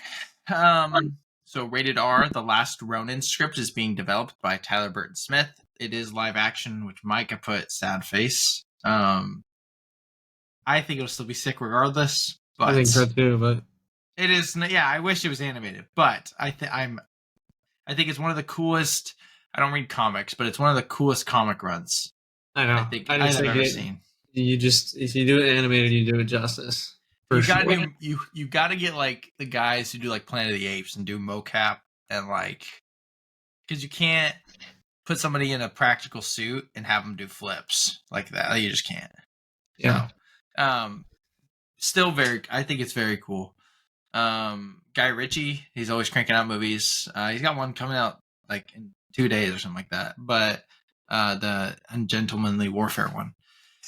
S1: So Rated R, The Last Ronin script is being developed by Tyler Burton Smith. It is live action, which Micah put sad face. I think it'll still be sick regardless. But
S2: I think so too, but
S1: it is. Yeah, I wish it was animated, but I think it's one of the coolest. I don't read comics, but it's one of the coolest comic runs
S2: I know.
S1: I think I've ever seen.
S2: You just if you do it animated, you do it justice.
S1: You gotta you gotta get like the guys who do like Planet of the Apes and do mocap and like because you can't put somebody in a practical suit and have them do flips like that. You just can't.
S2: Yeah.
S1: So, still I think it's very cool. Guy Ritchie, he's always cranking out movies. He's got one coming out like in 2 days or something like that. But the Ungentlemanly Warfare one.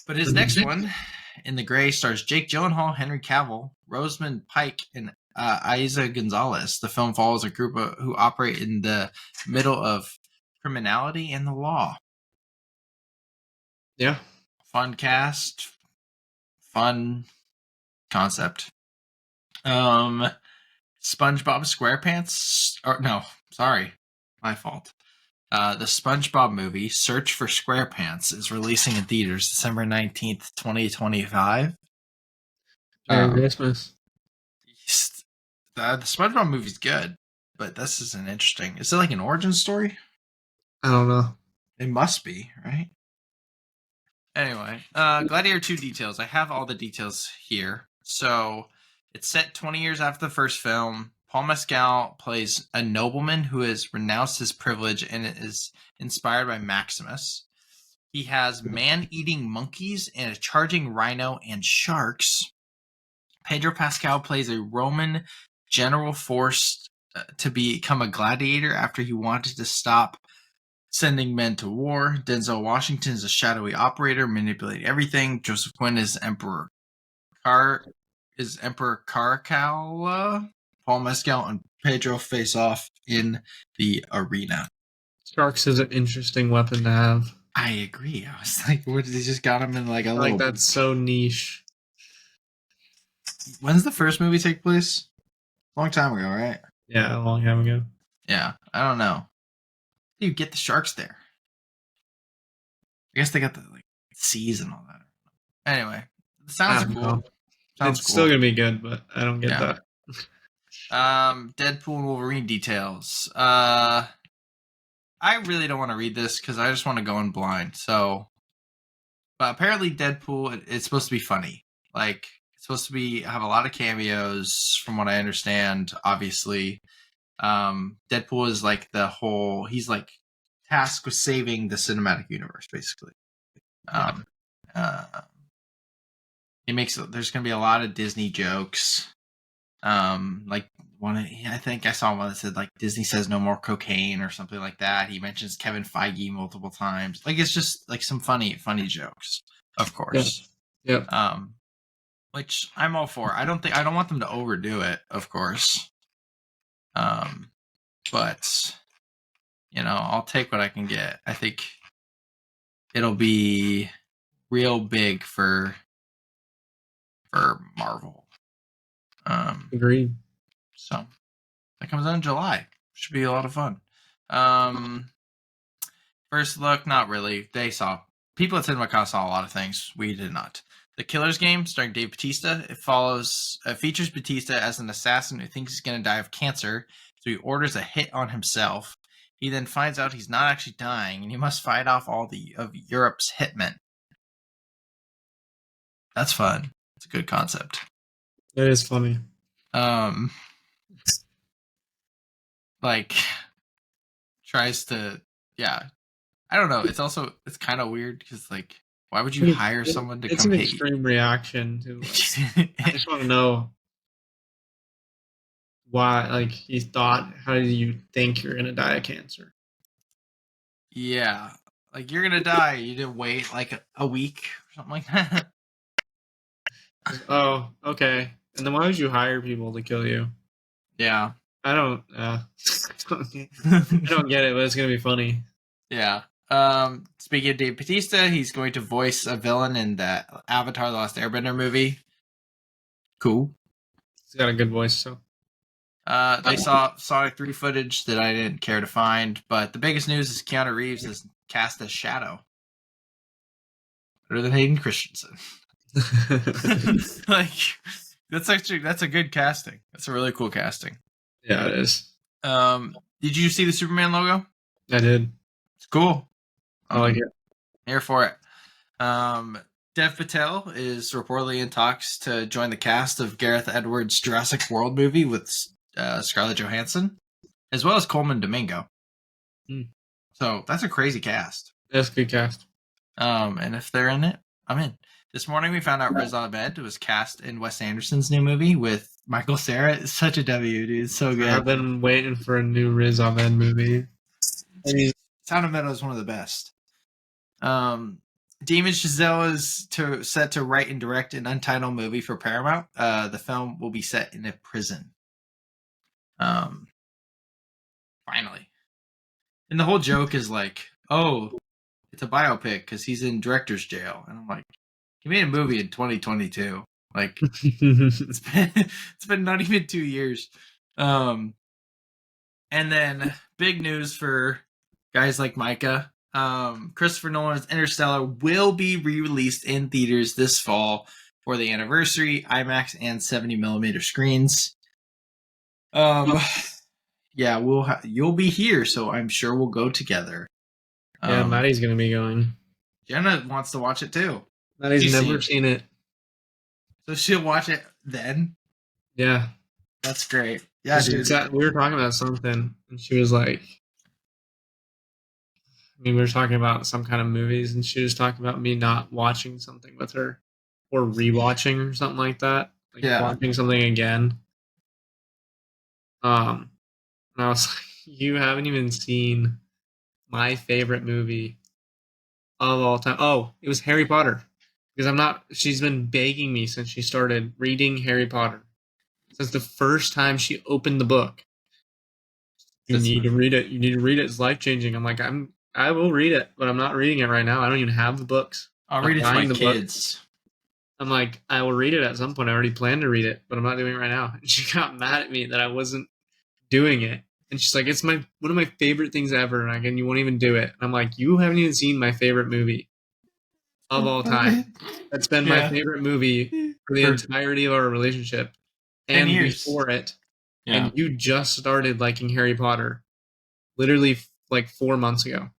S1: But his next one, In the Gray, stars Jake Gyllenhaal, Henry Cavill, Rosamund Pike, and Isa Gonzalez. The film follows a group who operate in the middle of criminality and the law.
S2: Yeah.
S1: Fun cast, fun concept. SpongeBob SquarePants. Or no, sorry, my fault. The SpongeBob movie, Search for SquarePants, is releasing in theaters December 19th, 2025.
S2: Merry Christmas.
S1: The SpongeBob movie's good, but this is an interesting. Is it like an origin story?
S2: I don't know.
S1: It must be, right? Anyway, Gladiator 2 details. I have all the details here. So, it's set 20 years after the first film. Paul Mescal plays a nobleman who has renounced his privilege and is inspired by Maximus. He has man-eating monkeys and a charging rhino and sharks. Pedro Pascal plays a Roman general forced to become a gladiator after he wanted to stop sending men to war. Denzel Washington is a shadowy operator manipulating everything. Joseph Quinn is Emperor Caracalla. Paul Mescal and Pedro face off in the arena.
S2: Sharks is an interesting weapon to have.
S1: I agree. I was like, what did he just got him in like a little...
S2: that's so niche.
S1: When's the first movie take place? A long time ago, right?
S2: Yeah, a long time ago.
S1: Yeah, I don't know. How do you get the sharks there? I guess they got the like seas and all that. Anyway, the sounds are cool.
S2: It's still gonna be good, but I don't get that.
S1: Deadpool and Wolverine details. I really don't want to read this because I just want to go in blind. So, but apparently Deadpool, it's supposed to be funny. Like it's supposed to be have a lot of cameos, from what I understand. Obviously, Deadpool is like he's like tasked with saving the cinematic universe, basically. Um, uh, there's gonna be a lot of Disney jokes. Like I think I saw one that said like Disney says no more cocaine or something like that. He mentions Kevin Feige multiple times. Like it's just like some funny jokes, of course.
S2: Yeah.
S1: Which I'm all for. I don't want them to overdo it, of course. But I'll take what I can get. I think it'll be real big for Marvel.
S2: Agreed.
S1: So that comes out in July. Should be a lot of fun. First look, not really. People at CinemaCon saw a lot of things. We did not. The Killer's Game, starring Dave Bautista. It features Bautista as an assassin who thinks he's going to die of cancer, so he orders a hit on himself. He then finds out he's not actually dying, and he must fight off all of Europe's hitmen. That's fun. It's a good concept.
S2: It is funny.
S1: Like tries to, yeah. I don't know. It's kind of weird because like, why would you hire someone to come hit you?
S2: It's an extreme reaction to. Like, I just want to know why. Like he thought, how do you think you're gonna die of cancer?
S1: Yeah, like you're gonna die. You didn't wait like a week or something like that.
S2: Oh, okay. And then why would you hire people to kill you?
S1: Yeah,
S2: I don't. I don't get it, but it's gonna be funny.
S1: Yeah. Speaking of Dave Bautista, he's going to voice a villain in that Avatar: The Last Airbender movie. Cool.
S2: He's got a good voice, so.
S1: They saw Sonic 3 footage that I didn't care to find, but the biggest news is Keanu Reeves is cast as Shadow. Better than Hayden Christensen. Like, that's a good casting. That's a really cool casting.
S2: Yeah, it is.
S1: Did you see the Superman logo?
S2: I did.
S1: It's cool.
S2: I like it.
S1: Here for it. Dev Patel is reportedly in talks to join the cast of Gareth Edwards' Jurassic World movie with Scarlett Johansson, as well as Coleman Domingo. So that's a crazy cast.
S2: That's a good cast.
S1: And if they're in it, I'm in. This morning we found out Riz Ahmed was cast in Wes Anderson's new movie with Michael Cera. It's such a W, dude. It's so good.
S2: I've been waiting for a new Riz Ahmed movie.
S1: Sound of Metal is one of the best. Damien Chazelle is set to write and direct an untitled movie for Paramount. The film will be set in a prison. Finally. And the whole joke is like, oh, it's a biopic because he's in director's jail. And I'm like, he made a movie in 2022. Like, it's been not even 2 years. And then big news for guys like Micah. Christopher Nolan's Interstellar will be re-released in theaters this fall for the anniversary, IMAX and 70mm screens. Yeah, you'll be here, so I'm sure we'll go together.
S2: Yeah, Maddie's gonna be going.
S1: Jenna wants to watch it too.
S2: Maddie's never seen it,
S1: so she'll watch it then.
S2: Yeah,
S1: that's great. Yeah, dude.
S2: We were talking about something, and she was like, we were talking about some kind of movies, and she was talking about me not watching something with her, or rewatching or something like that. Like watching something again. And I was like, you haven't even seen my favorite movie of all time. Oh, it was Harry Potter. Because she's been begging me since she started reading Harry Potter. Since the first time she opened the book. You need to read it. You need to read it. It's life-changing. I'm like, I will read it, but I'm not reading it right now. I don't even have the books.
S1: I'll read it to my kids.
S2: I'm like, I will read it at some point. I already planned to read it, but I'm not doing it right now. And she got mad at me that I wasn't doing it. And she's like, it's one of my favorite things ever, and you won't even do it. And I'm like, you haven't even seen my favorite movie of all time. That's been my favorite movie for the entirety of our relationship. And before it. Yeah. And you just started liking Harry Potter literally like 4 months ago.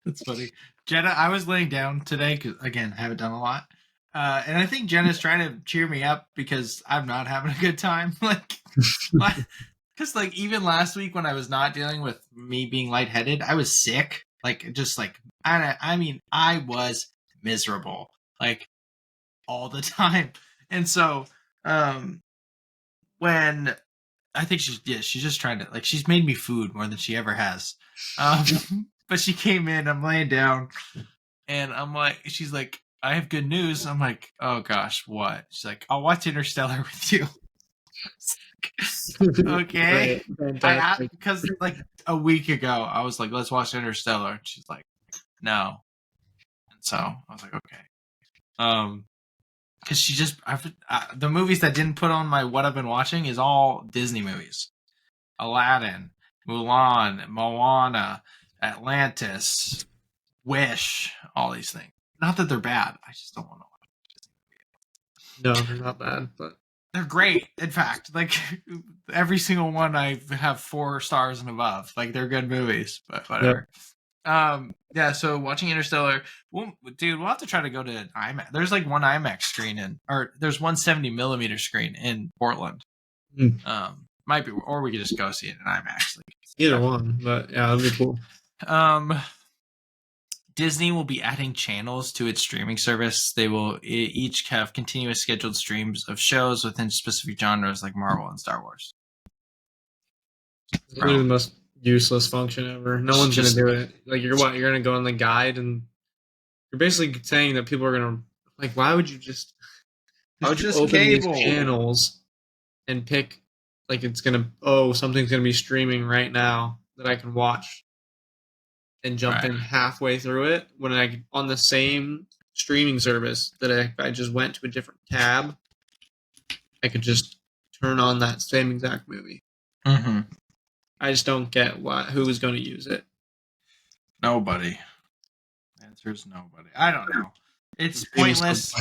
S1: That's funny. Jenna, I was laying down today because, again, I haven't done a lot. And I think Jenna's trying to cheer me up because I'm not having a good time. Because, even last week when I was not dealing with me being lightheaded, I was sick. I was miserable, all the time. And so, when I think she's just trying to, she's made me food more than she ever has. But she came in, I'm laying down, and she's like, I have good news. I'm like, oh gosh, what? She's like, I'll watch Interstellar with you. Okay. Because a week ago, I was like, let's watch Interstellar. And she's like, no. And so I was like, okay. Because she just, the movies that didn't put on my what I've been watching is all Disney movies. Aladdin, Mulan, Moana, Atlantis, Wish, all these things. Not that they're bad. I just don't want to watch
S2: Disney movies. No, they're not bad, but
S1: they're great. In fact, every single one I have 4 stars and above. They're good movies, but whatever. Yep. Yeah, so watching Interstellar, we'll have to try to go to an IMAX. There's one IMAX screen there's one 70mm screen in Portland. Might be, or we could just go see it in IMAX.
S2: Either one, but yeah, that'd be cool.
S1: Disney will be adding channels to its streaming service. They will each have continuous scheduled streams of shows within specific genres like Marvel and Star Wars.
S2: It's literally the most useless function ever. No one's gonna do it. You're gonna go on the guide, and you're basically saying that people are gonna why would you just open cable these channels and pick something's gonna be streaming right now that I can watch and jump in halfway through it when on the same streaming service that I just went to a different tab, I could just turn on that same exact movie.
S1: Mm-hmm.
S2: I just don't get who is going to use it.
S1: Nobody. The answer is nobody. I don't know. It's pointless,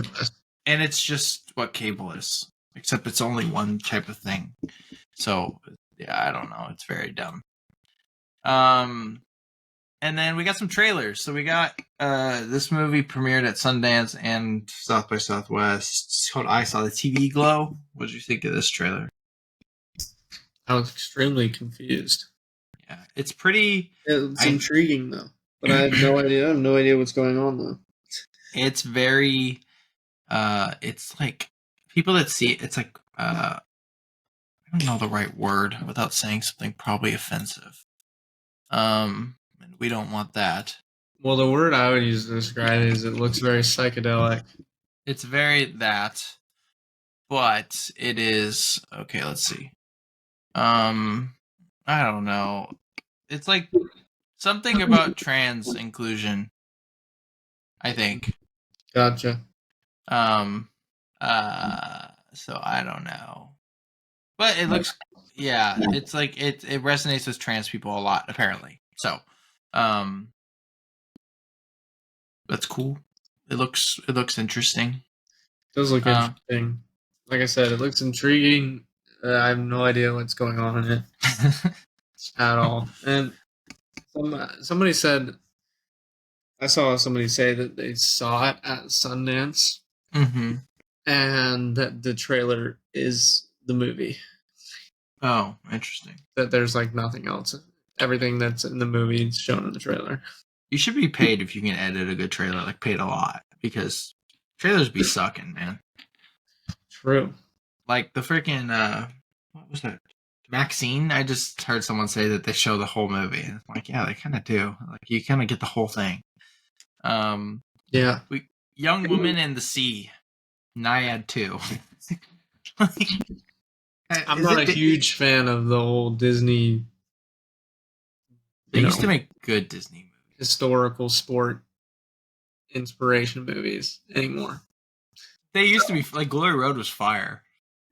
S1: and it's just what cable is. Except it's only one type of thing. So, yeah, I don't know. It's very dumb. And then we got some trailers. So we got this movie premiered at Sundance and South by Southwest. It's called I Saw the TV Glow. What did you think of this trailer?
S2: I was extremely confused.
S1: Yeah, it's pretty...
S2: It's intriguing, though. But I have no idea. I have no idea what's going on, though.
S1: It's very... it's people that see it, it's I don't know the right word without saying something probably offensive. And we don't want that.
S2: Well, the word I would use to describe it is it looks very psychedelic.
S1: It's very that, but it is... Okay, let's see. I don't know. It's something about trans inclusion, I think.
S2: Gotcha.
S1: So I don't know. But it looks, yeah, it's it resonates with trans people a lot, apparently. So, that's cool. It looks interesting.
S2: It does look interesting. Like I said, it looks intriguing. I have no idea what's going on in it at all. And somebody said, I saw somebody say that they saw it at Sundance, and that the trailer is the movie.
S1: Oh, interesting.
S2: That there's nothing else. Everything that's in the movie is shown in the trailer.
S1: You should be paid if you can edit a good trailer, paid a lot, because trailers be sucking, man.
S2: True.
S1: The freaking, what was that? Maxine? I just heard someone say that they show the whole movie. And I'm yeah, they kind of do. You kind of get the whole thing.
S2: Yeah.
S1: Young Woman in the Sea. Naiad 2.
S2: I'm not a huge fan of the whole Disney.
S1: They used to make good Disney movies.
S2: Historical sport inspiration movies anymore.
S1: They used to be Glory Road was fire.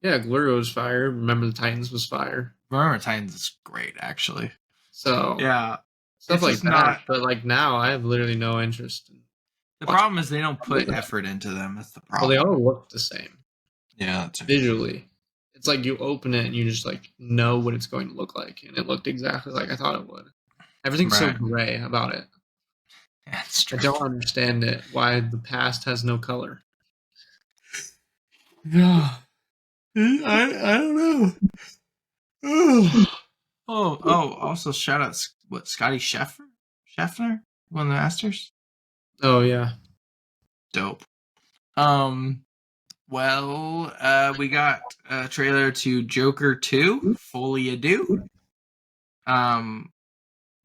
S2: Yeah, Glory Road was fire. Remember the Titans was fire.
S1: Remember the Titans is great, actually.
S2: So
S1: yeah,
S2: stuff like that. But now I have literally no interest.
S1: The problem is they don't put effort into them. That's the problem.
S2: Well, they all look the same.
S1: Yeah, that's
S2: visually. It's you open it and you just know what it's going to look like, and it looked exactly like I thought it would. Everything's so
S1: Right.
S2: gray about it.
S1: That's
S2: I
S1: true.
S2: don't understand it. Why the past has no color.
S1: Yeah. I don't know. Also shout out Scotty Scheffner won the Masters.
S2: Oh yeah.
S1: Dope. Well, we got a trailer to Joker 2, Fully Ado.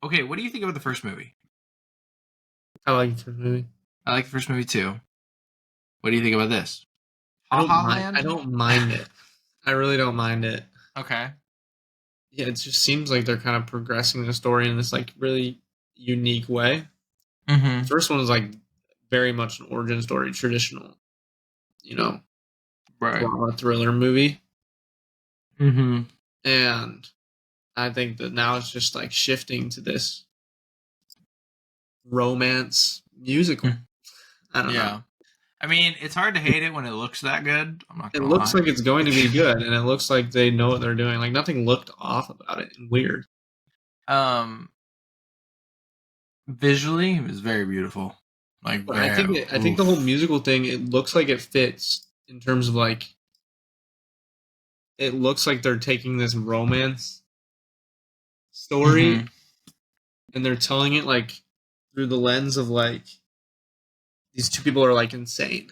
S1: Okay, what do you think about the first movie?
S2: I like the movie.
S1: I like the first movie too. What do you think about this?
S2: I
S1: Ha
S2: don't
S1: Ha
S2: mind. I
S1: Land?
S2: don't mind it. I really don't mind it.
S1: Okay.
S2: Yeah, it just seems like they're kind of progressing the story in this like really unique way. The
S1: Mm-hmm.
S2: first one is like very much an origin story, traditional, you know,
S1: Right.
S2: drama thriller movie.
S1: Mm-hmm.
S2: And I think that now it's just like shifting to this romance musical. I don't know.
S1: Yeah. I mean, it's hard to hate it when it looks that good. I'm not
S2: It
S1: gonna
S2: looks
S1: lie.
S2: like it's going to be good, and it looks like they know what they're doing. Like nothing looked off about it and weird.
S1: um, Visually, it was very beautiful. Like
S2: But I think
S1: very.
S2: I think the whole musical thing, it looks like it fits in terms of like it looks like they're taking this romance story
S1: Mm-hmm.
S2: and they're telling it like through the lens of like these two people are like insane.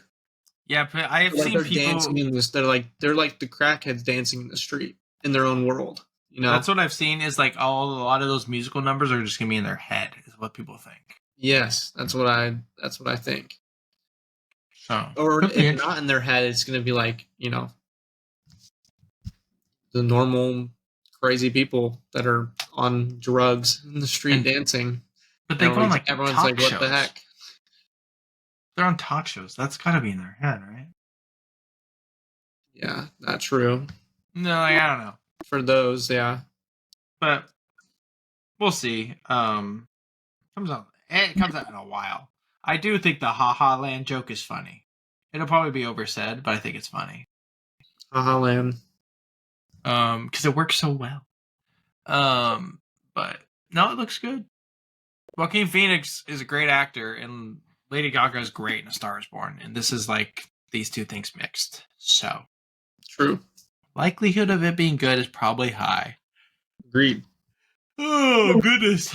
S1: Yeah, but I have
S2: Like
S1: seen
S2: they're dancing
S1: people.
S2: in this. They're like the crackheads dancing in the street in their own world. You know?
S1: That's what I've seen is like a lot of those musical numbers are just gonna be in their head, is what people think.
S2: Yes, that's what I think.
S1: So
S2: Or
S1: could be
S2: if not
S1: interesting.
S2: in their head, it's gonna be like the normal crazy people that are on drugs in the street
S1: And
S2: dancing.
S1: but they
S2: And
S1: go on
S2: like
S1: like
S2: everyone's like,
S1: talk
S2: "What the
S1: shows.
S2: heck?"
S1: They're on talk shows. That's gotta be in their head, right?
S2: Yeah, not true.
S1: No, like, I don't know,
S2: For those, yeah,
S1: but we'll see. It comes out in a while. I do think the Ha Ha Land joke is funny. It'll probably be oversaid, but I think it's funny.
S2: haha land.
S1: Because it works so well. Um, but no, it looks good. Joaquin Phoenix is a great actor, and Lady Gaga is great in A Star Is Born, and this is like these two things mixed. So
S2: True.
S1: likelihood of it being good is probably high.
S2: Agreed.
S1: Oh goodness!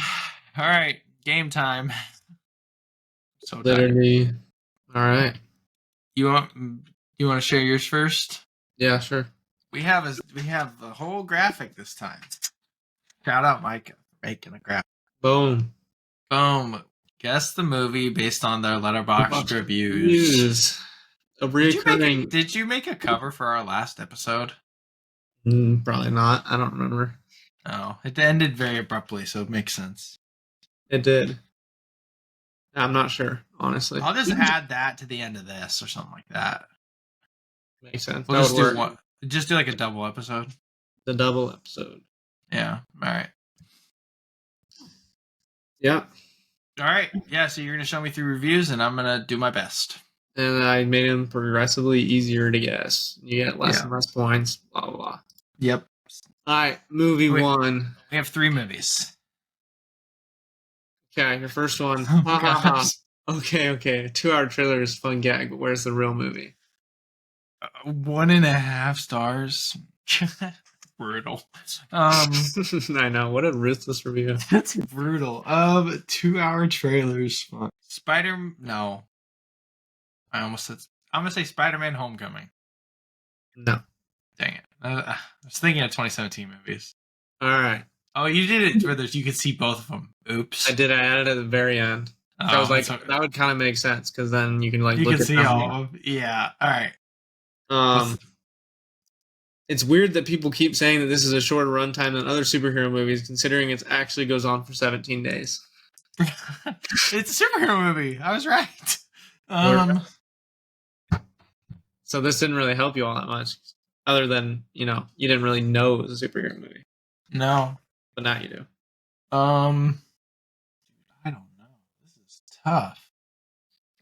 S1: All right, game time. So tired.
S2: Literally. All right.
S1: You want you want to share yours first?
S2: Yeah, sure.
S1: We have the whole graphic this time. Shout out Mike for making a graphic.
S2: Boom.
S1: Boom. Guess the movie based on their letterboxd reviews.
S2: Use a reoccurring.
S1: Did you make a cover for our last episode?
S2: Probably not. I don't remember.
S1: No, it ended very abruptly, so it makes sense.
S2: It did. I'm not sure, honestly.
S1: I'll just add that to the end of this or something like that.
S2: Makes sense.
S1: We'll
S2: That
S1: just
S2: would
S1: do
S2: work.
S1: one. Just do like a double episode.
S2: The double episode.
S1: Yeah. All right.
S2: Yeah.
S1: All right. Yeah. So you're gonna show me through reviews, and I'm gonna do my best.
S2: And I made them progressively easier to guess. You get less
S1: Yeah.
S2: and less points. Blah blah blah.
S1: Yep.
S2: All right, movie
S1: Wait.
S2: one.
S1: We have 3 movies.
S2: Okay, your first one.
S1: Oh
S2: Ha ha ha.
S1: gosh.
S2: Okay. 2-hour trailer is fun gag, but where's the real movie?
S1: 1.5 stars. Brutal.
S2: I know. What a ruthless review.
S1: That's brutal. 2-hour trailers. No. I almost said. I'm gonna say Spider-Man: Homecoming.
S2: No.
S1: Dang it. I was thinking of 2017 movies.
S2: All right.
S1: Oh, you did it for this. You could see both of them. Oops.
S2: I did. I added at the very end. I was like,
S1: okay.
S2: that would kind of make sense because then you can like
S1: You
S2: look
S1: can
S2: at
S1: see
S2: them.
S1: all of them. Yeah. All right.
S2: It's weird that people keep saying that this is a shorter runtime than other superhero movies, considering it actually goes on for 17 days.
S1: It's a superhero movie. I was right.
S2: So this didn't really help you all that much, other than you didn't really know it was a superhero movie,
S1: No.
S2: but now you do.
S1: I don't know. This is tough.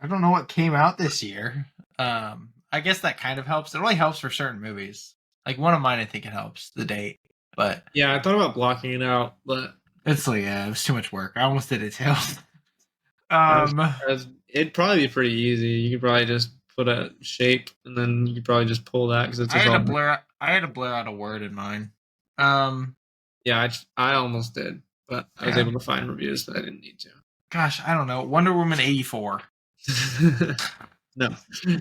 S1: I don't know what came out this year. I guess that kind of helps. It only helps for certain movies. Like one of mine, I think it helps the date. But
S2: Yeah, I thought about blocking it out, but
S1: It's like, yeah, it was too much work. I almost did it too. Um,
S2: It'd probably be pretty easy. You could probably just put a shape, and then you could probably just pull that because it's
S1: I
S2: just
S1: had to
S2: all.
S1: blur. I had to blur out a word in mine.
S2: Yeah, I almost did, but I was
S1: Yeah.
S2: able to find reviews that I didn't need
S1: Gosh, I don't know. Wonder Woman 84.
S2: to. No,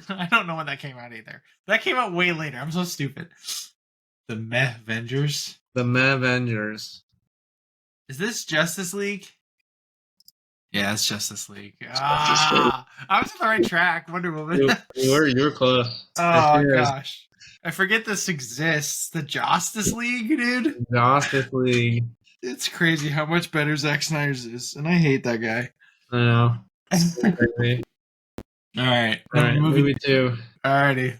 S1: I don't know when that came out either. That came out way later. I'm so stupid. The Meh Avengers.
S2: the Avengers.
S1: Is this Justice League? Yeah, it's Justice League.
S2: Justice League.
S1: I was on the right track. Wonder Woman.
S2: You were close.
S1: Oh gosh, I forget this exists. The Justice League, dude.
S2: Justice League.
S1: It's crazy how much better Zack Snyder's is, and I hate that guy.
S2: I know.
S1: All
S2: Crazy.
S1: right,
S2: All right, movie 2.
S1: Alrighty.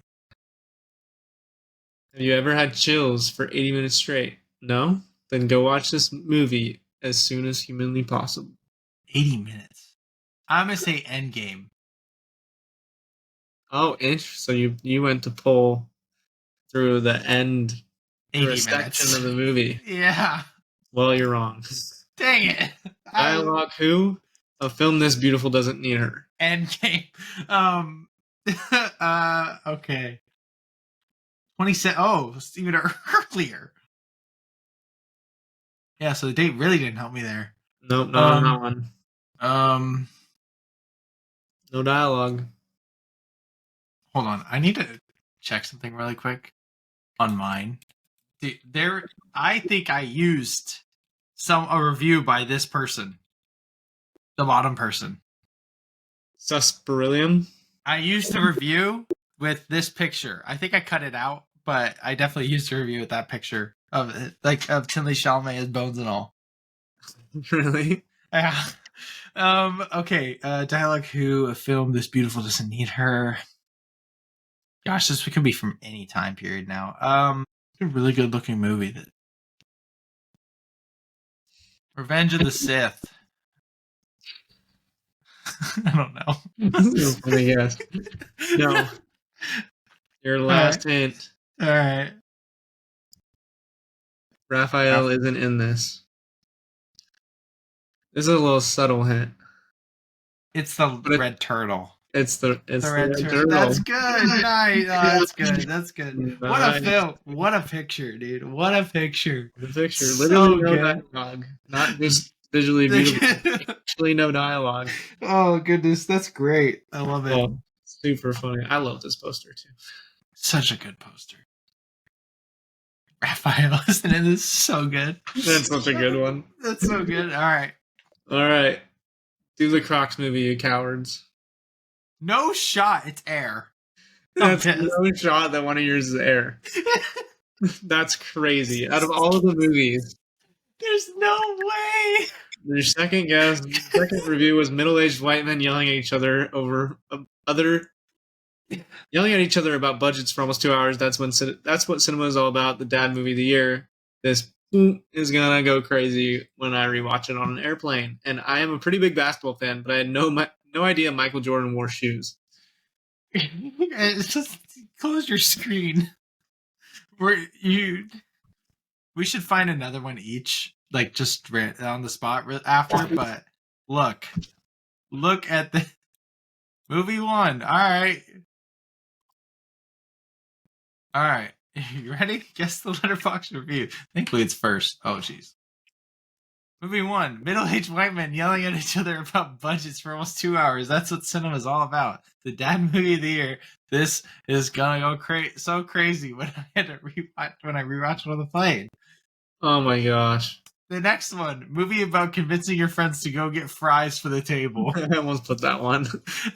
S2: Have you ever had chills for 80 minutes straight? No? Then go watch this movie as soon as humanly possible.
S1: 80 minutes. I'm gonna say Endgame.
S2: Oh, so you went to pull through the end
S1: 80
S2: section
S1: minutes
S2: of the movie.
S1: Yeah.
S2: Well, you're wrong.
S1: Dang it.
S2: Dialogue who? A film this beautiful doesn't need her.
S1: Endgame. Okay. 27. Oh, it's even earlier. Yeah, so the date really didn't help me there.
S2: Nope, not on that one. No dialogue.
S1: Hold on. I need to check something really quick on mine. I think I used a review by this person. The bottom person.
S2: Susperillium?
S1: I used a review with this picture. I think I cut it out, but I definitely used a review with that picture of Timothy Chalamet as Bones and all.
S2: Really?
S1: Yeah. Okay. Dialogue who a film this beautiful doesn't need her. Gosh, this could be from any time period now. A really good looking movie. Revenge of the Sith. I don't know.
S2: Funny guess. No. Your last hint.
S1: All right.
S2: Raphael isn't in this. This is a little subtle hint.
S1: It's the red turtle.
S2: It's the red turtle.
S1: That's good. Nice. Oh, that's good. That's good.
S2: Nice.
S1: What a film. What a picture, dude. What a picture.
S2: The picture.
S1: So
S2: Literally no
S1: good.
S2: dialogue. Not just visually beautiful. Actually no dialogue.
S1: Oh, goodness. That's great. I love it.
S2: Oh, super funny. I love this poster, too.
S1: Such a good poster. Raphael isn't in this. So good.
S2: That's such a good one.
S1: That's so good. All right.
S2: All right. Do the Crocs movie, you cowards.
S1: No shot. It's air.
S2: That's no shot that one of yours is air. That's crazy. Out of all of the movies,
S1: there's no way.
S2: Your second review was middle-aged white men yelling at each other yelling at each other about budgets for almost 2 hours. That's what cinema is all about. The dad movie of the year. This is gonna go crazy when I rewatch it on an airplane. And I am a pretty big basketball fan, but I had no idea Michael Jordan wore shoes.
S1: It's just close your screen. We should find another one each, like just on the spot after. But look at the movie 1. All right. You ready? Guess the letterboxd review. Thankfully, it's first. Oh, jeez. Movie 1. Middle-aged white men yelling at each other about budgets for almost 2 hours. That's what cinema is all about. The dad movie of the year. This is gonna go so crazy when I rewatched it on the plane.
S2: Oh my gosh.
S1: The next one, movie about convincing your friends to go get fries for the table.
S2: I almost put that one.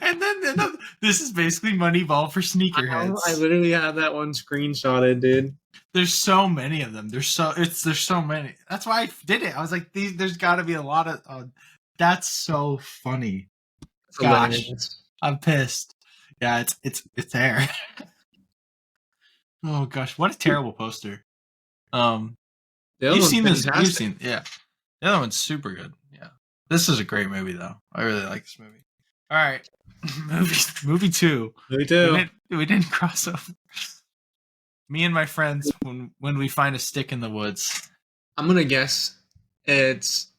S1: And then this is basically Moneyball for sneakerheads.
S2: I literally have that one screenshotted, dude.
S1: There's so many of them. There's so many. That's why I did it. I was like, there's got to be a lot of. That's so funny. Gosh, I'm pissed. Yeah, it's there. Oh gosh, what a terrible poster. You've seen this? You've seen, yeah. The other one's super good. Yeah, this is a great movie though. I really like this movie. All right, movie 2.
S2: Movie 2.
S1: We didn't cross over. Me and my friends when we find a stick in the woods.
S2: I'm gonna guess it's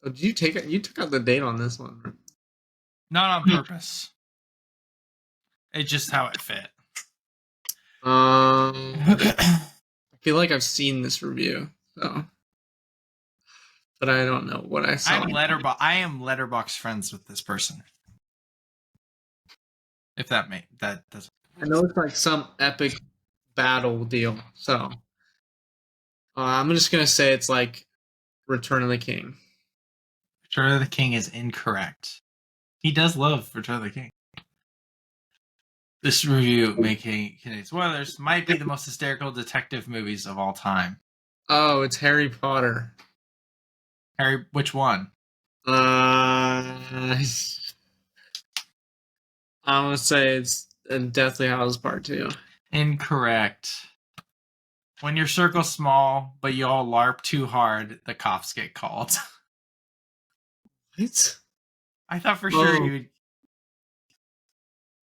S2: Did you take it? You took out the date on this one.
S1: Not on purpose. It's just how it fit.
S2: I feel like I've seen this review, so, but I don't know what I saw.
S1: I am letterboxd friends with this person. If that doesn't.
S2: I know it's like some epic battle deal, so I'm just gonna say it's like Return of the King.
S1: Return of the King is incorrect. He does love Return of the King. This review making spoilers might be the most hysterical detective movies of all time.
S2: Oh, it's Harry Potter.
S1: Harry, which one?
S2: I'm gonna say it's Deathly Hallows Part 2.
S1: Incorrect. When your circle's small, but you all LARP too hard, the cops get called.
S2: What?
S1: I thought for sure you would.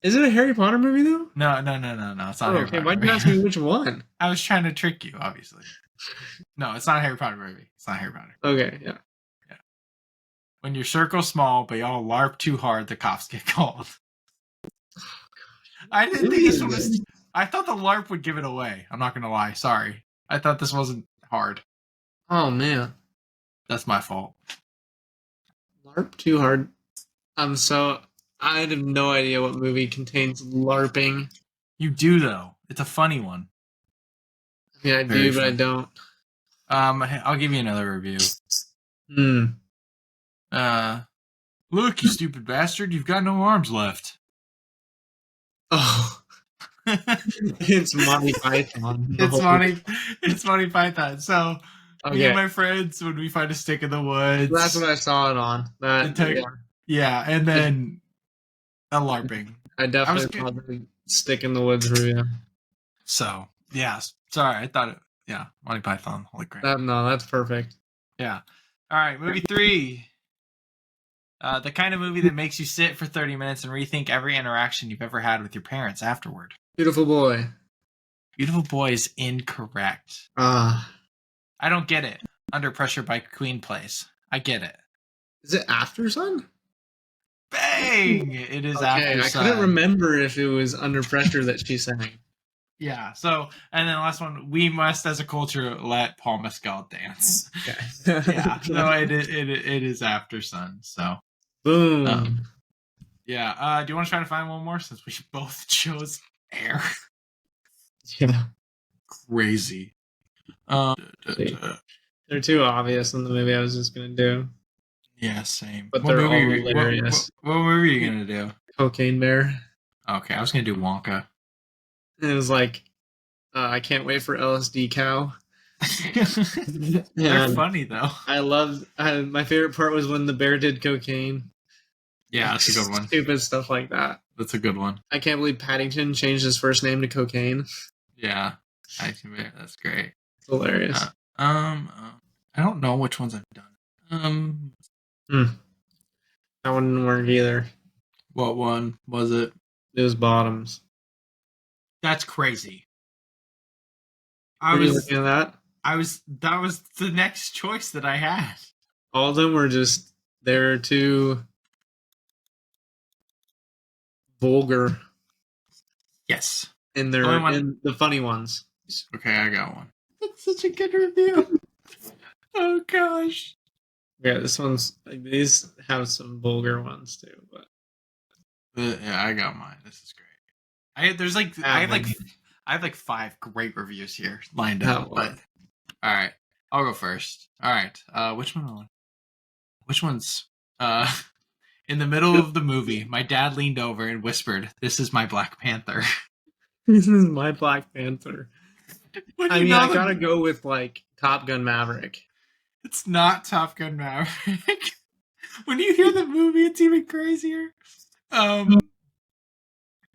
S2: Is it a Harry Potter movie though?
S1: No. It's not Harry Potter.
S2: Why'd you ask me which one?
S1: I was trying to trick you, obviously. No, it's not a Harry Potter movie. It's not Harry Potter.
S2: Okay, yeah.
S1: When your circle's small, but y'all LARP too hard, the cops get called. I didn't think this one was. I thought the LARP would give it away. I'm not gonna lie. Sorry. I thought this wasn't hard.
S2: Oh man,
S1: that's my fault.
S2: LARP too hard. I have no idea what movie contains LARPing.
S1: You do though. It's a funny one.
S2: Yeah, I do, but I don't.
S1: I'll give you another review. Look, you stupid bastard! You've got no arms left.
S2: Oh. It's Monty Python.
S1: It's Monty Python. So me and my friends, when we find a stick in the woods,
S2: that's what I saw it on.
S1: Yeah, and then a LARPing.
S2: I definitely saw the stick in the woods review.
S1: So yeah, sorry, I thought it. Yeah, Monty Python. Holy crap!
S2: No, that's perfect.
S1: Yeah. All right, movie 3. The kind of movie that makes you sit for 30 minutes and rethink every interaction you've ever had with your parents afterward.
S2: Beautiful Boy.
S1: Beautiful Boy is incorrect. I don't get it. Under Pressure by Queen plays. I get it.
S2: Is it After Sun?
S1: Bang! It is After Sun.
S2: I couldn't remember if it was Under Pressure that she sang.
S1: Yeah, so, and then the last one, we must as a culture let Paul Mescal dance. Okay. Yeah, no, it is After Sun, so.
S2: Boom.
S1: Yeah, do you want to try to find one more since we both chose Air?
S2: Yeah.
S1: Crazy.
S2: They're too obvious in the movie I was just going to do.
S1: Yeah, same.
S2: But they're all hilarious.
S1: What movie are you going to do?
S2: Cocaine Bear.
S1: Okay, I was going to do Wonka.
S2: And it was like, I can't wait for LSD Cow.
S1: They're funny though.
S2: My favorite part was when the bear did cocaine.
S1: Yeah, that's a good one.
S2: Stupid stuff like that.
S1: That's a good one.
S2: I can't believe Paddington changed his first name to Cocaine.
S1: Yeah, that's great.
S2: It's hilarious.
S1: I don't know which ones I've done.
S2: That one didn't work either.
S1: What one was it?
S2: It was Bottoms.
S1: That's crazy.
S2: Were you looking at that?
S1: That was the next choice that I had.
S2: All of them were just, they're too vulgar.
S1: Yes.
S2: And they're in the funny ones.
S1: Okay, I got one. That's such a good review. Oh gosh.
S2: Yeah, this one's like, these have some vulgar ones too, but
S1: yeah, I got mine. This is great. I have like 5 great reviews here lined up. But all right, I'll go first. All right, which one? Which one's in the middle of the movie? My dad leaned over and whispered, "This is my Black Panther."
S2: This is my Black Panther. I gotta go with like Top Gun Maverick.
S1: It's not Top Gun Maverick. When you hear the movie, it's even crazier.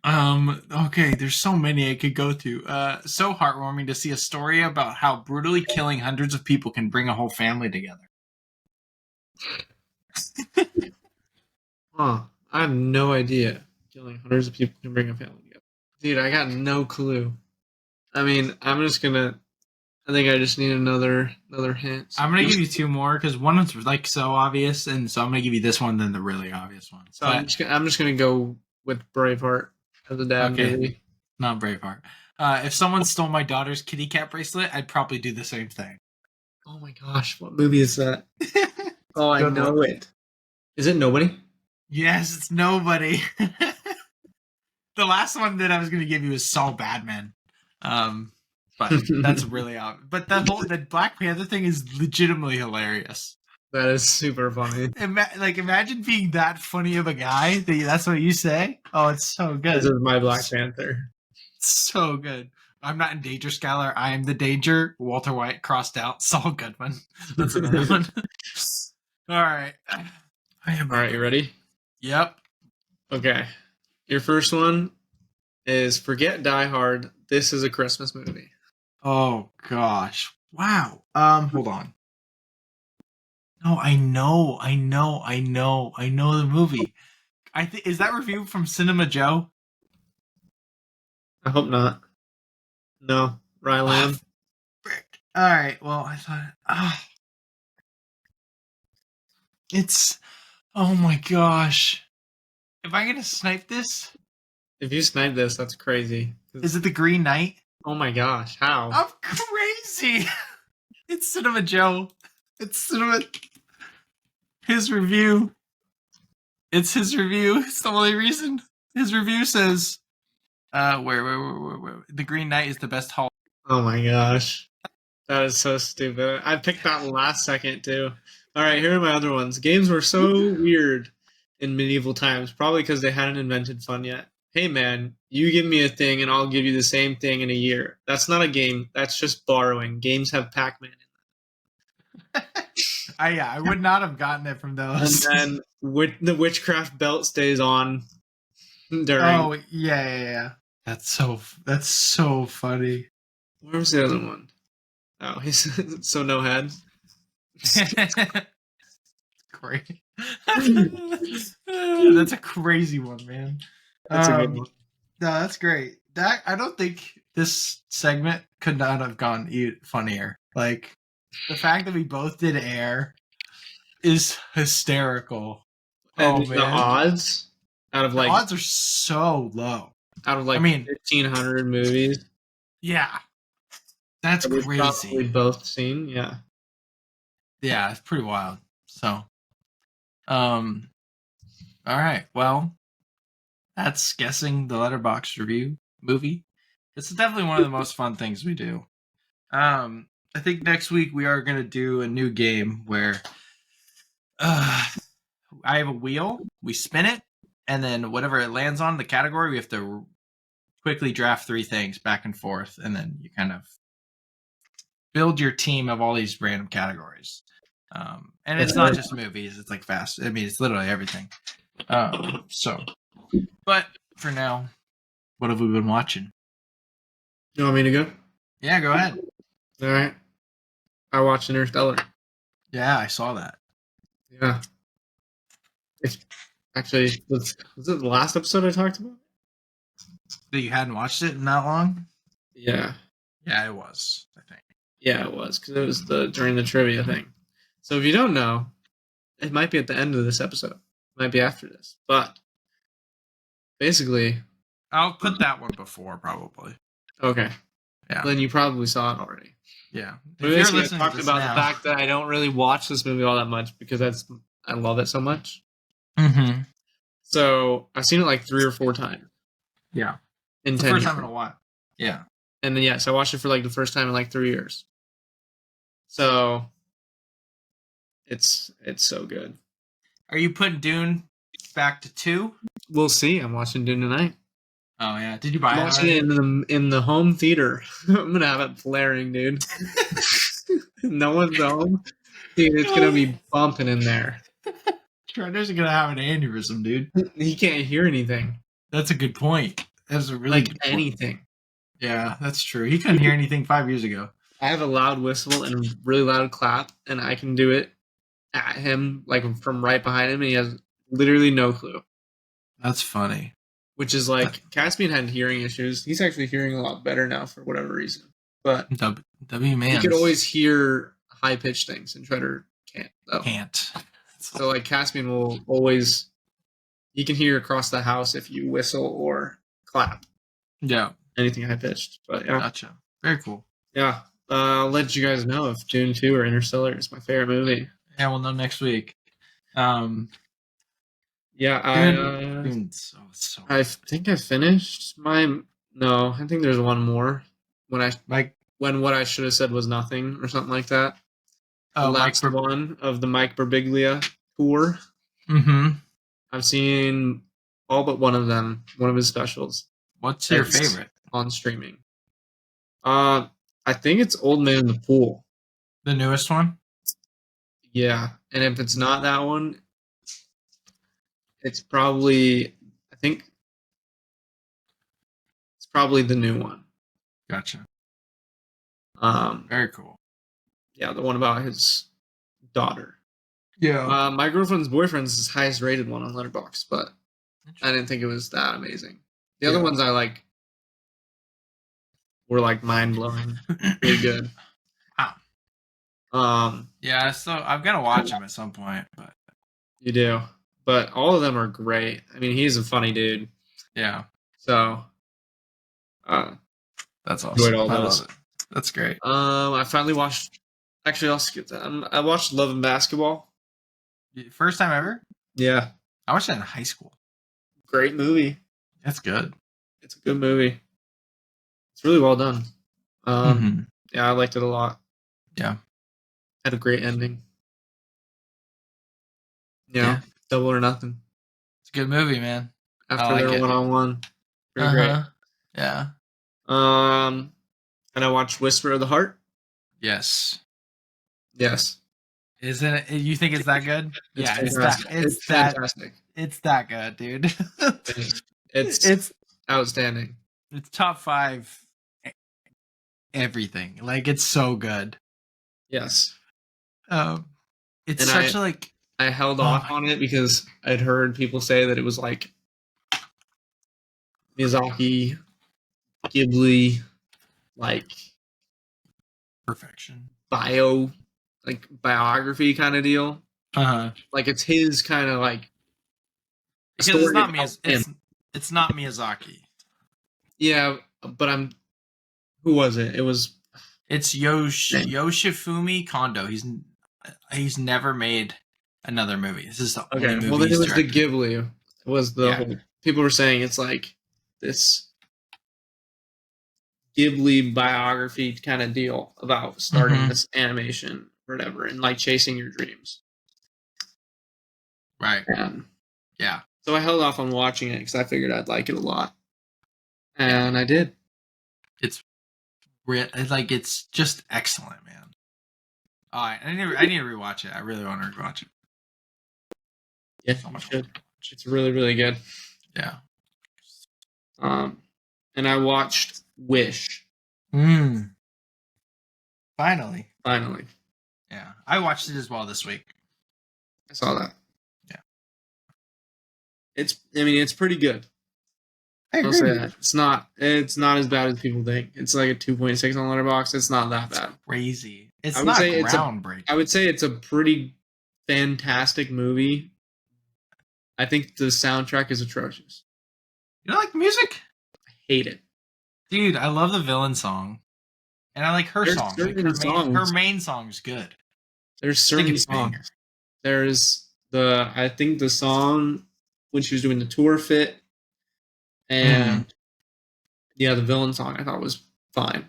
S1: Okay, there's so many I could go to. So heartwarming to see a story about how brutally killing hundreds of people can bring a whole family together.
S2: I have no idea. Killing hundreds of people can bring a family together. Dude, I got no clue. I mean, I'm just gonna I think I just need another hint.
S1: I'm gonna give you two more because one was like so obvious, and so I'm gonna give you this one, then the really obvious one.
S2: So I'm just gonna go with Braveheart as a dad movie.
S1: Not Braveheart. If someone stole my daughter's kitty cat bracelet, I'd probably do the same thing.
S2: Oh my gosh, what movie is that? Oh, I
S1: Good
S2: know
S1: one.
S2: it. Is it Nobody?
S1: Yes, it's Nobody. The last one that I was gonna give you is Saul Badman. But that's really obvious. But the Black Panther thing is legitimately hilarious.
S2: That is super funny.
S1: Imagine being that funny of a guy. That's what you say. Oh, it's so good.
S2: This is my Black Panther.
S1: So good. I'm not in danger, Skylar. I am the danger. Walter White crossed out. Saul Goodman. That's another one. All right.
S2: All right, you ready?
S1: Yep.
S2: Okay. Your first one is forget Die Hard. This is a Christmas movie.
S1: Oh gosh. Wow. Hold on. No, I know the movie. I think is that review from Cinema Joe?
S2: I hope not. No, Ryland.
S1: All right. Well, I thought. It's. Oh my gosh. Am I gonna snipe this?
S2: If you snipe this, that's crazy.
S1: Is it the Green Knight?
S2: Oh my gosh, how?
S1: I'm crazy. It's Cinema Joe. It's Cinema. His review. It's his review. It's the only reason. His review says, where? The Green Knight is the best Hall.
S2: Oh my gosh. That is so stupid. I picked that last second too. Alright, here are my other ones. Games were so weird in medieval times, probably because they hadn't invented fun yet. Hey man, you give me a thing and I'll give you the same thing in a year. That's not a game. That's just borrowing. Games have Pac-Man in them.
S1: I would not have gotten it from those.
S2: And then the witchcraft belt stays on during.
S1: Oh yeah. That's so funny.
S2: Where was the other one? Oh, he's so no head.
S1: Great. That's a crazy one, man.
S2: That's a good one.
S1: No, that's great. That I don't think this segment could not have gone funnier. Like the fact that we both did Air is hysterical.
S2: And the odds out of
S1: the odds are so low.
S2: Out of 1,500 movies.
S1: Yeah. That's crazy.
S2: We've both seen, yeah.
S1: Yeah, it's pretty wild. So, all right. Well, that's guessing the letterboxd review movie. It's definitely one of the most fun things we do. I think next week we are going to do a new game where I have a wheel, we spin it, and then whatever it lands on, the category, we have to quickly draft 3 things back and forth, and then you kind of build your team of all these random categories. And it's not just movies, it's like fast. I mean, it's literally everything. But for now, what have we been watching?
S2: You want me to go?
S1: Yeah, go ahead.
S2: All right. I watched Interstellar.
S1: Yeah, I saw that.
S2: Yeah. It's actually, was it the last episode I talked about?
S1: That you hadn't watched it in that long?
S2: Yeah.
S1: Yeah, it was, I think.
S2: Yeah, it was, because it was during the trivia thing. So if you don't know, it might be at the end of this episode. It might be after this. But basically...
S1: I'll put that one before, probably.
S2: Okay.
S1: Yeah.
S2: Then you probably saw it already.
S1: Yeah.
S2: But basically, I talked about the fact that I don't really watch this movie all that much because I love it so much.
S1: Mm-hmm.
S2: So I've seen it like 3 or 4 times.
S1: Yeah.
S2: In
S1: the
S2: 10
S1: first
S2: years.
S1: time in a while. Yeah.
S2: And then so I watched it for like the first time in like 3 years. So it's so good.
S1: Are you putting Dune back to 2?
S2: We'll see. I'm watching Dune tonight.
S1: Oh yeah. Did you buy it?
S2: I'm watching it in the home theater. I'm gonna have it blaring, dude. No one's home. Dude, it's gonna be bumping in there.
S1: Trender's gonna have an aneurysm, dude.
S2: He can't hear anything.
S1: That's a good point. That's a really good point.
S2: Anything.
S1: Yeah, that's true. He couldn't hear anything 5 years ago.
S2: I have a loud whistle and a really loud clap, and I can do it at him, like from right behind him, and he has literally no clue.
S1: That's funny.
S2: Which is like, Caspian had hearing issues. He's actually hearing a lot better now for whatever reason. but
S1: W man.
S2: You could always hear high pitched things, and Shredder can't. Though.
S1: Can't.
S2: So like Caspian will always, you can hear across the house if you whistle or clap.
S1: Yeah.
S2: Anything high pitched, but yeah.
S1: Gotcha. Very cool.
S2: Yeah. I'll let you guys know if Dune 2 or Interstellar is my favorite movie.
S1: Yeah, we'll know next week.
S2: Yeah,
S1: Dune's so
S2: I think I finished my. No, I think there's one more. When what I should have said was nothing or something like that. The last one of the Mike Birbiglia tour.
S1: Mm-hmm.
S2: I've seen all but one of them. One of his specials.
S1: What's your favorite
S2: on streaming? I think it's Old Man in the Pool.
S1: The newest one?
S2: Yeah. And if it's not that one, it's probably, I think it's probably the new one.
S1: Gotcha.
S2: Very
S1: cool.
S2: Yeah, the one about his daughter.
S1: Yeah.
S2: My Girlfriend's Boyfriend is his highest rated one on Letterboxd, but I didn't think it was that amazing. The other ones I like were like mind blowing, really good.
S1: Wow. Yeah, so I've got to watch him at some point, but
S2: you do. But all of them are great. I mean, he's a funny dude.
S1: Yeah.
S2: So,
S1: that's awesome. I love it. That's great.
S2: I finally watched. Actually, I'll skip that. I watched Love and Basketball.
S1: First time ever?
S2: Yeah.
S1: I watched it in high school.
S2: Great movie.
S1: That's good.
S2: It's a good movie. It's really well done. Yeah, I liked it a lot.
S1: Yeah.
S2: Had a great ending. Yeah. Double or Nothing.
S1: It's a good movie, man.
S2: After their one-on-one. Pretty great.
S1: Yeah.
S2: And I watched Whisper of the Heart.
S1: Yes.
S2: Isn't
S1: it? You think it's that good?
S2: It's fantastic.
S1: It's that good, dude.
S2: it's outstanding.
S1: It's top 5 everything. Like, it's so good.
S2: Yes.
S1: It's such
S2: I held off on it because I'd heard people say that it was like Miyazaki, Ghibli, like
S1: perfection.
S2: Biography kind of deal. Like it's his kind of like
S1: because it's not Miyazaki.
S2: Yeah, but who was it?
S1: It's Yoshifumi Kondo. He's never made another movie. This is the only movie.
S2: Well, then it was the Ghibli. It was the whole, people were saying it's like this Ghibli biography kind of deal about starting this animation or whatever and like chasing your dreams.
S1: Right.
S2: Yeah. So I held off on watching it because I figured I'd like it a lot. And I did. It's
S1: just excellent, man. I need to rewatch it. I really want to rewatch it.
S2: Yeah, so much good. It's really, really good.
S1: Yeah.
S2: And I watched Wish.
S1: Finally.
S2: Yeah.
S1: I watched it as well this week.
S2: I saw that.
S1: Yeah.
S2: It's pretty good. I'll say that. It's not as bad as people think. It's like a 2.6 on Letterboxd. It's not that bad.
S1: Crazy. It's not groundbreaking.
S2: I would say it's a pretty fantastic movie. I think the soundtrack is atrocious.
S1: You don't like the music?
S2: I hate it.
S1: Dude, I love the villain song. And I like her song. Her main song's good.
S2: There's certain songs. There's I think the song when she was doing the tour fit. And the villain song I thought was fine.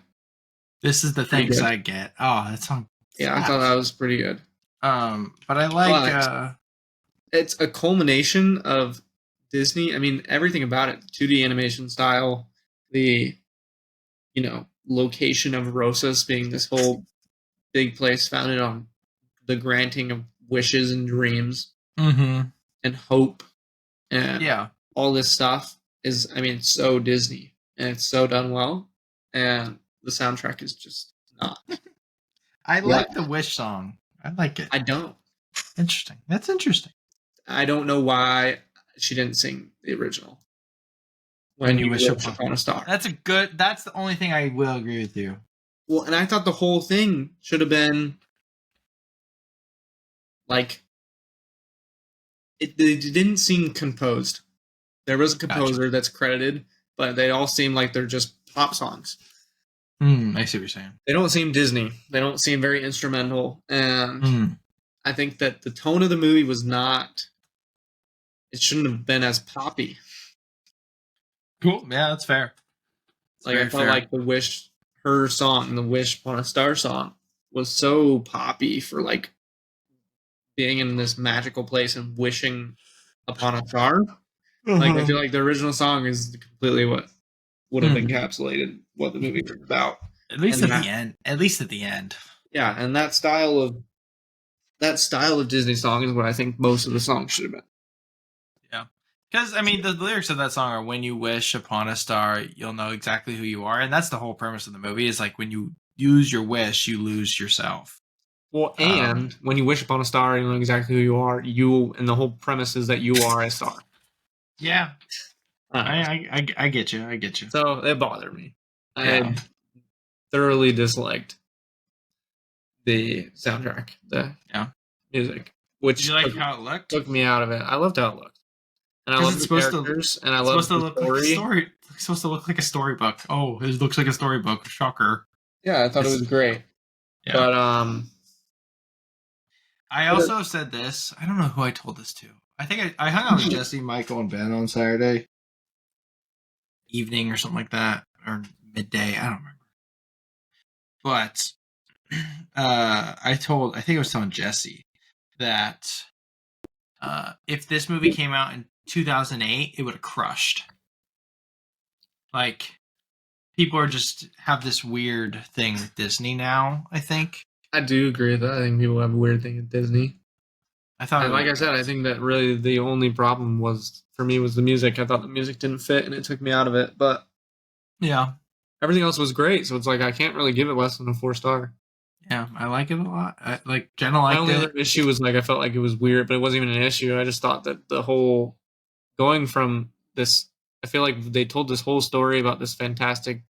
S1: This is the things I get. Oh, that song.
S2: Yeah, I thought that was pretty good.
S1: But I like
S2: it's a culmination of Disney. I mean, everything about it, 2D animation style, the location of Rosas being this whole big place founded on the granting of wishes and dreams and hope and all this stuff is, it's so Disney and it's so done well, and the soundtrack is just not.
S1: I like the Wish song. I like it.
S2: I don't.
S1: Interesting. That's interesting.
S2: I don't know why she didn't sing the original. When you wish upon a star.
S1: That's the only thing I will agree with you.
S2: Well, and I thought the whole thing should have been like it didn't seem composed. There was a composer that's credited, but they all seem like they're just pop songs.
S1: I see what you're saying.
S2: They don't seem Disney. They don't seem very instrumental, and I think that the tone of the movie was not. It shouldn't have been as poppy.
S1: Cool. Yeah, that's fair.
S2: Like I felt like her song, the Wish Upon a Star song, was so poppy for like being in this magical place and wishing upon a star. Like I feel like the original song is completely what would have encapsulated what the movie was about.
S1: At least at the end. At least at the end.
S2: Yeah, and that style of Disney song is what I think most of the songs should have been.
S1: Yeah. Because, I mean, the lyrics of that song are, when you wish upon a star, you'll know exactly who you are. And that's the whole premise of the movie, is like when you use your wish, you lose yourself.
S2: Well, and when you wish upon a star, you know exactly who you are. And the whole premise is that you are a star.
S1: Yeah. I get you. I get you.
S2: So it bothered me. I thoroughly disliked the soundtrack, the music. Which
S1: did you like how it looked?
S2: Took me out of it. I loved how it looked. And I love the characters, and I love the story.
S1: It's supposed to look like a storybook. Oh, it looks like a storybook. Shocker.
S2: Yeah, I thought it was great. Yeah. But
S1: I also said this. I don't know who I told this to. I think I hung out with Jesse, Michael, and Ben on Saturday evening or something like that, or midday. I don't remember. But I think I was telling Jesse that if this movie came out in 2008, it would have crushed. Like, people are just have this weird thing with Disney now, I think.
S2: I do agree with that. I think people have a weird thing with Disney. I said, I think that really the only problem for me was the music. I thought the music didn't fit, and it took me out of it. But
S1: yeah,
S2: everything else was great. So it's like I can't really give it less than a 4-star.
S1: Yeah, I like it a lot. Jenna liked it.
S2: My only other issue was I felt like it was weird, but it wasn't even an issue. I just thought that the whole going from this, I feel like they told this whole story about this fantastic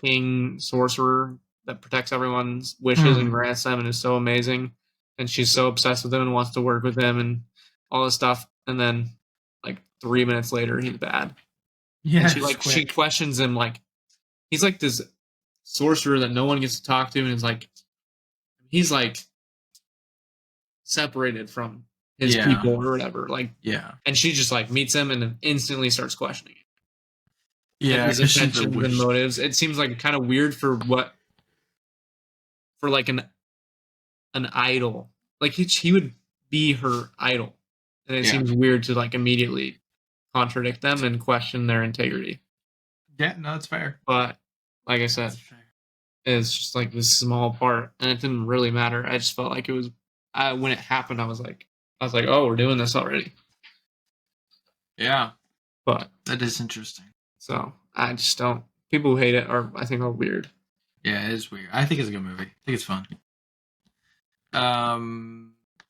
S2: king sorcerer that protects everyone's wishes and grants them and is so amazing. And she's so obsessed with him and wants to work with him and all this stuff. And then 3 minutes later, he's bad. Yeah. And she questions him he's this sorcerer that no one gets to talk to, and he's separated from his people or whatever. And she just like meets him and then instantly starts questioning him. Yeah, his intentions and motives. It seems kind of weird for an idol. He would be her idol, and it seems weird to immediately contradict them and question their integrity.
S1: Yeah, no, it's fair.
S2: But like I said, it's just this small part, and it didn't really matter. I just felt like it was when it happened. I was like, oh, we're doing this already.
S1: Yeah,
S2: but
S1: that is interesting.
S2: So I just don't. People who hate it I think are weird.
S1: Yeah, it is weird. I think it's a good movie. I think it's fun.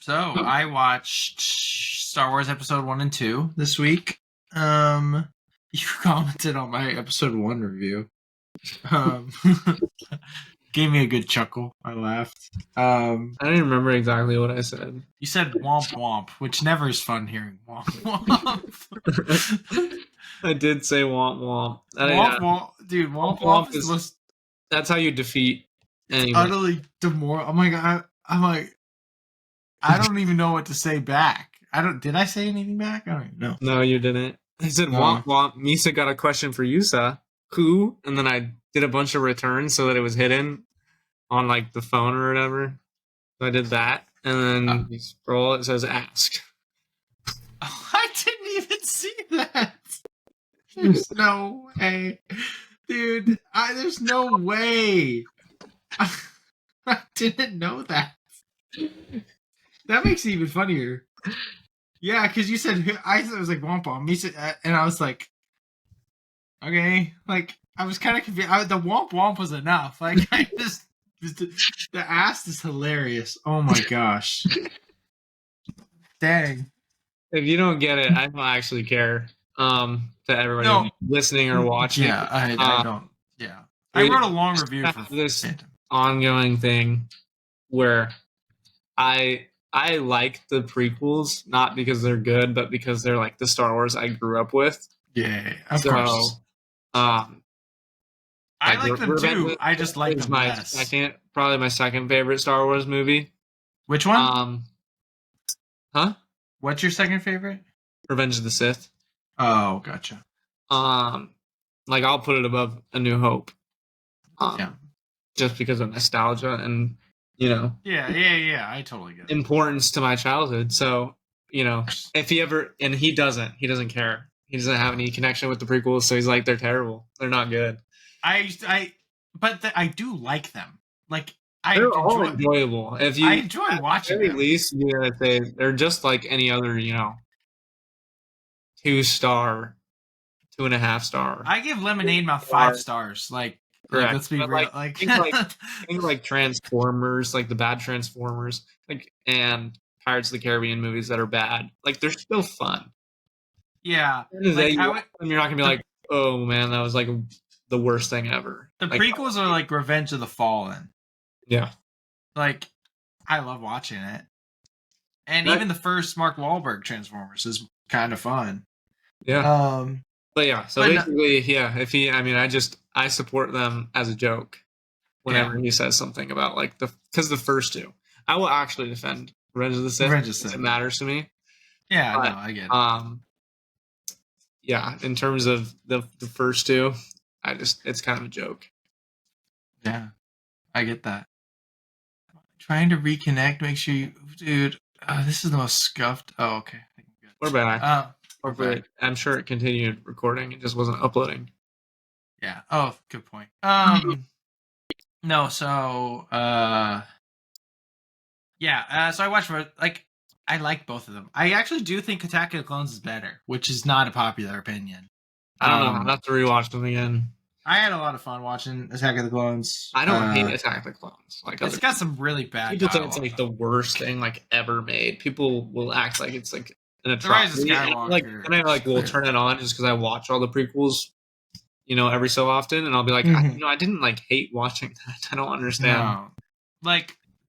S1: So I watched Star Wars Episode 1 and 2 this week. You commented on my Episode 1 review. Gave me a good chuckle. I laughed.
S2: I didn't remember exactly what I said.
S1: You said womp womp, which never is fun hearing womp womp.
S2: I did say womp womp.
S1: Womp, dude, womp womp is the most...
S2: That's how you defeat anyone.
S1: Utterly demoralizing. Oh my god, I'm I don't even know what to say back. Did I say anything back? I don't even know.
S2: No, you didn't. I said womp womp. Misa got a question for Yusa. Who? And then I did a bunch of returns so that it was hidden on the phone or whatever. So I did that, and then you scroll. It says ask.
S1: I didn't even see that. There's no way, dude. There's no way. I didn't know that. That makes it even funnier. Yeah, because you said I was womp womp, and I was like, okay, I was kind of confused. The womp womp was enough. I just the ass is hilarious. Oh my gosh, dang!
S2: If you don't get it, I don't actually care. To everybody listening or watching,
S1: I don't. Yeah, I wrote a long review for
S2: this
S1: Phantom.
S2: ongoing thing where I like the prequels not because they're good, but because they're like the Star Wars I grew up with.
S1: Yeah, of course. I like them too. I just like them less.
S2: Probably my second favorite Star Wars movie.
S1: Which one?
S2: Huh?
S1: What's your second favorite?
S2: Revenge of the Sith.
S1: Oh, gotcha.
S2: Like I'll put it above A New Hope.
S1: Yeah.
S2: Just because of nostalgia and
S1: Yeah. I totally get it.
S2: Importance to my childhood. So if he ever he doesn't care. He doesn't have any connection with the prequels, so he's like, they're terrible. They're not good.
S1: But I do like them. Like
S2: they're all enjoyable.
S1: I enjoy watching them.
S2: At least they're just like any other 2-star, 2.5 star.
S1: I give Lemonade Mouth 5 stars. Like let's be real.
S2: Think like Transformers, like the bad Transformers, and Pirates of the Caribbean movies that are bad. Like they're still fun.
S1: Yeah.
S2: You're not gonna be like, oh man, that was like the worst thing ever.
S1: The prequels are like Revenge of the Fallen.
S2: Yeah.
S1: Like I love watching it. And even the first Mark Wahlberg Transformers is kind of fun.
S2: Yeah. But yeah, so basically, if I support them as a joke whenever he says something about because the first two, I will actually defend Revenge of the Sith. It matters to me.
S1: Yeah, no, I get it.
S2: Yeah, in terms of the first two, it's kind of a joke.
S1: Yeah, I get that. Trying to reconnect, make sure dude. This is the most scuffed. Oh, okay.
S2: We're back. I'm sure it continued recording. It just wasn't uploading.
S1: Yeah. Oh, good point. No. So, yeah. So I watched. I like both of them. I actually do think Attack of the Clones is better, which is not a popular opinion.
S2: I don't know. I'll have to rewatch them again.
S1: I had a lot of fun watching Attack of the Clones.
S2: I don't hate Attack of the Clones.
S1: It's got some really bad.
S2: People think it's like the worst thing ever made. People will act like it's like an atrocity. And I will turn it on just because I watch all the prequels, every so often, and I'll be like, I didn't hate watching that. I don't understand.
S1: No.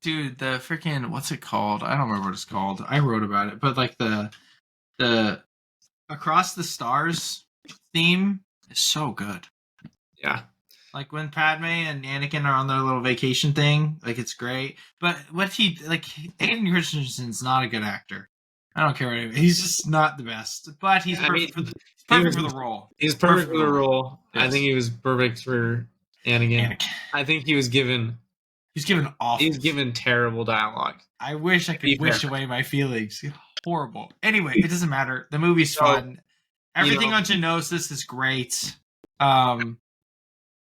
S1: Dude, the freaking what's it called? I don't remember what it's called. I wrote about it, but the Across the Stars theme is so good.
S2: Yeah.
S1: Like when Padme and Anakin are on their little vacation thing, it's great. But Hayden Christensen's not a good actor. I don't care what he's just not the best. But he's perfect for the role.
S2: He's perfect for the role. Yes. I think he was perfect for Anakin. I think he was given.
S1: He's given awful.
S2: He's given terrible dialogue.
S1: I wish I could wish away my feelings. Horrible. Anyway, it doesn't matter. The movie's fun. Everything on Geonosis is great. But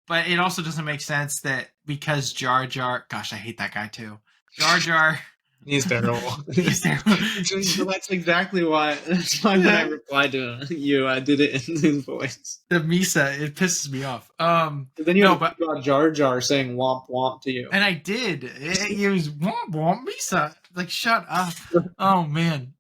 S1: it also doesn't make sense that because Jar Jar... Gosh, I hate that guy too. Jar Jar...
S2: He's terrible. He's terrible. That's exactly why. That's why when I replied to you, I did it in his voice.
S1: The Misa, it pisses me off.
S2: Then you got Jar Jar saying "womp womp" to you,
S1: and I did. It was "womp womp Misa." Shut up. Oh man.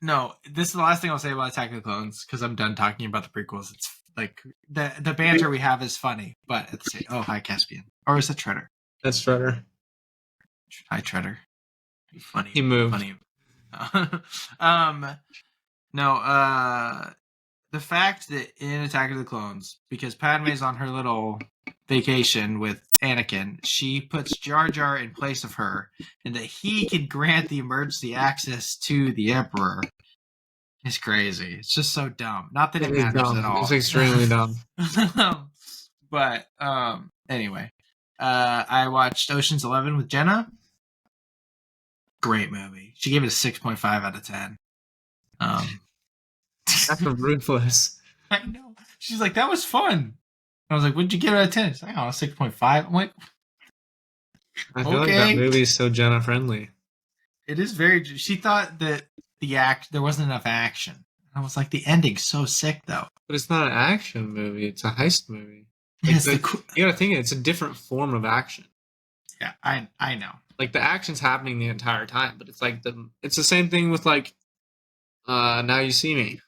S1: No, this is the last thing I'll say about Attack of the Clones because I'm done talking about the prequels. It's the banter we have is funny, but at the same. Oh, hi Caspian, or is it Treader?
S2: That's Treader.
S1: Hi, Treader. Funny.
S2: He moved.
S1: Funny. No, the fact that in Attack of the Clones, because Padme's on her little vacation with Anakin, she puts Jar Jar in place of her, and that he can grant the emergency access to the Emperor is crazy. It's just so dumb. Not that it matters at all.
S2: It's extremely dumb.
S1: But, anyway. I watched Ocean's 11 with Jenna. Great movie. She gave it a 6.5 out of 10.
S2: That's ruthless.
S1: I know. She's like, that was fun. I was like, what'd you give it out of 10? She's like, oh, 6.5. I'm like,
S2: I feel like that movie is so Jenna friendly.
S1: It is very. She thought that there wasn't enough action. I was like, the ending's so sick though.
S2: But it's not an action movie. It's a heist movie. You gotta think it's a different form of action.
S1: Yeah, I know.
S2: The action's happening the entire time, but it's it's the same thing with Now You See Me.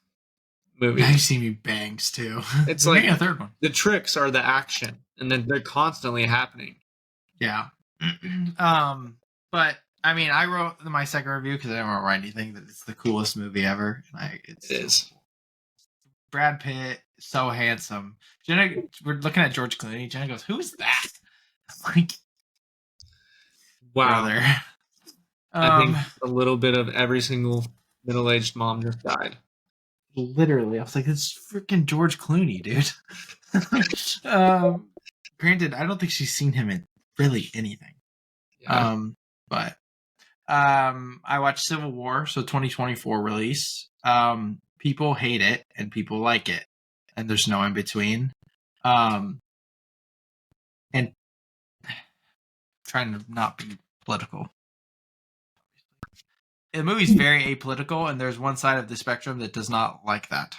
S2: movie.
S1: Now You See Me bangs too.
S2: It's
S1: They're
S2: like
S1: making a third one.
S2: the tricks are the action, and then they're constantly happening.
S1: Yeah. But I mean, I wrote my second review because I didn't want to write anything that it's the coolest movie ever. And it's
S2: It is.
S1: so cool. Brad Pitt, so handsome. Jenna, we're looking at George Clooney. Jenna goes, "Who's that?" I'm like,
S2: Wow.
S1: brother.
S2: I think a little bit of every single middle-aged mom just died.
S1: Literally, I was like, "It's freaking George Clooney, dude." Granted, I don't think she's seen him in really anything.
S2: Yeah.
S1: But I watched Civil War, so 2024 release. People hate it and people like it, and there's no in between. And trying to not be political. The movie's very apolitical, and there's one side of the spectrum that does not like that.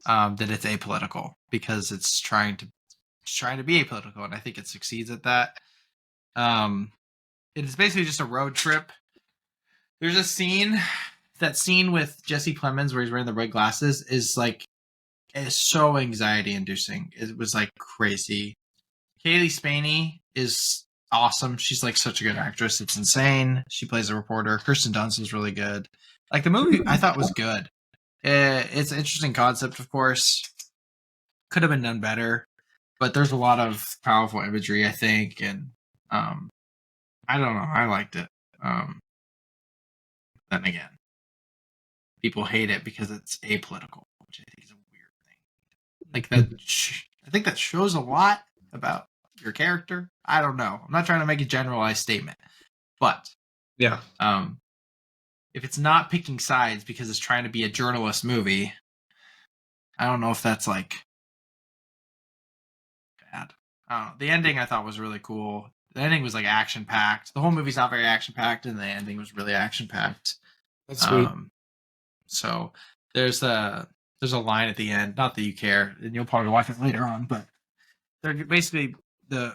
S1: That it's apolitical because it's trying to be apolitical, and I think it succeeds at that. It is basically just a road trip. There's a scene, that scene with Jesse Plemons where he's wearing the red glasses is like, it's so anxiety inducing. It was like crazy. Kaylee Spaney is awesome. She's like such a good actress. It's insane. She plays a reporter. Kirsten Dunst was really good. Like the movie, I thought was good. It's an interesting concept, of course. Could have been done better, but there's a lot of powerful imagery, I think, and I don't know. I liked it. Then again, people hate it because it's apolitical, which I think is a weird thing. Like that, I think that shows a lot about your character. I don't know. I'm not trying to make a generalized statement, but
S2: yeah,
S1: if it's not picking sides because it's trying to be a journalist movie, I don't know if that's like bad. I don't know. The ending I thought was really cool. The ending was like action packed. The whole movie's not very action packed, and the ending was really action packed.
S2: that's sweet.
S1: So there's a line at the end. Not that you care, and you'll probably watch it later on, but they're basically the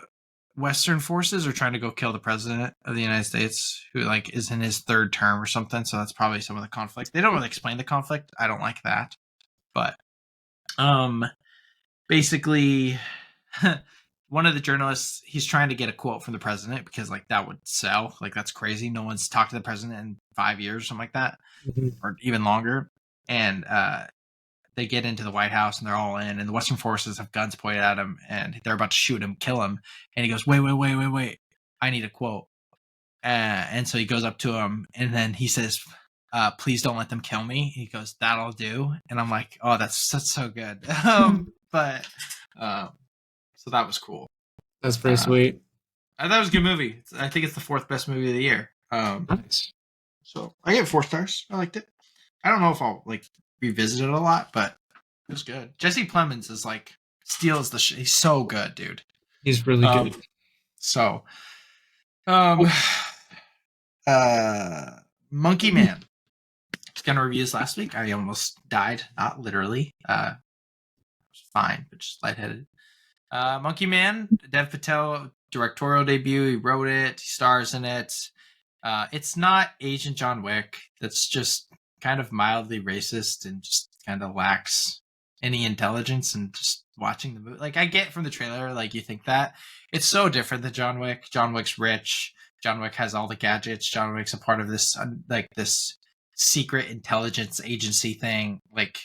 S1: Western forces are trying to go kill the president of the United States, who like is in his third term or something. So that's probably some of the conflict. They don't really explain the conflict. I don't like that, but basically. One of the journalists, he's trying to get a quote from the president because like that would sell. Like that's crazy. No one's talked to the president in 5 years or something like that, or even longer. And they get into the White House and they're all in, and the Western forces have guns pointed at him, and they're about to shoot him, kill him. And he goes, "Wait! I need a quote." And so he goes up to him, and then he says, "Please don't let them kill me." He goes, "That'll do." And I'm like, "Oh, that's so good." But. So that was cool.
S2: That's pretty sweet.
S1: I thought it was a good movie. I think it's the fourth best movie of the year.
S2: Nice.
S1: So I gave it 4 stars. I liked it. I don't know if I'll like revisit it a lot, but it was good. Jesse Plemons is like steals the he's so good, dude.
S2: He's really good.
S1: So, Monkey Man. I was gonna review this last week. I almost died. Not literally. It was fine, but just lightheaded. Monkey Man, Dev Patel directorial debut. He wrote it. He stars in it. It's not Agent John Wick. That's just kind of mildly racist and just kind of lacks any intelligence. And just watching the movie, like I get from the trailer, like you think that it's so different than John Wick. John Wick's rich. John Wick has all the gadgets. John Wick's a part of this like this secret intelligence agency thing. Like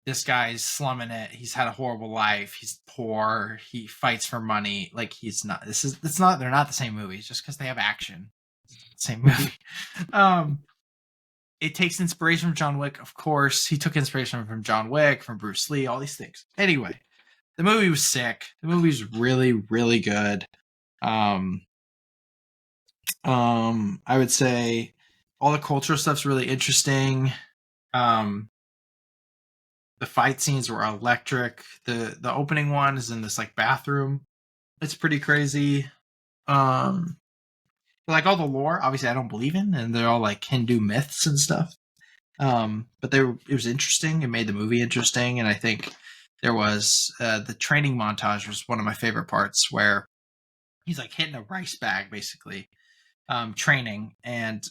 S1: this guy's slumming it. He's had a horrible life. He's poor. He fights for money. Like he's not. It's not. They're not the same movies just because they have action. Same movie. It takes inspiration from John Wick, of course. He took inspiration from John Wick, from Bruce Lee, all these things. Anyway, the movie was sick. The movie was really, really good. I would say all the cultural stuff's really interesting. The fight scenes were electric. The opening one is in this like bathroom. It's pretty crazy. Like all the lore, obviously I don't believe in, and they're all like Hindu myths and stuff. But it was interesting. It made the movie interesting, and I think there was the training montage was one of my favorite parts where he's like hitting a rice bag basically, training, and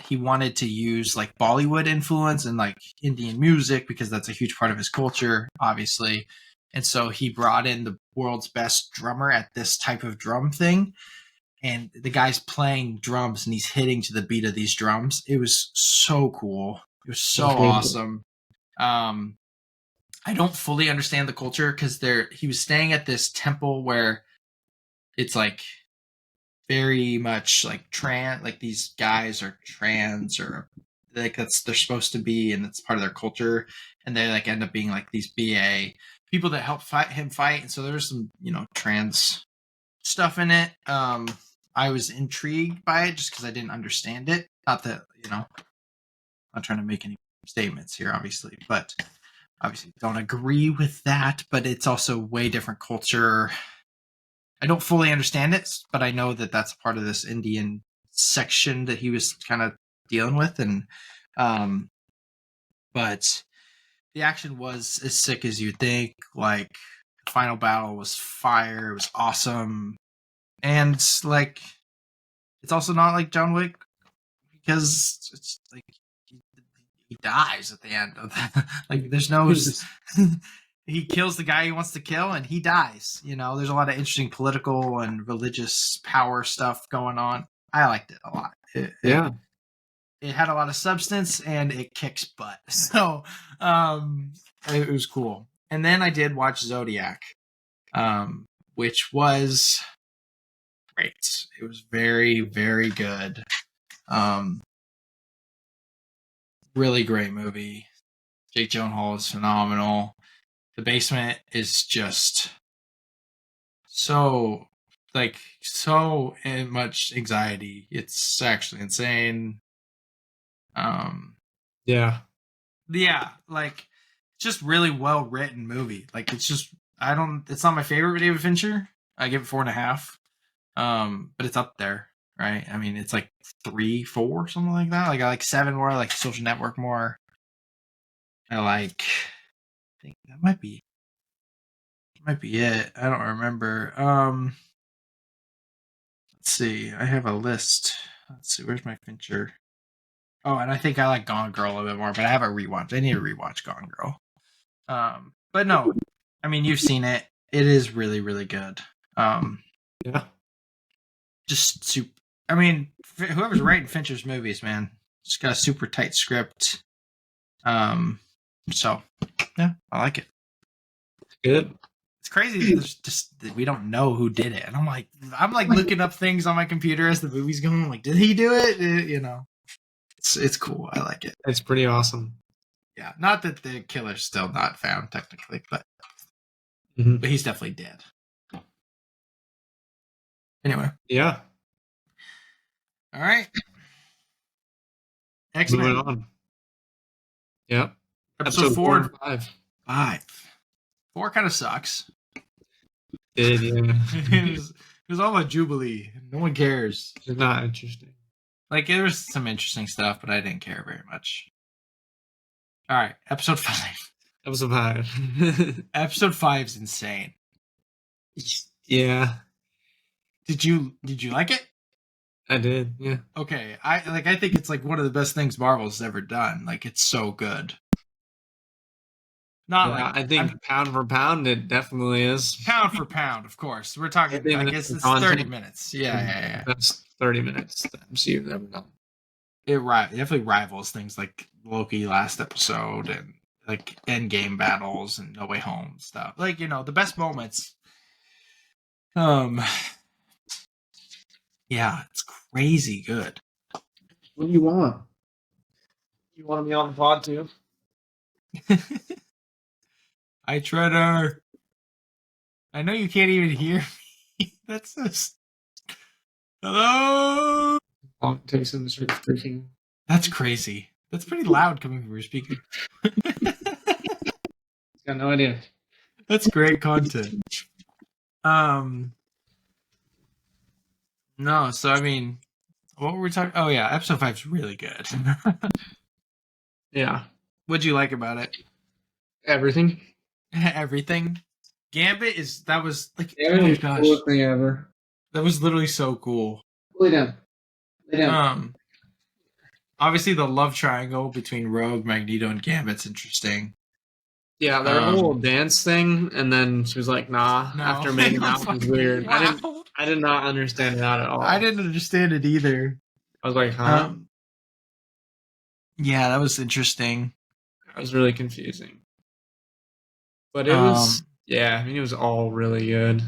S1: he wanted to use like Bollywood influence and like Indian music because that's a huge part of his culture, obviously. And so he brought in the world's best drummer at this type of drum thing, and the guy's playing drums and he's hitting to the beat of these drums. It was so cool. It was so awesome. I don't fully understand the culture because he was staying at this temple where it's like very much like trans, like these guys are trans or like they're supposed to be, and it's part of their culture, and they like end up being like these BA people that help him fight, and so there's some trans stuff in it. I was intrigued by it just because I didn't understand it. Not that I'm not trying to make any statements here, obviously, but obviously don't agree with that. But it's also way different culture. I don't fully understand it, but I know that that's part of this Indian section that he was kind of dealing with, and but the action was as sick as you'd think. Like, the final battle was fire. It was awesome, and like, it's also not like John Wick because it's like he dies at the end of that. Like, there's no he kills the guy he wants to kill and he dies. There's a lot of interesting political and religious power stuff going on. I liked it a lot. It had a lot of substance and it kicks butt. So it was cool. And then I did watch Zodiac, which was great. It was very, very good. Really great movie. Jake Gyllenhaal is phenomenal. The Basement is just so much anxiety. It's actually insane.
S2: Yeah,
S1: like, just really well written movie. Like, it's not my favorite David Fincher. I give it 4.5. But it's up there, right? I mean, it's like 3, 4, something like that. Like, I like 7 more. I like Social Network more. I think that might be it. I don't remember. Let's see. I have a list. Let's see. Where's my Fincher? Oh, and I think I like Gone Girl a little bit more, but I haven't rewatched. I need to rewatch Gone Girl. But no, I mean, you've seen it. It is really, really good.
S2: Yeah.
S1: Just super. I mean, whoever's writing Fincher's movies, man, just got a super tight script. So yeah, I like it.
S2: Good.
S1: It's crazy. There's just we don't know who did it, and I'm like looking up things on my computer as the movie's going. I'm like, did he do it? It's cool. I like it.
S2: It's pretty awesome.
S1: Yeah, not that the killer's still not found technically, but but he's definitely dead. Anyway.
S2: Yeah.
S1: All right. X-Men.
S2: Moving on. Yep.
S1: Episode 4
S2: and 5.
S1: 5. 4 kind of sucks.
S2: It did, yeah.
S1: it was all about Jubilee. No one cares.
S2: It's not interesting.
S1: Like, there was some interesting stuff, but I didn't care very much. All right, episode 5.
S2: Episode 5.
S1: Episode 5 is insane.
S2: Yeah.
S1: Did you like it?
S2: I did, yeah.
S1: Okay, I think it's like one of the best things Marvel's ever done. Like, it's so good.
S2: I think pound for pound, it definitely is.
S1: Pound for pound, of course. We're talking. I guess it's 30 minutes. Yeah.
S2: That's 30 minutes the MCU's ever done.
S1: It definitely rivals things like Loki last episode and like Endgame battles and No Way Home stuff. Like, the best moments. Yeah, it's crazy good.
S2: What do you want? You want to be on the pod too?
S1: Hi, Treader. I know you can't even hear me. That's just... Hello?
S2: Long takes in the sort of freaking...
S1: That's crazy. That's pretty loud coming from your speaker.
S2: He's got no idea.
S1: That's great content. No, so I mean, what were we talking? Oh yeah, episode 5 is really good.
S2: Yeah.
S1: What'd you like about it?
S2: Everything.
S1: Everything. Gambit that was like,
S2: oh my gosh. Coolest thing ever.
S1: That was literally so cool.
S2: Really done.
S1: Obviously the love triangle between Rogue, Magneto, and Gambit's interesting.
S2: Yeah, their whole dance thing, and then she was like, "Nah."
S1: No,
S2: after making out was weird.
S1: wow.
S2: I did not understand that at all.
S1: I didn't understand it either.
S2: I was like, "Huh?"
S1: Yeah, that was interesting.
S2: That was really confusing. But it was, yeah. I mean, it was all really good.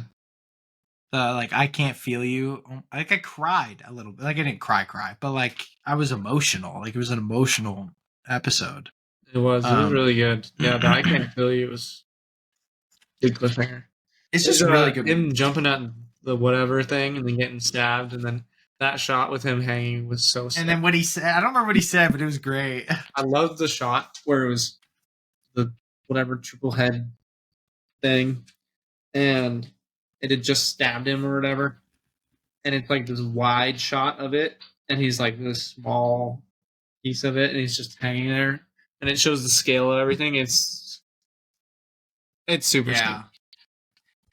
S1: Like I can't feel you. Like I cried a little bit. Like I didn't cry, but like I was emotional. Like it was an emotional episode.
S2: It was really good. Yeah, the I can't feel you was big cliffhanger.
S1: It's just really good.
S2: Him jumping at the whatever thing and then getting stabbed, and then that shot with him hanging was so sick.
S1: And then what he said, I don't remember what he said, but it was great.
S2: I loved the shot where it was the whatever triple head thing, and it had just stabbed him or whatever, and it's like this wide shot of it, and he's like this small piece of it, and he's just hanging there, and it shows the scale of everything. It's super scary.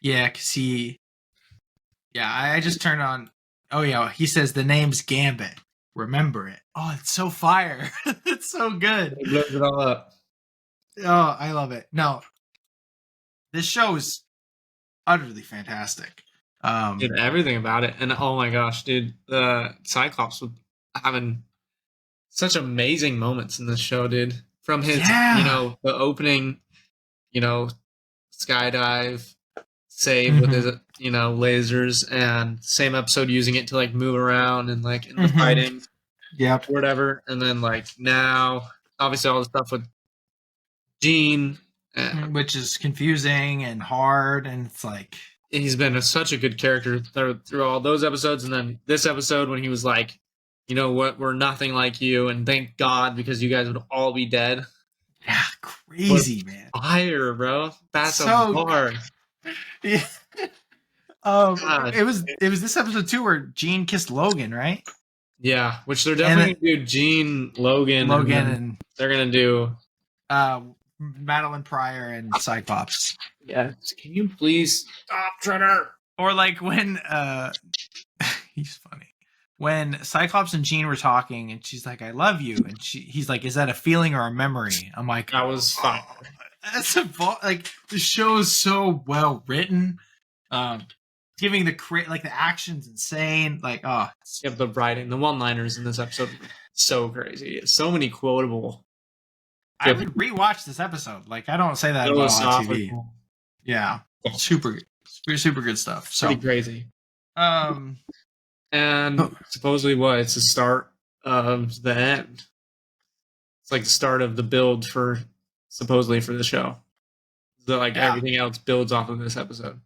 S1: Yeah, because I just turned on. Oh yeah, he says the name's Gambit. Remember it. Oh, it's so fire. It's so good.
S2: It blows it all up.
S1: Oh, I love it. No, this show is utterly fantastic.
S2: Dude, everything about it, and oh my gosh, dude, the Cyclops was having such amazing moments in this show, dude. From his, the opening, skydive save with his, lasers, and same episode using it to like move around and like in the fighting, whatever. And then like now, obviously all the stuff with Jean,
S1: which is confusing and hard, and it's like
S2: he's been such a good character through all those episodes, and then this episode when he was like, you know what, we're nothing like you, and thank God because you guys would all be dead.
S1: Yeah, crazy, man.
S2: Fire, bro. That's so hard.
S1: Yeah. It was this episode too where Jean kissed Logan, right?
S2: Yeah, which they're definitely gonna do Jean, Logan, and they're gonna do
S1: Madeline Pryor and Cyclops.
S2: Yeah. Can you please stop, Trevor?
S1: Or like when he's funny. When Cyclops and Jean were talking, and she's like, "I love you," and he's like, "Is that a feeling or a memory?" I'm like,
S2: "That was fun."
S1: That's like the show is so well written, giving the action's insane. Like,
S2: the writing, the one-liners in this episode, so crazy. So many quotable.
S1: I would rewatch this episode. Like, I don't say that about on TV. Yeah, super good stuff. So
S2: pretty crazy. And supposedly, it's the start of the end. It's like the start of the build for supposedly for the show. So everything else builds off of this episode.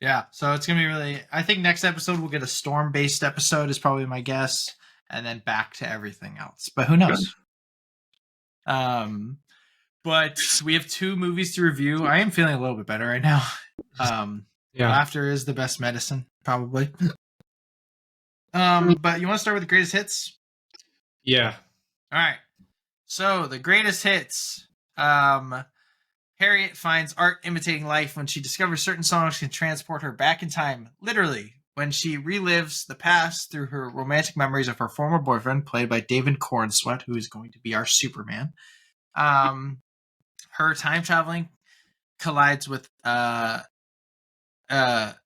S1: Yeah, so it's gonna be really. I think next episode we'll get a storm-based episode is probably my guess, and then back to everything else. But who knows? But we have 2 movies to review. I am feeling a little bit better right now. Laughter is the best medicine, probably. But you want to start with the greatest hits?
S2: Yeah.
S1: All right. So the greatest hits. Harriet finds art imitating life when she discovers certain songs can transport her back in time, literally, when she relives the past through her romantic memories of her former boyfriend, played by David Cornsweet, who is going to be our Superman. Her time traveling collides with a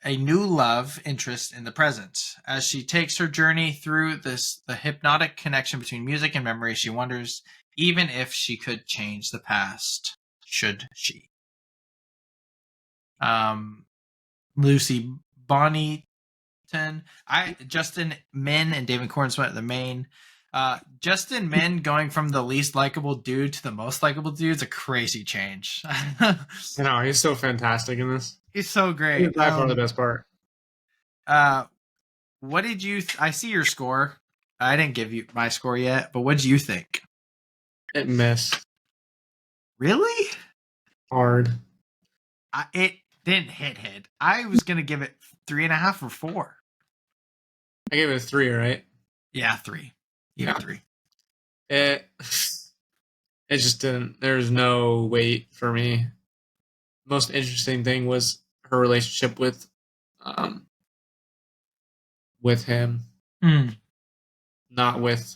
S1: new love interest in the present. As she takes her journey through the hypnotic connection between music and memory, she wonders even if she could change the past. Should she? Lucy Bonington, Justin Min and David Cornsweet are the main. Justin Min going from the least likable dude to the most likable dude is a crazy change.
S2: I know, he's so fantastic in this.
S1: He's so great.
S2: He's by far the best part.
S1: What did you? I see your score. I didn't give you my score yet, but what did you think?
S2: It missed.
S1: Really?
S2: Hard.
S1: It didn't hit. I was gonna give it 3.5 or 4.
S2: I gave it a 3, right?
S1: Yeah, 3. Yeah, 3.
S2: It just didn't. There's no weight for me. Most interesting thing was her relationship with him. not with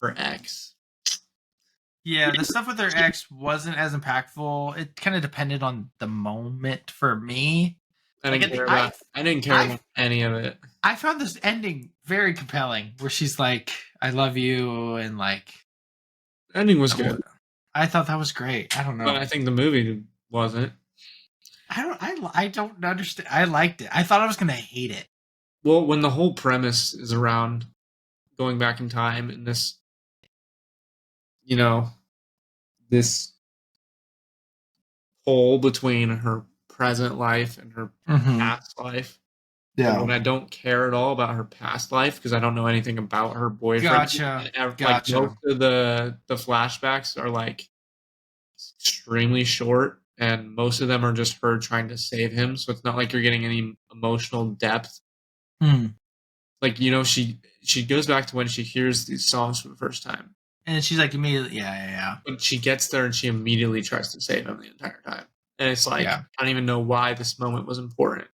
S2: her ex.
S1: Yeah, the stuff with her ex wasn't as impactful. It kind of depended on the moment for me.
S2: I
S1: Like
S2: didn't
S1: at the
S2: care about. I didn't care about any of it.
S1: I found this ending very compelling, where she's like, "I love you," and like,
S2: The ending was good,
S1: I thought that was great. I don't know.
S2: but I think the movie wasn't.
S1: I don't understand. I liked it. I thought I was gonna hate it.
S2: Well, when the whole premise is around going back in time and this, you know, this hole between her present life and her past life.
S1: Yeah.
S2: When I don't care at all about her past life because I don't know anything about her boyfriend.
S1: Gotcha.
S2: Like most of the flashbacks are like extremely short, and most of them are just her trying to save him. So it's not like you're getting any emotional depth. Like she goes back to when she hears these songs for the first time,
S1: and she's like immediately, yeah.
S2: But she gets there and she immediately tries to save him the entire time, and it's like I don't even know why this moment was important.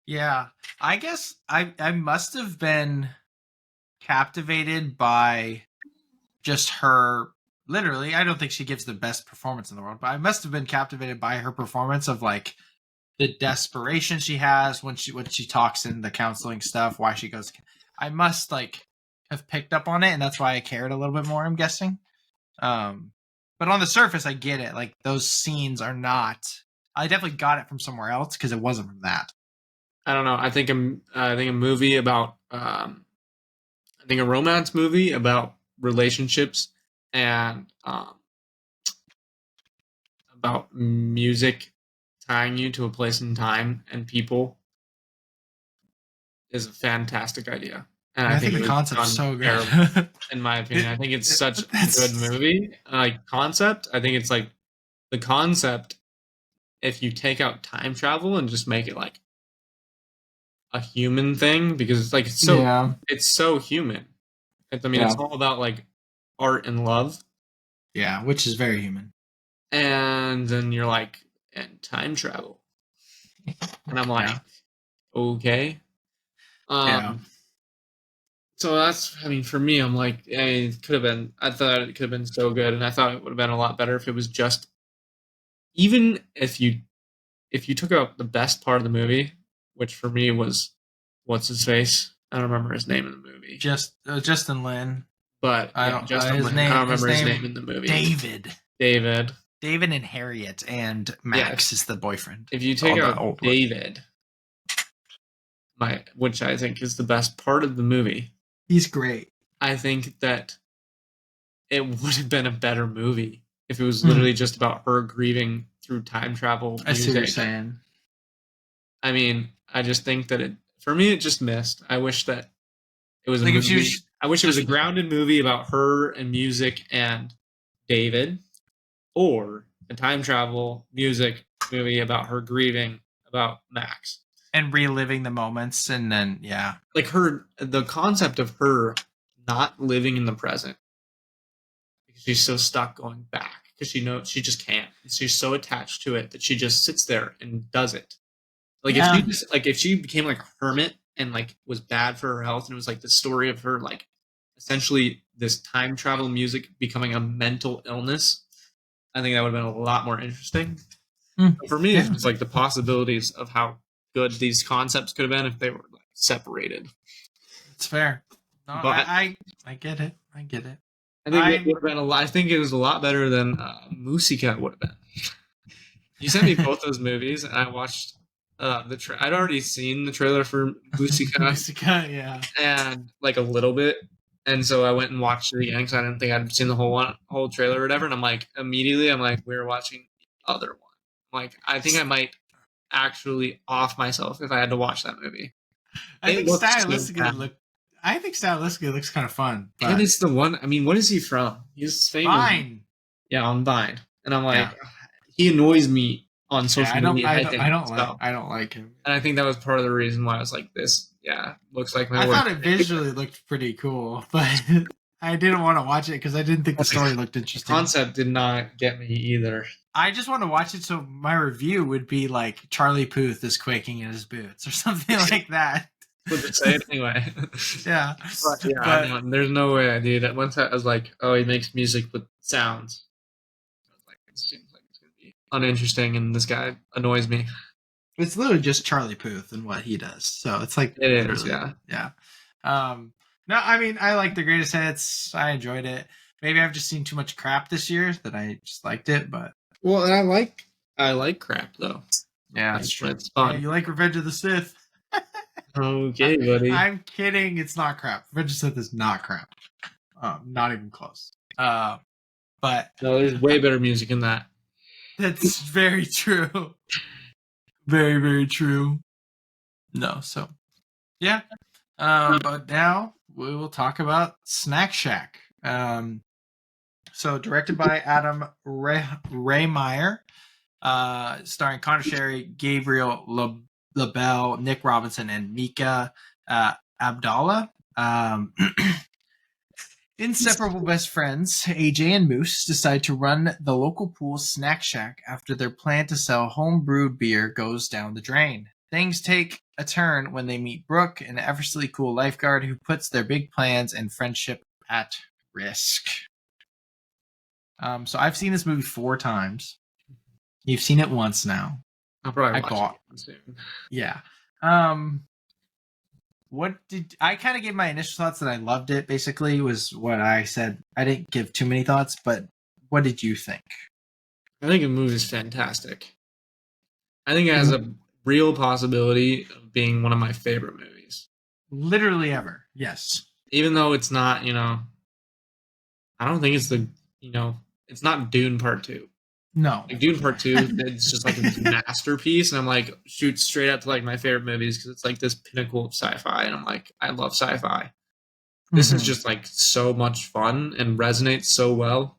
S1: Yeah, I guess I must have been captivated by just her. Literally, I don't think she gives the best performance in the world, but I must have been captivated by her performance of like the desperation she has when she talks in the counseling stuff. Why she goes, I must like have picked up on it, and that's why I cared a little bit more. I'm guessing. But on the surface, I get it. Like those scenes are not. I definitely got it from somewhere else because it wasn't from that.
S2: I don't know. I think a movie about I think a romance movie about relationships and about music tying you to a place and time and people is a fantastic idea. And I think
S1: the concept's so
S2: good. In my opinion, I think it's such a good movie. Like concept, I think it's like the concept. If you take out time travel and just make it like a human thing, because it's like it's so human. I mean, it's all about like art and love.
S1: Yeah, which is very human.
S2: And then you're like, and time travel, and I'm like, okay. So that's, I mean, for me, I'm like, it could have been. I thought it could have been so good, and I thought it would have been a lot better if it was just, even if you took out the best part of the movie, which for me was, what's his face? I don't remember his name in the movie.
S1: Justin Lin.
S2: But
S1: I don't remember
S2: his name in the movie.
S1: David and Harriet, and Max is the boyfriend.
S2: If you take out David, which I think is the best part of the movie,
S1: he's great.
S2: I think that it would have been a better movie if it was literally just about her grieving through time travel.
S1: I see what you're saying.
S2: I mean, I just think that for me, it just missed. I wish that it was a movie. I wish it was a grounded movie about her and music and David, or a time travel music movie about her grieving about Max
S1: and reliving the moments, and then
S2: like the concept of her not living in the present because she's so stuck going back because she knows she just can't. She's so attached to it that she just sits there and does it. Like if she became like a hermit and like was bad for her health, and it was like the story of her like essentially this time travel music becoming a mental illness, I think that would have been a lot more interesting. For me, it's just like the possibilities of how good these concepts could have been if they were like separated.
S1: It's fair. No, but I get it. I get it.
S2: I think it would have been I think it was a lot better than Musica would have been. You sent me both those movies, and I watched I'd already seen the trailer for Musica, and like a little bit, and so I went and watched it again because I didn't think I'd seen the whole trailer or whatever. And I'm like, immediately, we're watching the other one. I'm like, I think I might actually off myself if I had to watch that movie.
S1: I think stylistically it looks kind of fun. But
S2: and it's the one. I mean, what is he from? He's famous.
S1: Vine.
S2: Yeah, on Vine, and I'm like, he annoys me on social media.
S1: I don't like him,
S2: and I think that was part of the reason why I was like, this. Yeah, looks like my.
S1: I thought it visually looked pretty cool, but I didn't want to watch it because I didn't think the story looked interesting.
S2: The concept did not get me either.
S1: I just want to watch it so my review would be like Charlie Puth is quaking in his boots or something like that.
S2: We'll just say it anyway.
S1: Yeah,
S2: But yeah, I
S1: but
S2: know. There's no way I did that. Once I was like, oh, he makes music with sounds. I was like, it seems like it's gonna be uninteresting, and this guy annoys me.
S1: it's literally just Charlie Puth and what he does. So it's like
S2: It is,
S1: literally,
S2: yeah.
S1: yeah. No, I mean, I like the greatest hits. I enjoyed it. Maybe I've just seen too much crap this year that I just liked it, but
S2: Well, and I like crap though.
S1: yeah,
S2: Like
S1: that's true.
S2: it's
S1: Yeah,
S2: fun.
S1: you like Revenge of the Sith?
S2: Okay, buddy.
S1: I'm kidding. It's not crap. Revenge of the Sith is not crap. Not even close. But
S2: No, there's way better music in that.
S1: that's very true. Very, very true. No, so yeah. But now we will talk about Snack Shack. So directed by Adam Raymeyer, starring Connor Sherry, Gabriel LaBelle, Nick Robinson, and Mika Abdallah. Inseparable best friends, AJ and Moose, decide to run the local pool's snack shack after their plan to sell home-brewed beer goes down the drain. Things take a turn when they meet Brooke, an effortlessly cool lifeguard who puts their big plans and friendship at risk. So I've seen this movie 4 times. You've seen it once now.
S2: I'll probably
S1: I
S2: watch
S1: bought.
S2: it soon.
S1: Yeah. What did I kind of gave my initial thoughts that I loved it, basically, was what I said. I didn't give too many thoughts, but what did you think?
S2: I think the movie is fantastic. I think it has a real possibility of being one of my favorite movies.
S1: Literally ever. Yes.
S2: Even though it's not, I don't think it's it's not Dune Part 2.
S1: No.
S2: Like Dune Part 2, it's just like a masterpiece, and I'm like, shoot straight up to like my favorite movies because it's like this pinnacle of sci-fi, and I'm like, I love sci-fi. This is just like so much fun and resonates so well.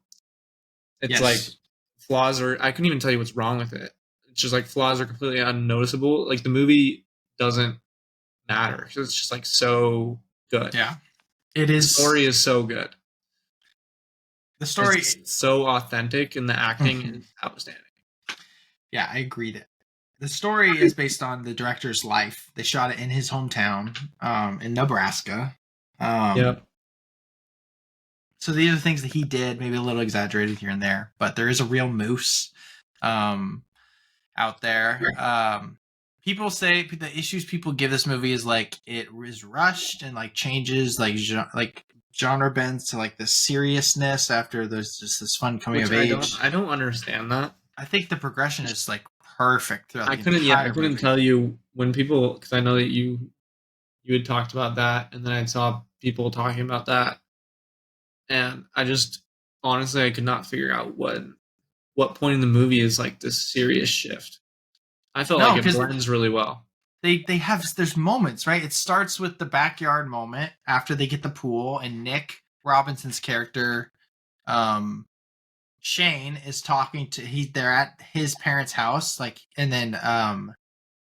S2: It's like flaws are, I couldn't even tell you what's wrong with it. It's just like flaws are completely unnoticeable. Like the movie doesn't matter. So it's just like so good.
S1: Yeah. It is.
S2: The story is so good.
S1: The story
S2: is so authentic, and the acting is outstanding.
S1: Yeah, I agreed. The story is based on the director's life. They shot it in his hometown, in Nebraska.
S2: Yep.
S1: So these are things that he did, maybe a little exaggerated here and there, but there is a real moose out there. People say the issues people give this movie is like it is rushed and like changes like genre bends to like the seriousness after there's just this fun coming of age.
S2: I don't understand that.
S1: I think the progression is like perfect throughout.
S2: I couldn't tell you when people, because I know that you had talked about that, and then I saw people talking about that, and I just honestly I could not figure out what point in the movie is like this serious shift. I felt like it blends really well.
S1: They have, there's moments, right? It starts with the backyard moment after they get the pool, and Nick Robinson's character, Shane, is talking to they're at his parents' house, like, and then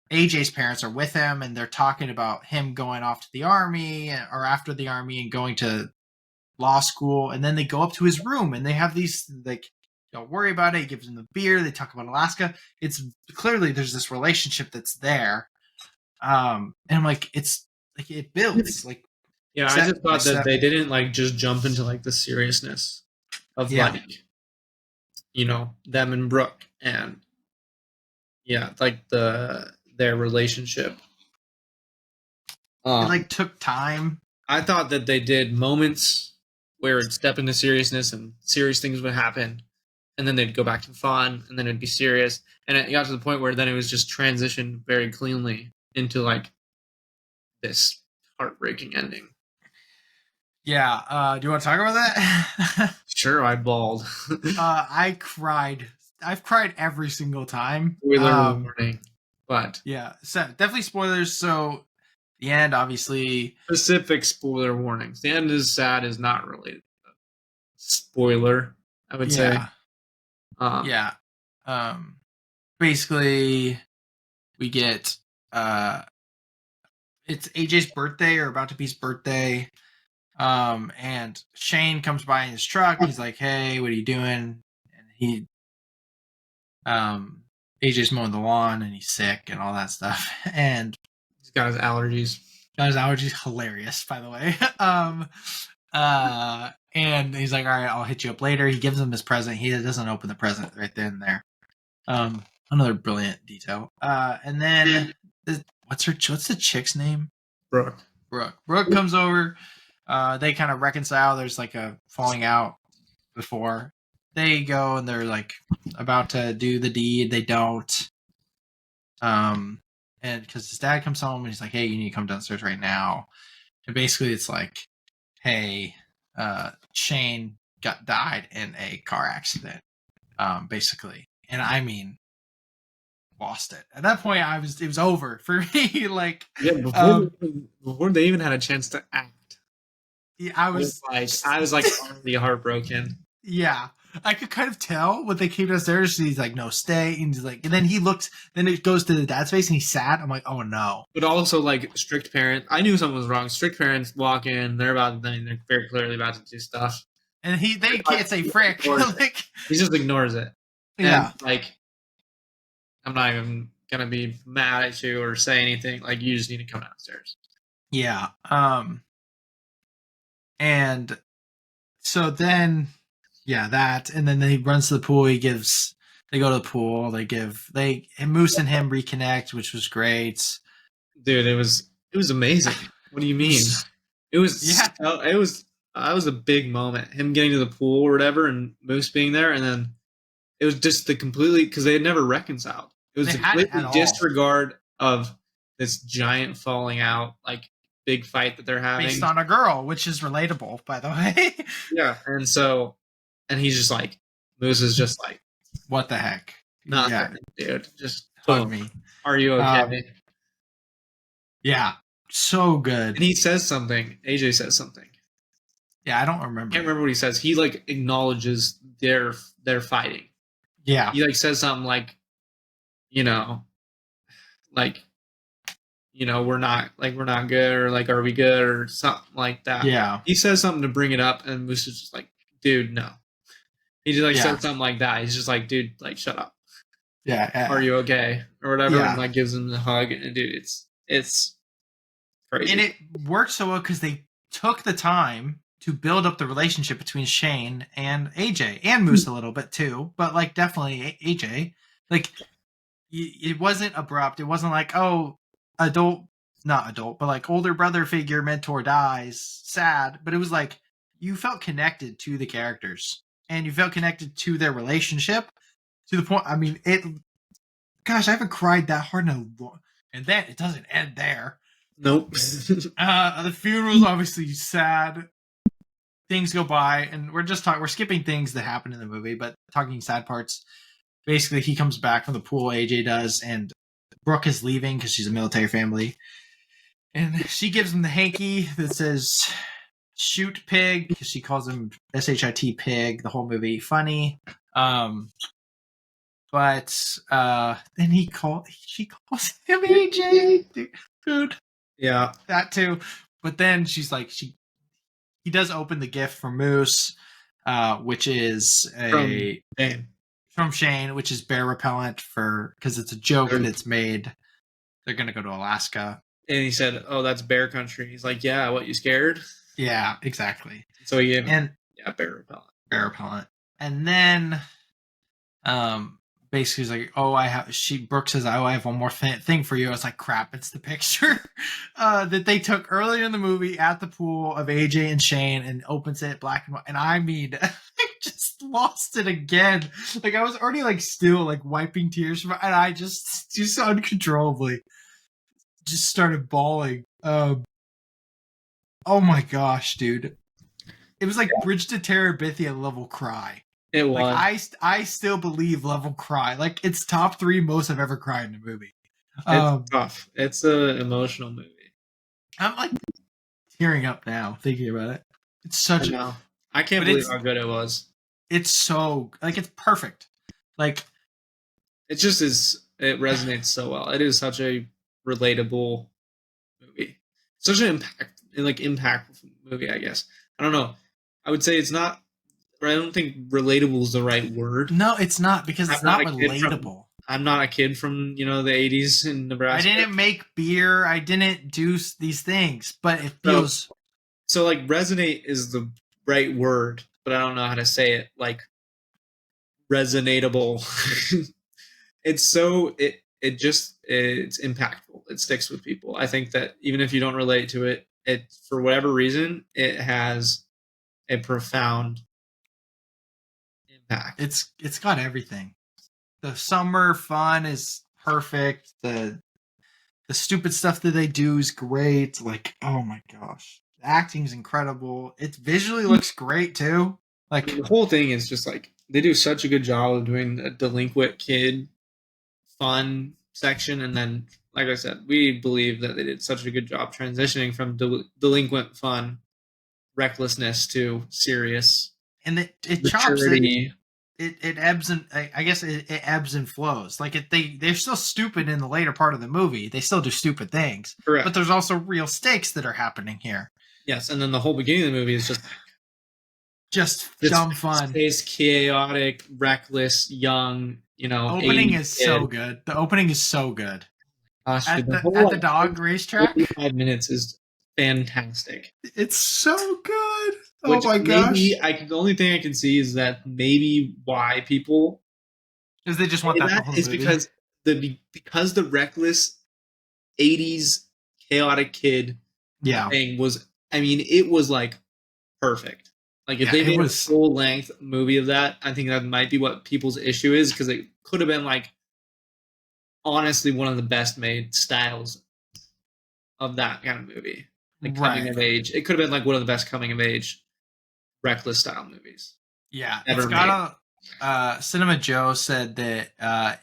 S1: AJ's parents are with him, and they're talking about him going off to the army or after the army and going to law school, and then they go up to his room and they have these like, don't worry about it. He gives him the beer. They talk about Alaska. It's clearly there's this relationship that's there. And I'm like, it's like it builds like.
S2: Yeah, I just thought that they didn't like just jump into like the seriousness of like, them and Brooke, and like their relationship.
S1: It like took time.
S2: I thought that they did moments where it'd step into seriousness and serious things would happen, and then they'd go back to fun, and then it'd be serious, and it got to the point where then it was just transitioned very cleanly into like this heartbreaking ending.
S1: Yeah. Do you want to talk about that?
S2: Sure, I bawled.
S1: I cried. I've cried every single time.
S2: Spoiler warning, but
S1: yeah, so definitely spoilers. So the end, obviously.
S2: Specific spoiler warnings. The end is sad is not related. Spoiler, I would say.
S1: Basically, we get it's AJ's birthday or about to be his birthday. And Shane comes by in his truck. He's like, "Hey, what are you doing?" And AJ's mowing the lawn and he's sick and all that stuff. And
S2: he's got his allergies.
S1: Got his allergies. Hilarious, by the way. And he's like, all right, I'll hit you up later. He gives him his present. He doesn't open the present right then and there. Another brilliant detail. And then what's the chick's name?
S2: Brooke.
S1: Brooke comes over. They kind of reconcile. There's like a falling out before they go, and they're like about to do the deed. They don't. And because his dad comes home and he's like, hey, you need to come downstairs right now. And basically it's like, hey, Shane died in a car accident, basically. And I mean, lost it. At that point, it was over for me. Like,
S2: yeah, before they even had a chance to act.
S1: Yeah, I was
S2: already heartbroken.
S1: Yeah. I could kind of tell when they came downstairs. He's like, no, stay. And he's like, and then he looks, then it goes to the dad's face and he's sad. I'm like, oh no.
S2: But also, like, strict parents. I knew something was wrong. Strict parents walk in, they're very clearly about to do stuff.
S1: And they can't say frick. Like,
S2: he just ignores it.
S1: Yeah.
S2: And, like, I'm not even gonna be mad at you or say anything. Like, you just need to come downstairs.
S1: Yeah. And so then, yeah, that, and then he runs to the pool. They go to the pool. Moose and him reconnect, which was great.
S2: Dude, it was amazing. What do you mean? It was, yeah. That was a big moment. Him getting to the pool or whatever, and Moose being there, and then it was just because they had never reconciled. It was a completely disregard of this giant falling out, like, big fight that they're having.
S1: Based on a girl, which is relatable, by the way.
S2: Yeah, and he's just like, Moose is just like,
S1: what the heck?
S2: Nothing, dude. Just
S1: hug me.
S2: Are you okay?
S1: Yeah, so good.
S2: And he says something. AJ says something.
S1: Yeah, I don't remember.
S2: I can't remember what he says. He, like, acknowledges their fighting.
S1: Yeah.
S2: He, like, says something like, we're not good, or like, are we good, or something like that.
S1: Yeah.
S2: He says something to bring it up, and Moose is just like, dude, no. He just said something like that. He's just like, dude, like, shut up.
S1: Yeah.
S2: Are you okay? Or whatever. Yeah. And, like, gives him the hug. And, dude, it's crazy.
S1: And it worked so well because they took the time to build up the relationship between Shane and AJ and Moose a little bit too, but, like, definitely AJ. Like, it wasn't abrupt. It wasn't like, oh, not adult, but, like, older brother figure, mentor dies, sad. But it was like, you felt connected to the characters and you felt connected to their relationship to the point. I mean, gosh, I haven't cried that hard in a long, and then it doesn't end there.
S2: Nope.
S1: The funeral's obviously sad. Things go by, and we're skipping things that happen in the movie, but talking sad parts. Basically, he comes back from the pool, AJ does, and Brooke is leaving because she's a military family. And she gives him the hanky that says, shoot pig, because she calls him SHIT pig, the whole movie. Funny. But then she calls him AJ. Dude.
S2: Yeah.
S1: That too. But then she's like, he does open the gift from Moose, which is from Shane, which is bear repellent because it's a joke that it's made. They're going to go to Alaska.
S2: And he said, oh, that's bear country. He's like, yeah, what, you scared?
S1: Yeah, exactly.
S2: So he gave him bear repellent.
S1: Bear repellent. And then basically he's like, Brooke says, oh, I have one more thing for you. I was like, crap, it's the picture that they took earlier in the movie at the pool of AJ and Shane, and opens it black and white. And I mean, I just lost it again. Like, I was already, like, still, like, wiping tears and I just uncontrollably just started bawling. Oh my gosh, dude. It was like Bridge to Terabithia level cry.
S2: It was.
S1: Like, I still believe level cry. Like, it's top 3 most I've ever cried in a movie.
S2: It's tough. It's an emotional movie.
S1: I'm, like, tearing up now thinking about it. It's such a...
S2: I can't believe how good it was.
S1: It's so... Like, it's perfect. Like...
S2: It just is... It resonates so well. It is such a relatable movie. Such an impactful movie, I guess. I don't know. I would say it's not... I don't think relatable is the right word.
S1: No, it's not, because it's not relatable.
S2: I'm not a kid from the 80s in Nebraska.
S1: I didn't make beer. I didn't do these things, but it feels
S2: so like resonate is the right word, but I don't know how to say it. Like resonatable. It's impactful. It sticks with people. I think that even if you don't relate to it, for whatever reason, it has a profound impact.
S1: it's got everything. The summer fun is perfect. The stupid stuff that they do is great. Like, oh my gosh. The acting's incredible. It visually looks great too. Like
S2: the whole thing is just like they do such a good job of doing a delinquent kid fun section, and then like I said, we believe that they did such a good job transitioning from delinquent fun recklessness to serious
S1: and it chops it ebbs and I guess it ebbs and flows. Like they're still stupid in the later part of the movie. They still do stupid things.
S2: Correct.
S1: But there's also real stakes that are happening here.
S2: Yes, and then the whole beginning of the movie is
S1: just dumb fun.
S2: Space, chaotic, reckless, young,
S1: opening is kid. So good. The opening is so good.
S2: Gosh,
S1: at the dog racetrack.
S2: 5 minutes is fantastic.
S1: It's so good. Oh my gosh.
S2: The only thing I can see is that maybe why people
S1: is they just want that
S2: is because the reckless 80s chaotic kid thing was, I mean, it was like perfect. Like if they made a full length movie of that, I think that might be what people's issue is, because it could have been like honestly one of the best made styles of that kind of movie. Like coming of age. It could have been like one of the best coming of age reckless style movies.
S1: Yeah. It's got Cinema Joe said that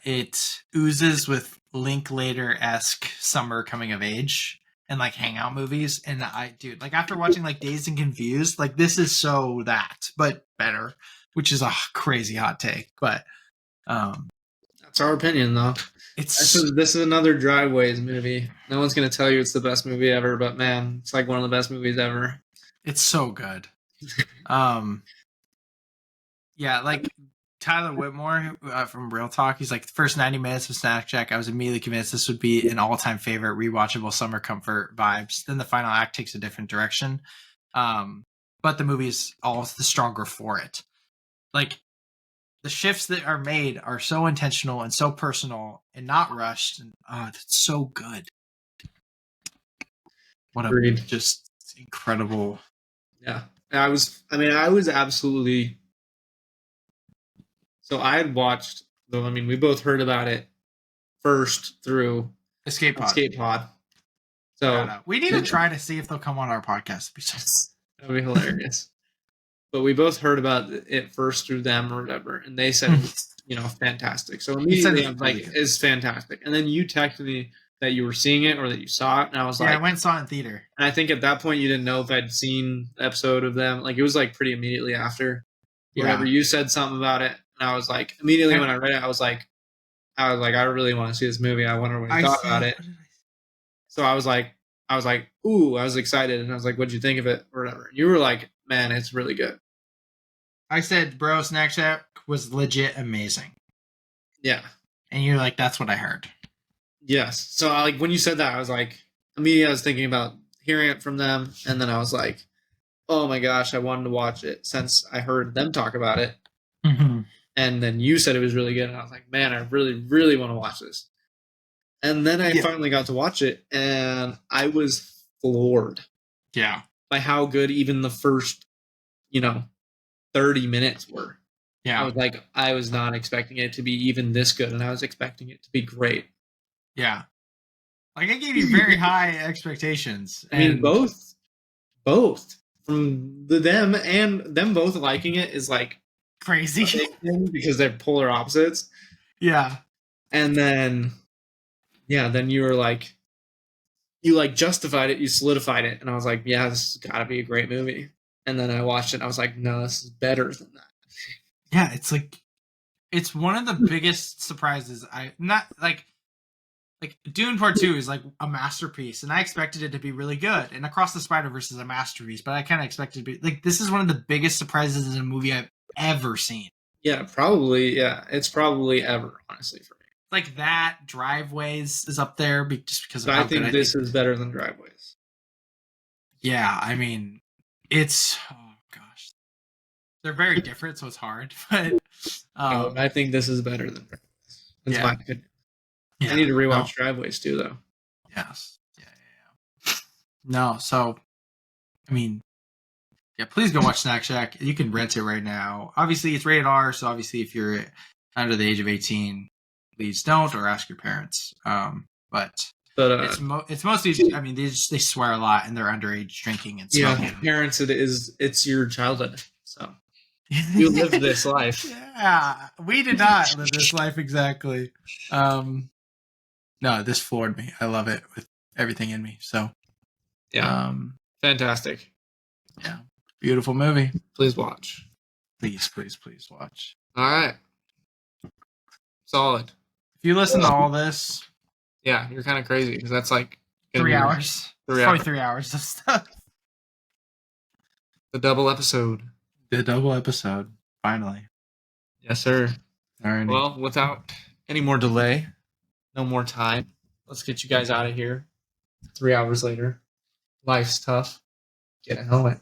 S1: it oozes with Linklater-esque summer coming of age and like hangout movies. And dude, like after watching like Dazed and Confused, like this is so that, but better, which is a crazy hot take. But
S2: that's our opinion though. This is another Driveways movie. No one's gonna tell you it's the best movie ever, but man, it's like one of the best movies ever.
S1: It's so good. Yeah, like Tyler Whitmore from Real Talk, he's like, the first 90 minutes of Snack Shack, I was immediately convinced this would be an all-time favorite, rewatchable summer comfort vibes. Then the final act takes a different direction, but the movie is all the stronger for it. Like the shifts that are made are so intentional and so personal and not rushed, and it's so good. What a just incredible.
S2: Yeah, I was absolutely. So I had watched, though. I mean, we both heard about it first through
S1: Escape Pod.
S2: So
S1: we need to try to see if they'll come on our podcast.
S2: That'd be hilarious. But we both heard about it first through them or whatever, and they said it was, fantastic. So immediately I'm like, it's fantastic. And then you texted me that you were seeing it or that you saw it, and I was like,
S1: I went and saw it in theater.
S2: And I think at that point you didn't know if I'd seen the episode of them. Like it was like pretty immediately after. Whenever you said something about it, and I was like, immediately when I read it, I was like, I really want to see this movie. I wonder what you thought about it. So I was like, ooh, I was excited, and I was like, what'd you think of it, or whatever? And you were like, man, it's really good.
S1: I said, bro, Snack Shack was legit amazing.
S2: Yeah.
S1: And you're like, that's what I heard.
S2: Yes. So like when you said that, I was like, immediately I was thinking about hearing it from them, and then I was like, oh my gosh, I wanted to watch it since I heard them talk about it.
S1: Mm-hmm.
S2: And then you said it was really good, and I was like, man, I really, really want to watch this. And then I finally got to watch it, and I was floored.
S1: Yeah.
S2: By how good even the first, 30 minutes were.
S1: Yeah.
S2: I was not expecting it to be even this good, and I was expecting it to be great.
S1: Yeah. Like I gave you very high expectations.
S2: I mean, both from them and them both liking it is like
S1: crazy
S2: because they're polar opposites.
S1: Yeah.
S2: And then, then you were like, you justified it, you solidified it, and I was like, yeah, this has got to be a great movie. And then I watched it, and I was like, no, this is better than that.
S1: Yeah, it's one of the biggest surprises. Like Dune Part 2 is like a masterpiece, and I expected it to be really good. And Across the Spider-Verse is a masterpiece, but I kind of expected it to be like, this is one of the biggest surprises in a movie I've ever seen.
S2: Yeah, probably. Yeah, it's probably ever, honestly, for me.
S1: like that. Driveways is up there just because of
S2: But
S1: how
S2: I think
S1: good
S2: this is better than Driveways.
S1: Yeah, I mean, it's oh gosh, they're very different, so it's hard. But
S2: No, I think this is better than Driveways. That's
S1: yeah,
S2: my opinion.
S1: yeah,
S2: I need to rewatch
S1: no,
S2: Driveways too, though.
S1: yes, yeah. No, so I mean, yeah, please go watch Snack Shack. You can rent it right now. Obviously, it's rated R, so obviously, if you're under the age of 18, please don't or ask your parents. But it's mostly. I mean, they swear a lot and they're underage drinking and smoking.
S2: Yeah, parents, it's your childhood. So you lived this life.
S1: Yeah, we did not live this life exactly. No, this floored me. I love it with everything in me. So,
S2: yeah, fantastic.
S1: Yeah, beautiful movie.
S2: Please watch.
S1: Please watch.
S2: All right, solid.
S1: If you listen to all this,
S2: yeah, you're kind of crazy because that's like
S1: 3 hours. Probably 3 hours of stuff.
S2: The double episode.
S1: The double episode. Finally.
S2: Yes, sir.
S1: All right.
S2: Well, without any more delay, no more time. Let's get you guys out of here. 3 hours later. Life's tough. Get a helmet.